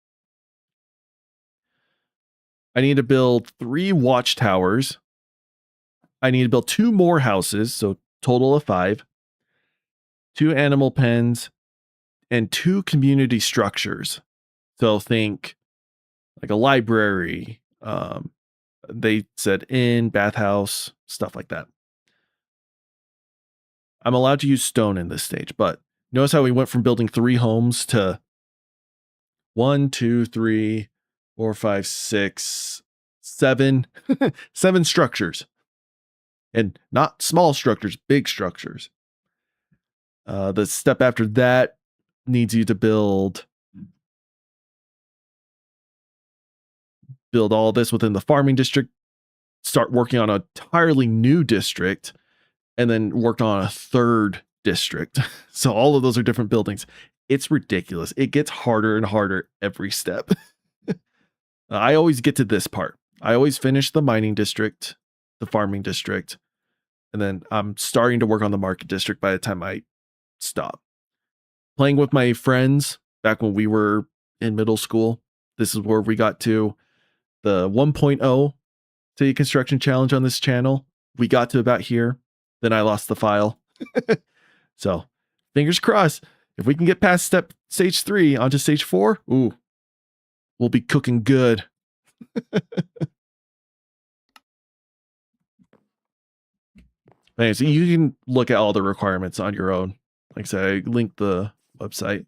I need to build 3 watchtowers. I need to build 2 more houses, so total of 5. 2 animal pens and 2 community structures. So think like a library. They said inn, bathhouse, stuff like that. I'm allowed to use stone in this stage, but notice how we went from building 3 homes to 1, 2, 3, 4, 5, 6, 7, 7 structures. And not small structures, big structures. The step after that needs you to build all this within the farming district, start working on an entirely new district, and then work on a 3rd district. So all of those are different buildings. It's ridiculous. It gets harder and harder every step. I always get to this part. I always finish the mining district, the farming district, and then I'm starting to work on the market district by the time I stop. Playing with my friends back when we were in middle school, this is where we got to the 1.0 City Construction Challenge on this channel. We got to about here. Then I lost the file. So, fingers crossed. If we can get past stage 3 onto stage 4, ooh, we'll be cooking good. Anyway, so you can look at all the requirements on your own. Like I said, I linked the website.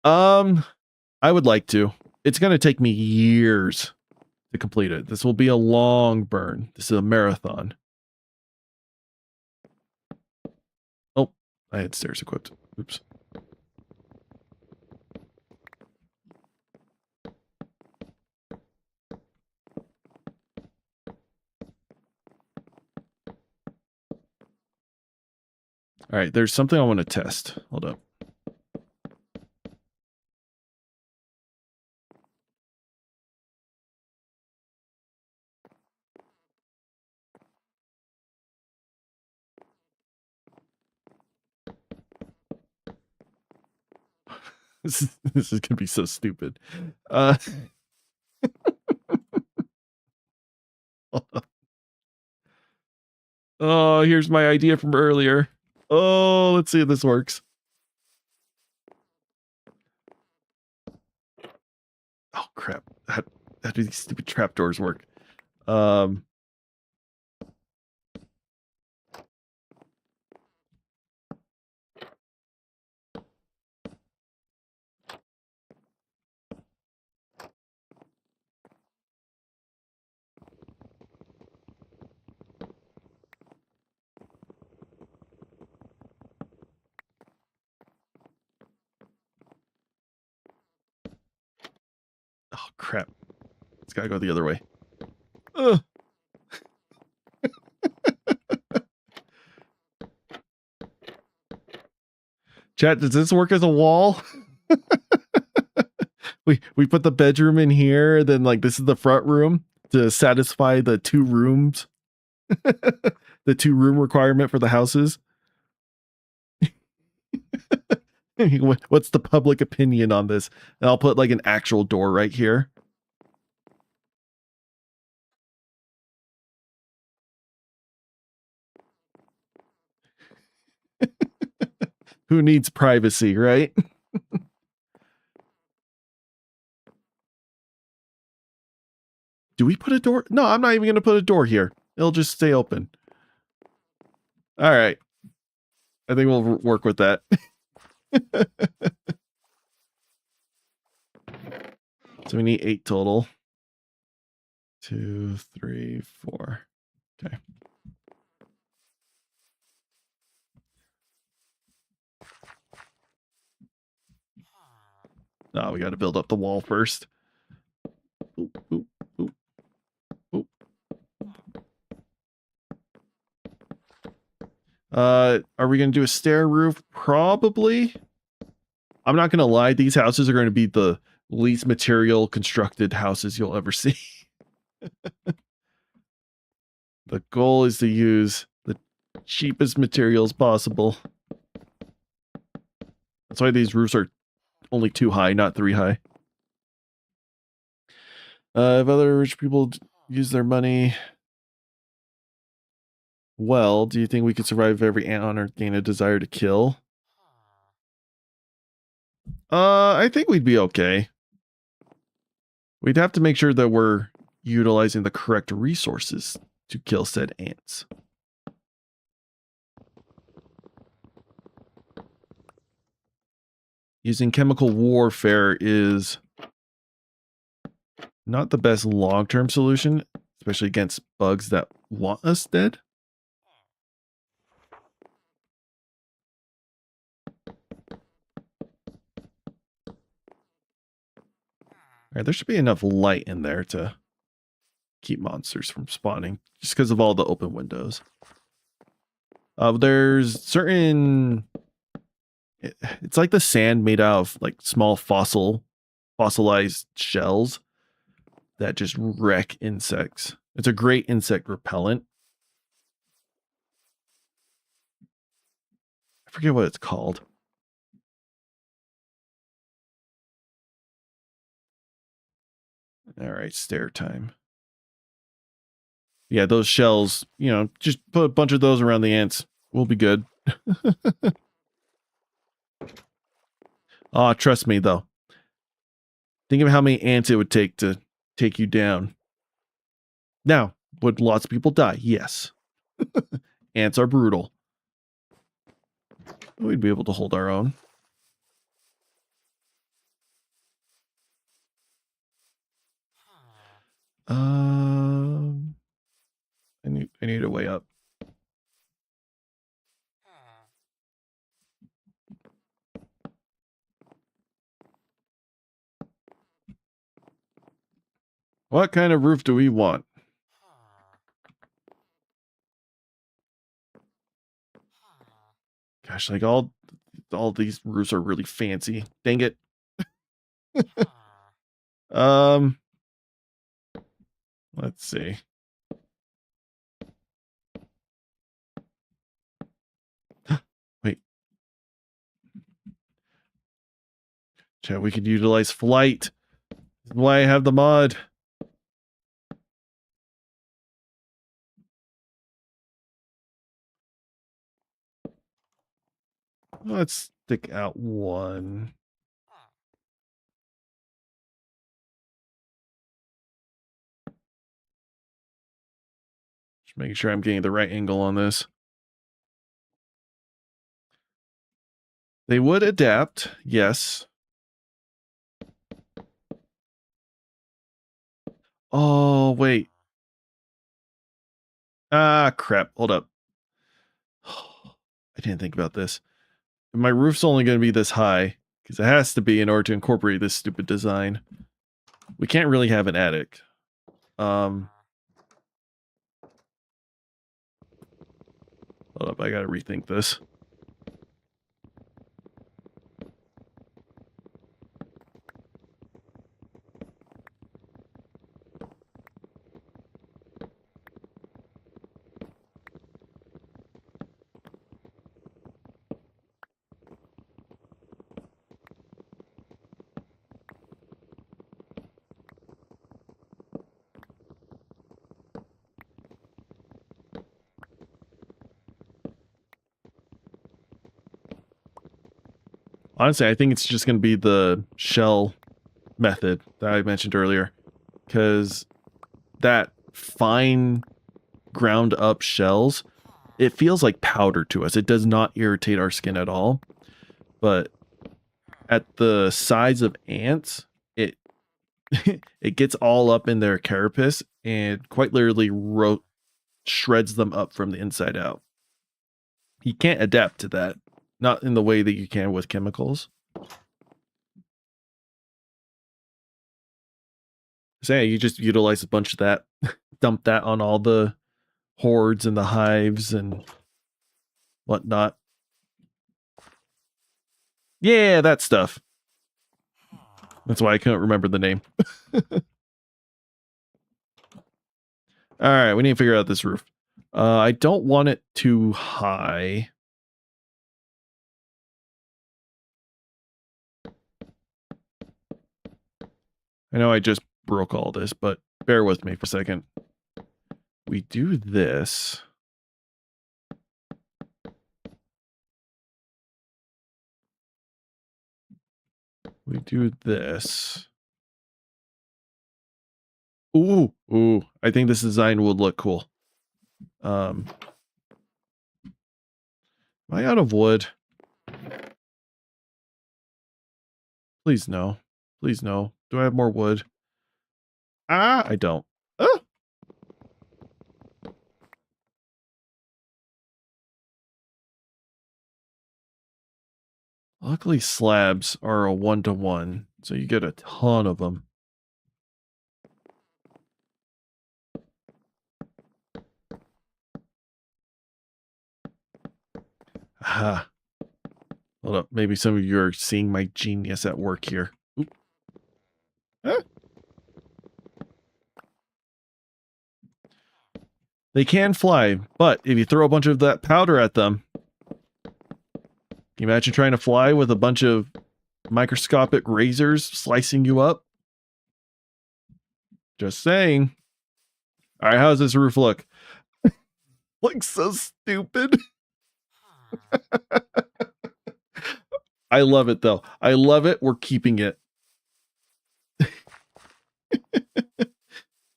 I would like to. It's going to take me years to complete it. This will be a long burn. This is a marathon. Oh, I had stairs equipped. Oops. All right, there's something I want to test. Hold up. This is going to be so stupid. Oh, here's my idea from earlier. Oh, let's see if this works. Oh, crap. How do these stupid trapdoors work? Oh, crap. It's got to go the other way. Ugh. Chat, does this work as a wall? we put the bedroom in here, then like this is the front room to satisfy the 2 rooms. The 2 room requirement for the houses. What's the public opinion on this? And I'll put like an actual door right here. Who needs privacy, right? Do we put a door? No, I'm not even going to put a door here. It'll just stay open. All right. I think we'll work with that. So we need 8 total. 2, 3, 4. Okay. No, we got to build up the wall first. Ooh, ooh, ooh, ooh. Are we going to do a stair roof? Probably. I'm not going to lie. These houses are going to be the least material constructed houses you'll ever see. The goal is to use the cheapest materials possible. That's why these roofs are only 2 high, not 3 high. If other rich people use their money well, do you think we could survive every ant on Earth gain a desire to kill? I think we'd be okay. We'd have to make sure that we're utilizing the correct resources to kill said ants. Using chemical warfare is not the best long-term solution, especially against bugs that want us dead. All right, there should be enough light in there to keep monsters from spawning, just because of all the open windows. There's certain... It's like the sand made out of like small fossilized shells that just wreck insects. It's a great insect repellent. I forget what it's called. All right, stair time. Yeah, those shells, you know, just put a bunch of those around the ants. We'll be good. Trust me, though. Think of how many ants it would take to take you down. Now, would lots of people die? Yes. Ants are brutal. We'd be able to hold our own. I need a way up. What kind of roof do we want? Gosh, like all these roofs are really fancy. Dang it. Let's see. Wait. Chat, we could utilize flight. That's why I have the mod. Let's stick out one. Just making sure I'm getting the right angle on this. They would adapt, yes. Oh, wait. Ah, crap. Hold up. I didn't think about this. My roof's only going to be this high, because it has to be in order to incorporate this stupid design. We can't really have an attic. Hold up, I gotta rethink this. Honestly, I think it's just going to be the shell method that I mentioned earlier, because that fine ground up shells, it feels like powder to us. It does not irritate our skin at all. But at the size of ants, it it gets all up in their carapace and quite literally shreds them up from the inside out. You can't adapt to that. Not in the way that you can with chemicals. So yeah, you just utilize a bunch of that, dump that on all the hordes and the hives and whatnot. Yeah, that stuff. That's why I couldn't remember the name. All right, we need to figure out this roof. I don't want it too high. I know I just broke all this, but bear with me for a second. We do this. We do this. Ooh, I think this design would look cool. Am I out of wood? Please no. Please no. Do I have more wood? Ah, I don't. Ah! Luckily, slabs are a 1-to-1, so you get a ton of them. Ah. Hold up. Maybe some of you are seeing my genius at work here. Oop. Ah. They can fly, but if you throw a bunch of that powder at them, can you imagine trying to fly with a bunch of microscopic razors slicing you up? Just saying. All right, how does this roof look? Looks so stupid. I love it, though. I love it. We're keeping it.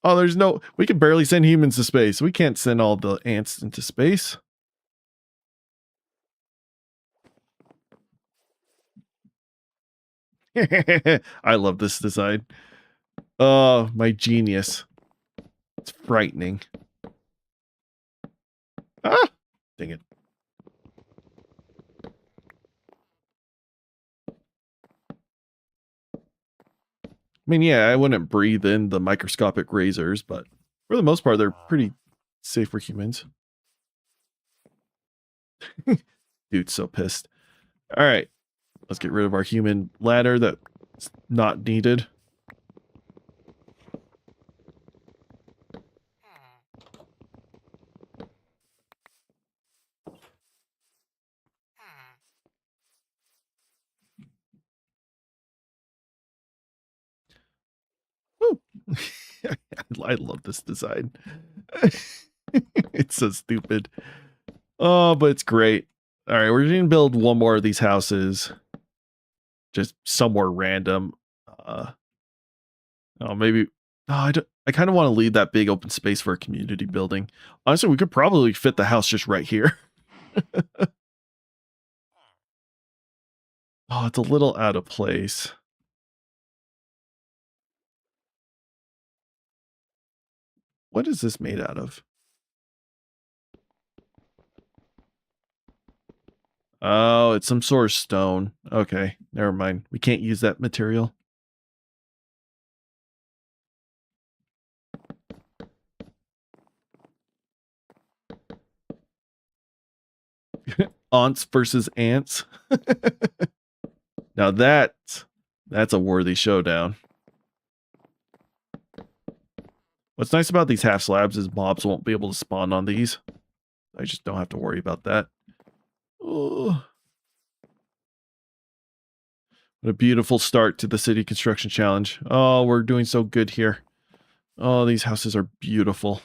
Oh, there's no... We can barely send humans to space. We can't send all the ants into space. I love this design. Oh, my genius. It's frightening. Ah! Dang it. I mean, yeah, I wouldn't breathe in the microscopic razors, but for the most part, they're pretty safe for humans. Dude's so pissed. All right. Let's get rid of our human ladder that's not needed. Woo. I love this design. It's so stupid. Oh, but it's great. All right, we're going to build one more of these houses. Just somewhere random. Oh, maybe... Oh, I kind of want to leave that big open space for a community building. Honestly, we could probably fit the house just right here. Oh, it's a little out of place. What is this made out of? Oh, it's some sort of stone. Okay, never mind. We can't use that material. Aunts versus ants. Now that's a worthy showdown. What's nice about these half slabs is mobs won't be able to spawn on these. I just don't have to worry about that. Oh. What a beautiful start to the city construction challenge. Oh, we're doing so good here. Oh, these houses are beautiful.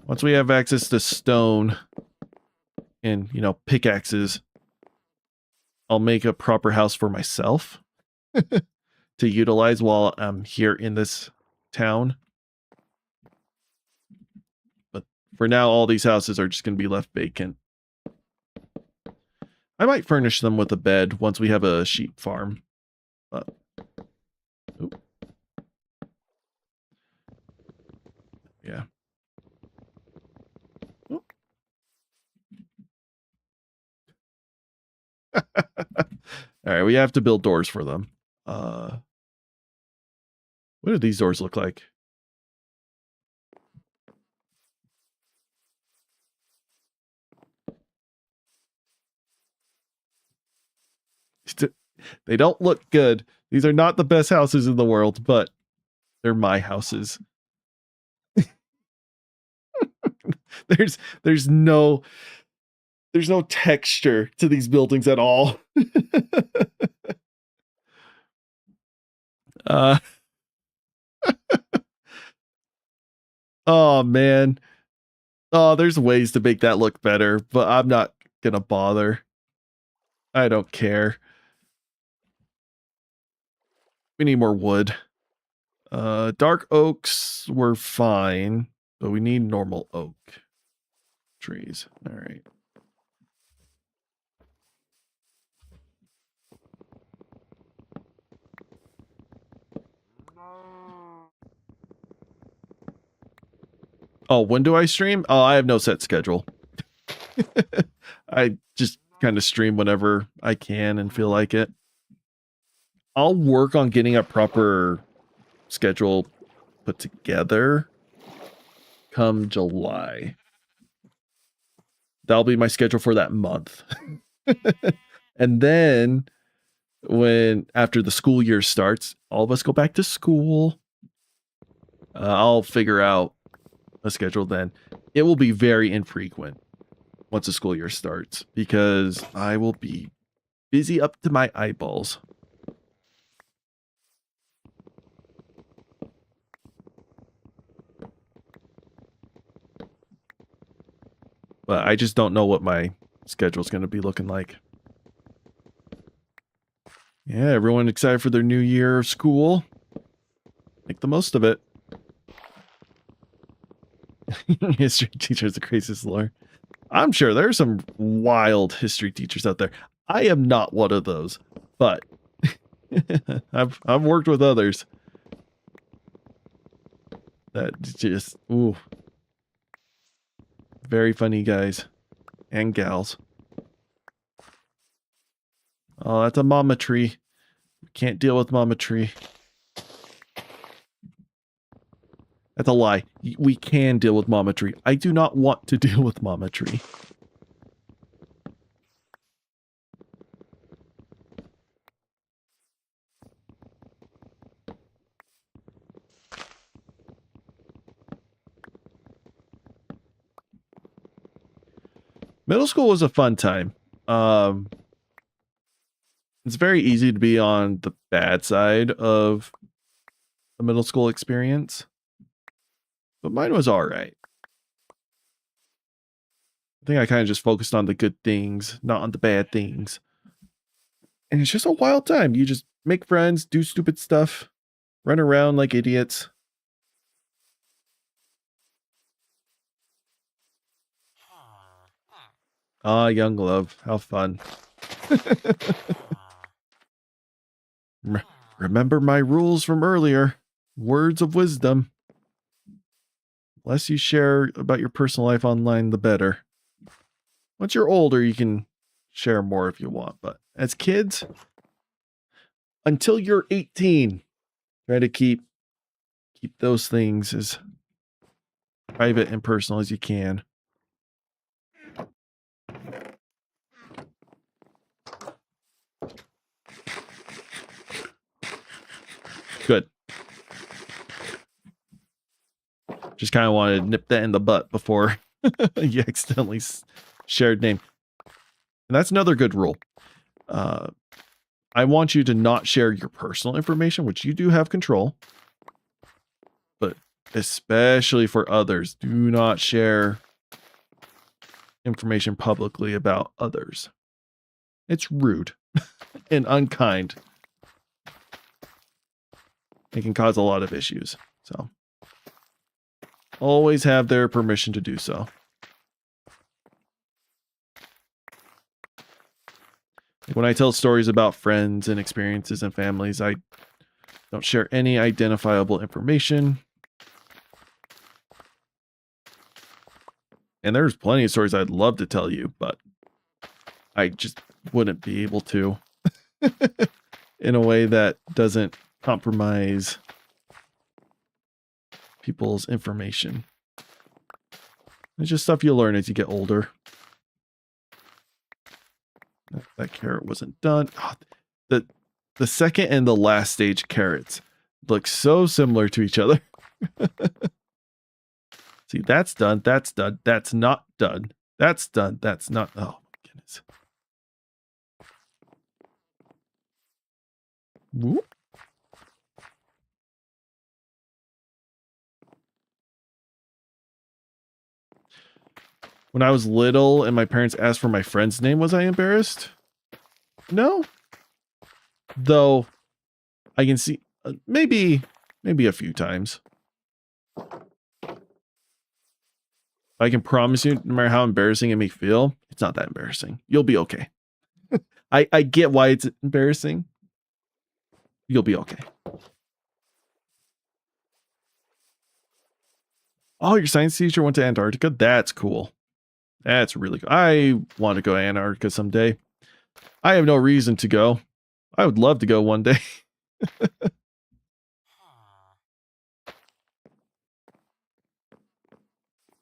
Once we have access to stone and, you know, pickaxes, I'll make a proper house for myself to utilize while I'm here in this town. But for now, all these houses are just going to be left vacant. I might furnish them with a bed once we have a sheep farm. But, yeah. All right, we have to build doors for them. What do these doors look like? They don't look good. These are not the best houses in the world, but they're my houses. There's no texture to these buildings at all. Oh man. Oh, there's ways to make that look better, but I'm not gonna bother. I don't care. We need more wood. Dark oaks were fine, but we need normal oak trees. All right. Oh, when do I stream? Oh, I have no set schedule. I just kind of stream whenever I can and feel like it. I'll work on getting a proper schedule put together come July. That'll be my schedule for that month. And then after the school year starts, all of us go back to school. I'll figure out a schedule then. It will be very infrequent once the school year starts because I will be busy up to my eyeballs. But I just don't know what my schedule is going to be looking like. Yeah, everyone excited for their new year of school. Make the most of it. History teacher is the craziest lore. I'm sure there are some wild history teachers out there. I am not one of those, but I've worked with others that just very funny guys and gals. Oh, that's a mama tree. We can't deal with mama tree. That's a lie. We can deal with mama tree. I do not want to deal with mama tree. Middle school was a fun time. It's very easy to be on the bad side of the middle school experience, but mine was all right. I think I kind of just focused on the good things, not on the bad things. And it's just a wild time. You just make friends, do stupid stuff, run around like idiots. Ah, young love. How fun. Remember my rules from earlier. Words of wisdom. The less you share about your personal life online, the better. Once you're older, you can share more if you want. But as kids, until you're 18, try to keep those things as private and personal as you can. Good. Just kind of wanted to nip that in the butt before you accidentally shared name. And that's another good rule. I want you to not share your personal information, which you do have control. But especially for others, do not share information publicly about others. It's rude and unkind. It can cause a lot of issues. So always have their permission to do so. When I tell stories about friends and experiences and families, I don't share any identifiable information. And there's plenty of stories I'd love to tell you, but I just wouldn't be able to in a way that doesn't compromise people's information. It's just stuff you learn as you get older. That carrot wasn't done. Oh, the second and the last stage carrots look so similar to each other. See, that's done. That's done. That's not done. That's done. That's not. Oh, my goodness. Whoop. When I was little and my parents asked for my friend's name, was I embarrassed? No. Though I can see maybe a few times. I can promise you, no matter how embarrassing it may feel, it's not that embarrassing. You'll be okay. I get why it's embarrassing. You'll be okay. Oh, your science teacher went to Antarctica? That's cool. That's really cool. I want to go to Antarctica someday. I have no reason to go. I would love to go one day.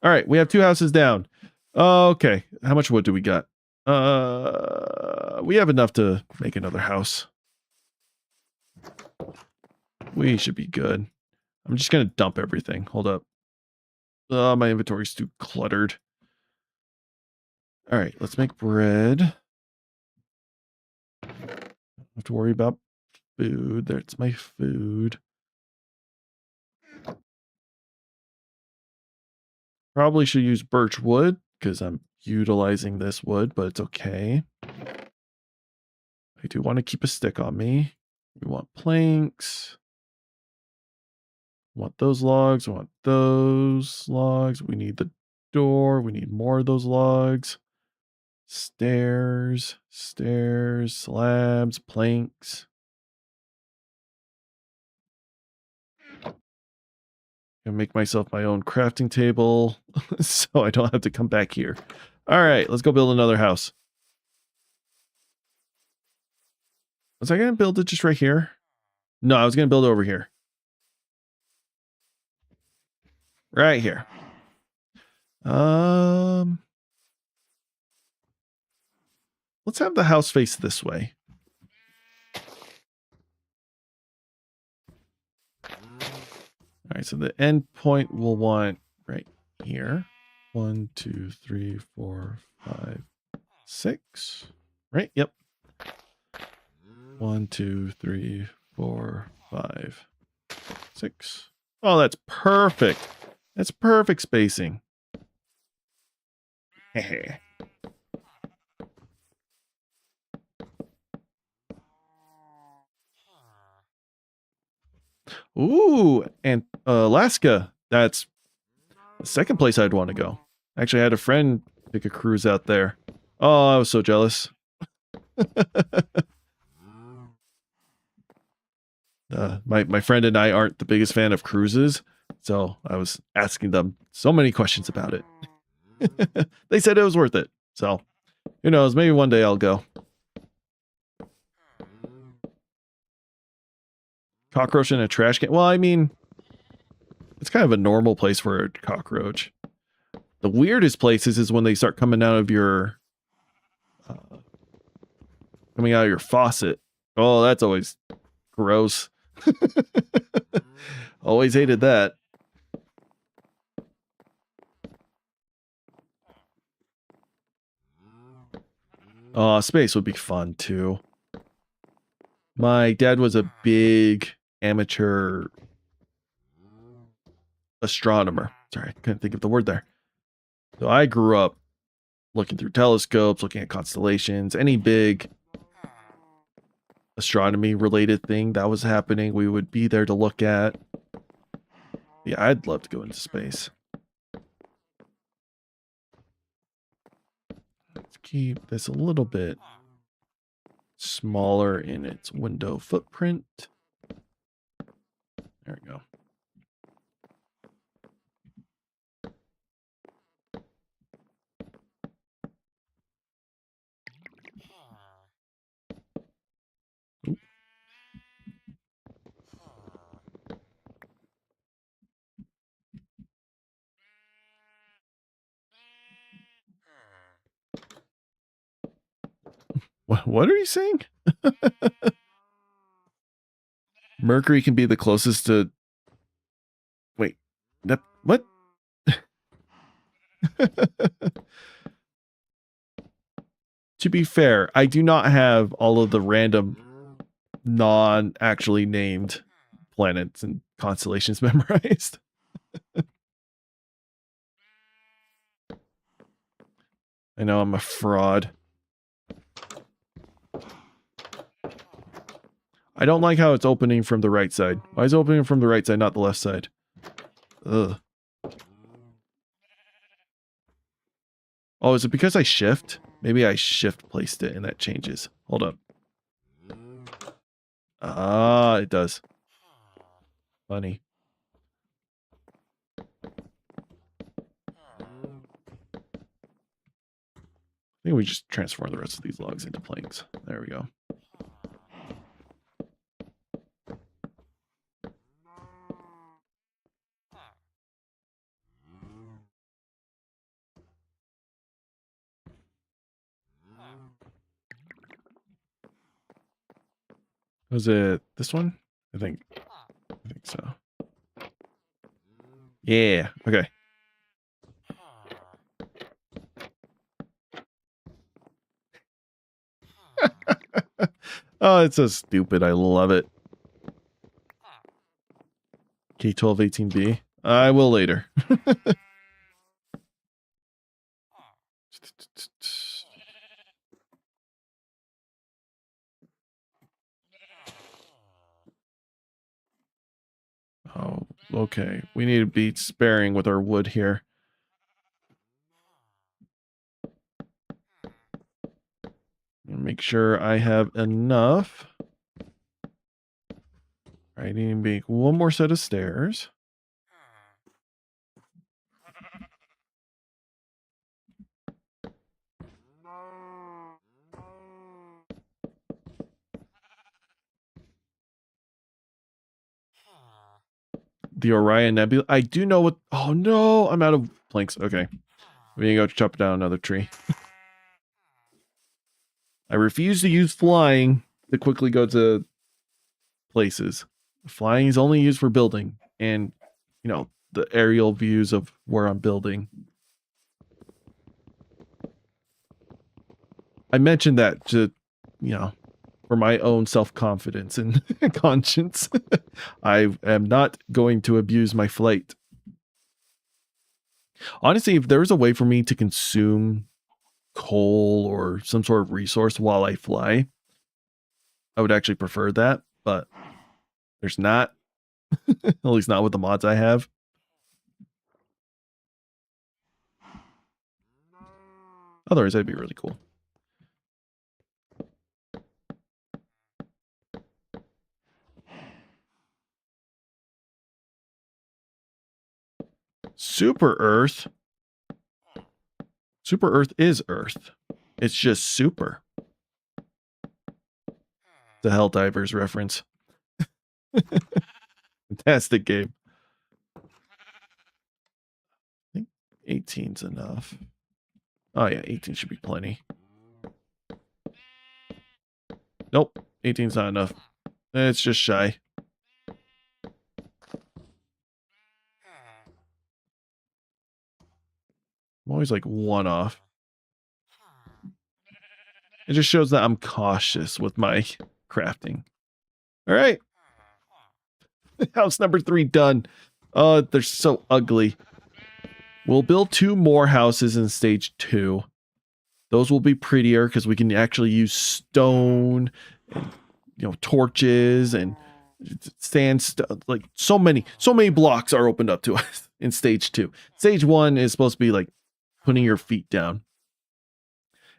All right, we have 2 houses down. Okay, how much wood do we got? We have enough to make another house. We should be good. I'm just gonna dump everything. Hold up. My inventory's too cluttered. All right, let's make bread. Don't have to worry about food. There's my food. Probably should use birch wood because I'm utilizing this wood, but it's okay. I do want to keep a stick on me. We want planks. Want those logs. Want those logs. We need the door. We need more of those logs. Stairs, slabs, planks. And make myself my own crafting table so I don't have to come back here. All right, let's go build another house. Was I going to build it just right here? No, I was going to build it over here. Right here. Let's have the house face this way. All right, so the end point we'll want right here. 1, 2, 3, 4, 5, 6. Right? Yep. 1, 2, 3, 4, 5, 6. Oh, that's perfect. That's perfect spacing. Ooh, and Alaska. That's the second place I'd want to go. Actually, I had a friend take a cruise out there. Oh, I was so jealous. My friend and I aren't the biggest fan of cruises, so I was asking them so many questions about it. They said it was worth it. So, who knows, maybe one day I'll go. Cockroach in a trash can? Well, I mean, it's kind of a normal place for a cockroach. The weirdest places is when they start coming out of your faucet. Oh, that's always gross. Always hated that. Space would be fun too. My dad was a big amateur astronomer. Sorry, I couldn't think of the word there. So I grew up looking through telescopes, looking at constellations, any big astronomy related thing that was happening, we would be there to look at. Yeah, I'd love to go into space. Let's keep this a little bit smaller in its window footprint. There we go. Oop. What are you saying? Mercury can be the closest to... Wait. What? To be fair, I do not have all of the random non-actually named planets and constellations memorized. I know I'm a fraud. I don't like how it's opening from the right side. Why is it opening from the right side, not the left side? Ugh. Oh, is it because I shift? Maybe I shift placed it and that changes. Hold up. Ah, it does. Funny. I think we just transform the rest of these logs into planks. There we go. Was it this one? I think so. Yeah, okay. Oh, it's so stupid. I love it. K1218B. I will later. Oh, okay. We need to be sparing with our wood here. Make sure I have enough. I need to make one more set of stairs. The Orion Nebula. I do know what... Oh, no. I'm out of planks. Okay. We need to go chop down another tree. I refuse to use flying to quickly go to places. Flying is only used for building and, you know, the aerial views of where I'm building. I mentioned that to, you know, for my own self-confidence and conscience. I am not going to abuse my flight. Honestly, if there was a way for me to consume coal or some sort of resource while I fly, I would actually prefer that, but there's not. At least not with the mods I have. Otherwise, that'd be really cool. Super Earth. Super Earth is Earth. It's just super. The Helldivers reference. Fantastic game. I think 18's enough. Oh yeah, 18 should be plenty. Nope, 18's not enough. It's just shy. I'm always like one off. It just shows that I'm cautious with my crafting. All right. House number 3 done. Oh, they're so ugly. We'll build 2 more houses in stage 2. Those will be prettier because we can actually use stone and, you know, torches and sandstone. Like so many blocks are opened up to us in stage 2. Stage 1 is supposed to be like putting your feet down.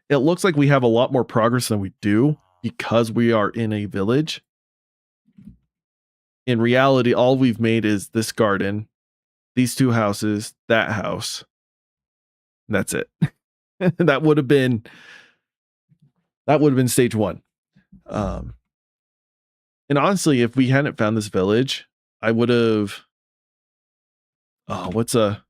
It looks like we have a lot more progress than we do because we are in a village. In reality, all we've made is this garden, these 2 houses, that house. That's it. that would have been stage 1. And honestly, if we hadn't found this village, I would have... Oh, what's a...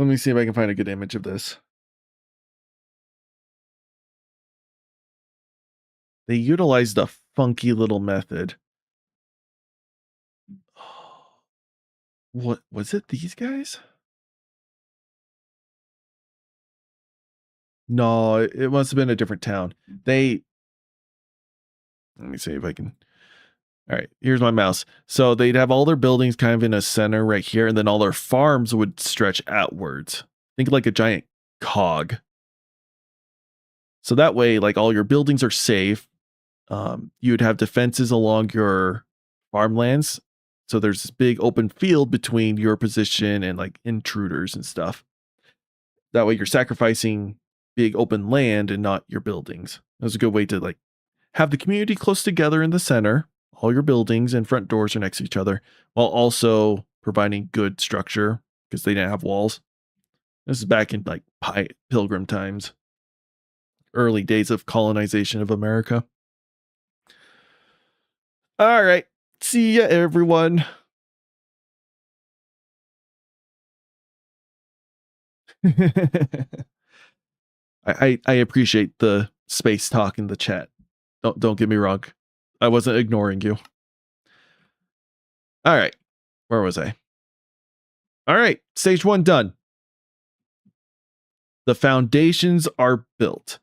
Let me see if I can find a good image of this. They utilized a funky little method. What was it? These guys? No, it must have been a different town. Let me see if I can. All right, here's my mouse. So they'd have all their buildings kind of in a center right here, and then all their farms would stretch outwards. Think like a giant cog. So that way, like all your buildings are safe. You'd have defenses along your farmlands. So there's this big open field between your position and like intruders and stuff. That way you're sacrificing big open land and not your buildings. That's a good way to like have the community close together in the center. All your buildings and front doors are next to each other, while also providing good structure because they didn't have walls. This is back in like Pilgrim times, early days of colonization of America. All right. See ya, everyone. I appreciate the space talk in the chat. Don't get me wrong. I wasn't ignoring you. All right. Where was I? All right. Stage 1 done. The foundations are built.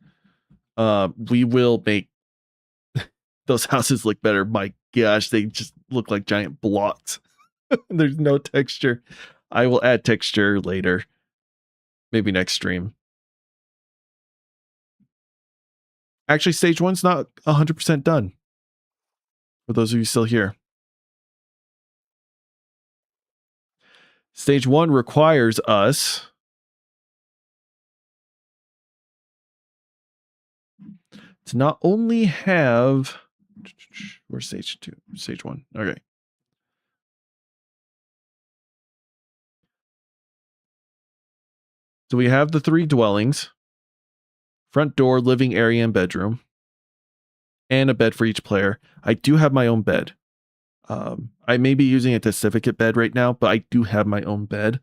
We will make those houses look better. My gosh, they just look like giant blocks. There's no texture. I will add texture later. Maybe next stream. Actually, stage 1's not 100% done. For those of you still here. Stage 1 requires us to not only have... Where's stage 2? Stage 1. Okay. So we have the 3 dwellings. Front door, living area, and bedroom. And a bed for each player. I do have my own bed. I may be using a certificate bed right now, but I do have my own bed.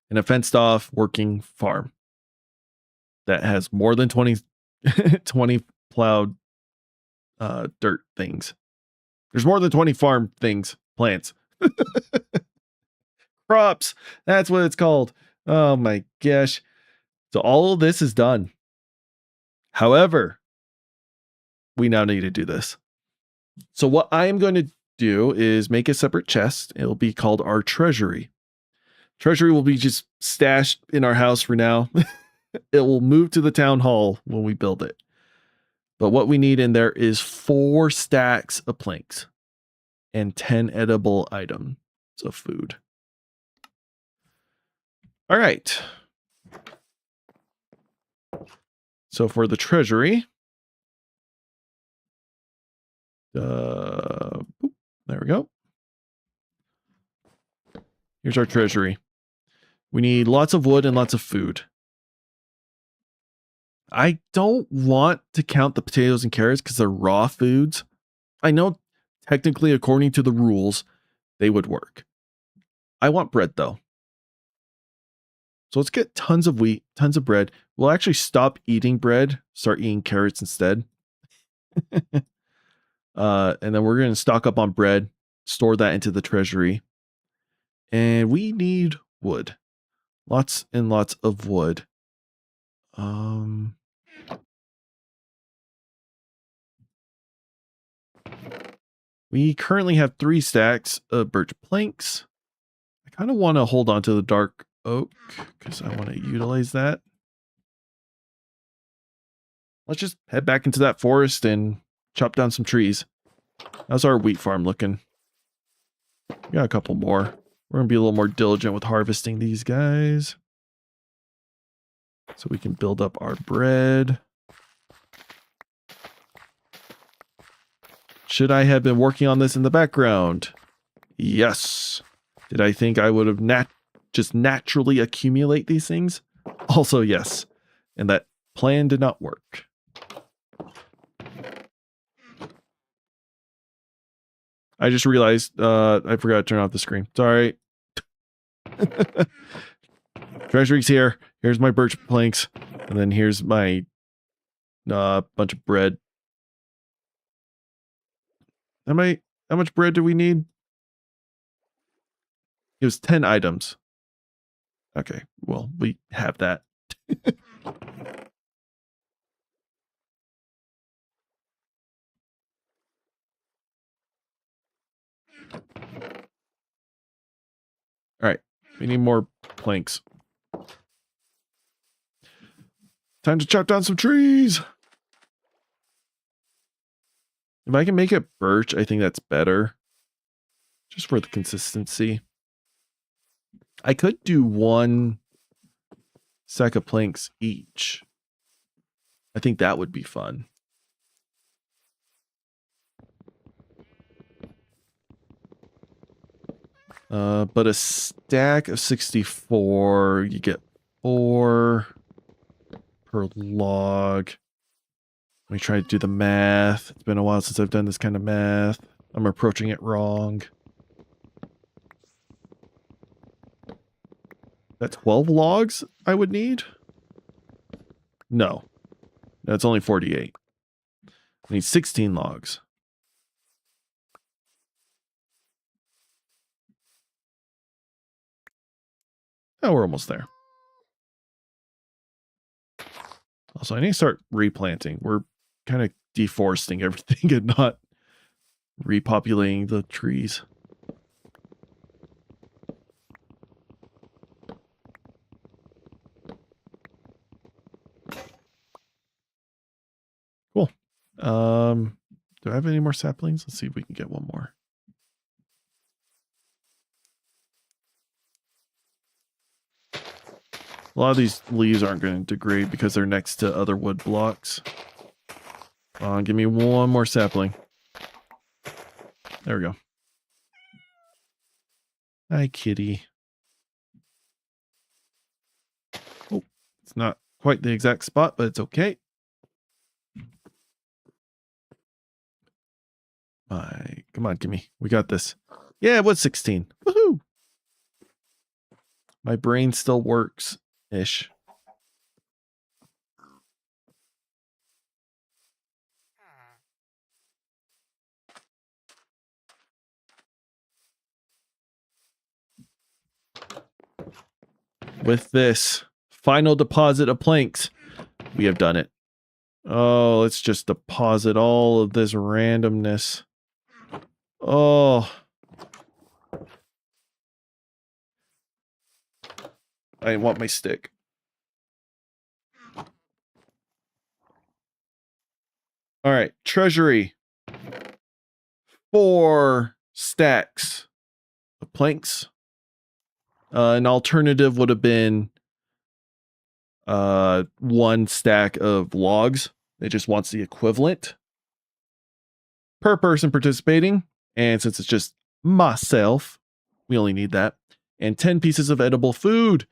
And a fenced off working farm that has more than 20 plowed dirt things. There's more than 20 farm things, plants. Crops. That's what it's called. Oh my gosh. So all of this is done. However, we now need to do this. So what I am going to do is make a separate chest. It'll be called our treasury. Treasury will be just stashed in our house for now. It will move to the town hall when we build it. But what we need in there is 4 stacks of planks and 10 edible items of food. All right. So for the treasury, there we go. Here's our treasury. We need lots of wood and lots of food. I don't want to count the potatoes and carrots because they're raw foods. I know technically, according to the rules, they would work. I want bread though. So let's get tons of wheat, tons of bread. We'll actually stop eating bread, start eating carrots instead. And then we're going to stock up on bread, store that into the treasury. And we need wood. Lots and lots of wood. We currently have 3 stacks of birch planks. I kind of want to hold on to the dark oak because I want to utilize that. Let's just head back into that forest and chop down some trees. How's our wheat farm looking? We got a couple more. We're going to be a little more diligent with harvesting these guys, so we can build up our bread. Should I have been working on this in the background? Yes. Did I think I would have just naturally accumulate these things? Also, yes. And that plan did not work. I just realized I forgot to turn off the screen. Sorry. Treasury's here. Here's my birch planks. And then here's my bunch of bread. How much bread do we need? It was 10 items. Okay, well, we have that. All right, we need more planks. Time to chop down some trees. If I can make it birch, I think that's better. Just for the consistency. I could do 1 sack of planks each. I think that would be fun. But a stack of 64, you get 4 per log. Let me try to do the math. It's been a while since I've done this kind of math. I'm approaching it wrong. That's 12 logs I would need? No. That's only 48. I need 16 logs. Oh, we're almost there. Also, I need to start replanting. We're kind of deforesting everything and not repopulating the trees. Cool. Do I have any more saplings? Let's see if we can get one more. A lot of these leaves aren't going to degrade because they're next to other wood blocks. Give me one more sapling. There we go. Hi, kitty. Oh, it's not quite the exact spot, but it's okay. Come on, gimme. We got this. Yeah, it was 16. Woohoo! My brain still works-ish. With this final deposit of planks, we have done it. Oh, let's just deposit all of this randomness. Oh. I want my stick. All right, treasury. 4 stacks of planks. An alternative would have been 1 stack of logs. It just wants the equivalent per person participating. And since it's just myself, we only need that. And 10 pieces of edible food.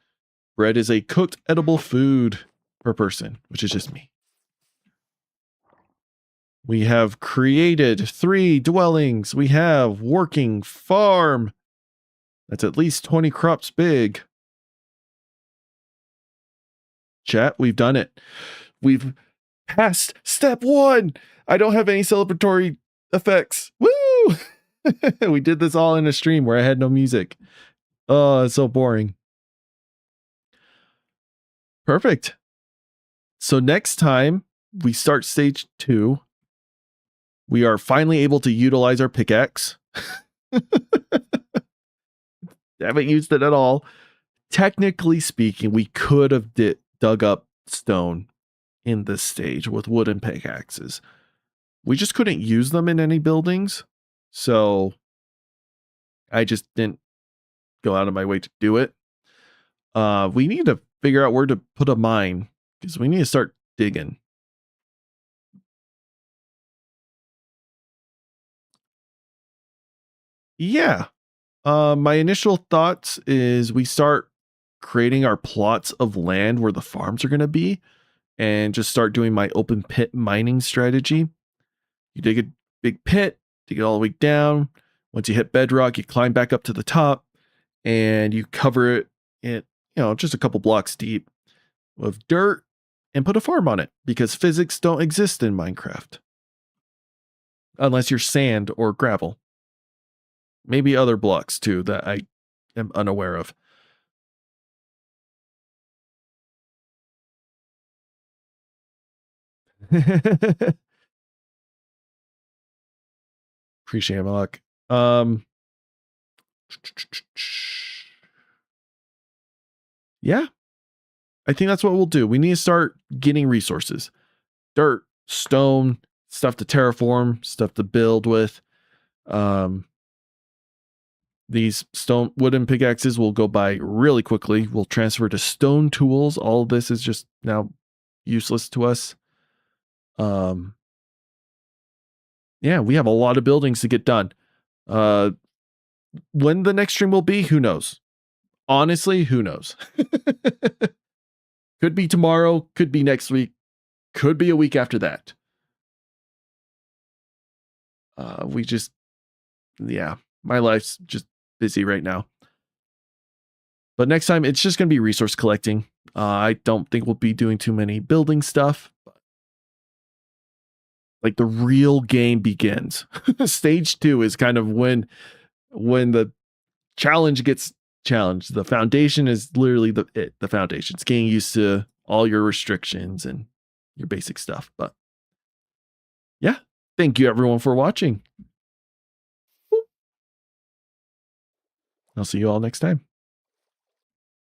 Bread is a cooked edible food per person, which is just me. We have created 3 dwellings. We have working farm. That's at least 20 crops big. Chat, we've done it. We've passed step 1. I don't have any celebratory effects. Woo! We did this all in a stream where I had no music. Oh, it's so boring. Perfect. So next time we start stage 2, we are finally able to utilize our pickaxe. Haven't used it at all. Technically speaking, we could have dug up stone in this stage with wooden pickaxes. We just couldn't use them in any buildings. So I just didn't go out of my way to do it. We need to figure out where to put a mine because we need to start digging. Yeah. My initial thoughts is we start creating our plots of land where the farms are going to be and just start doing my open pit mining strategy. You dig a big pit, dig it all the way down. Once you hit bedrock, you climb back up to the top and you cover it in, just a couple blocks deep with dirt and put a farm on it, because physics don't exist in Minecraft unless you're sand or gravel. Maybe other blocks too that I am unaware of. Appreciate it, Malak. Yeah, I think that's what we'll do. We need to start getting resources: dirt, stone, stuff to terraform, stuff to build with. These stone wooden pickaxes will go by really quickly. We'll transfer to stone tools. All of this is just now useless to us. Yeah, we have a lot of buildings to get done. When the next stream will be, who knows? Honestly, who knows? Could be tomorrow, could be next week, could be a week after that. My life's just busy right now. But next time, it's just going to be resource collecting. I don't think we'll be doing too many building stuff. Like, the real game begins. Stage 2 is kind of when the challenge gets challenged. The foundation is literally the foundation. It's getting used to all your restrictions and your basic stuff. But yeah, thank you everyone for watching. I'll see you all next time.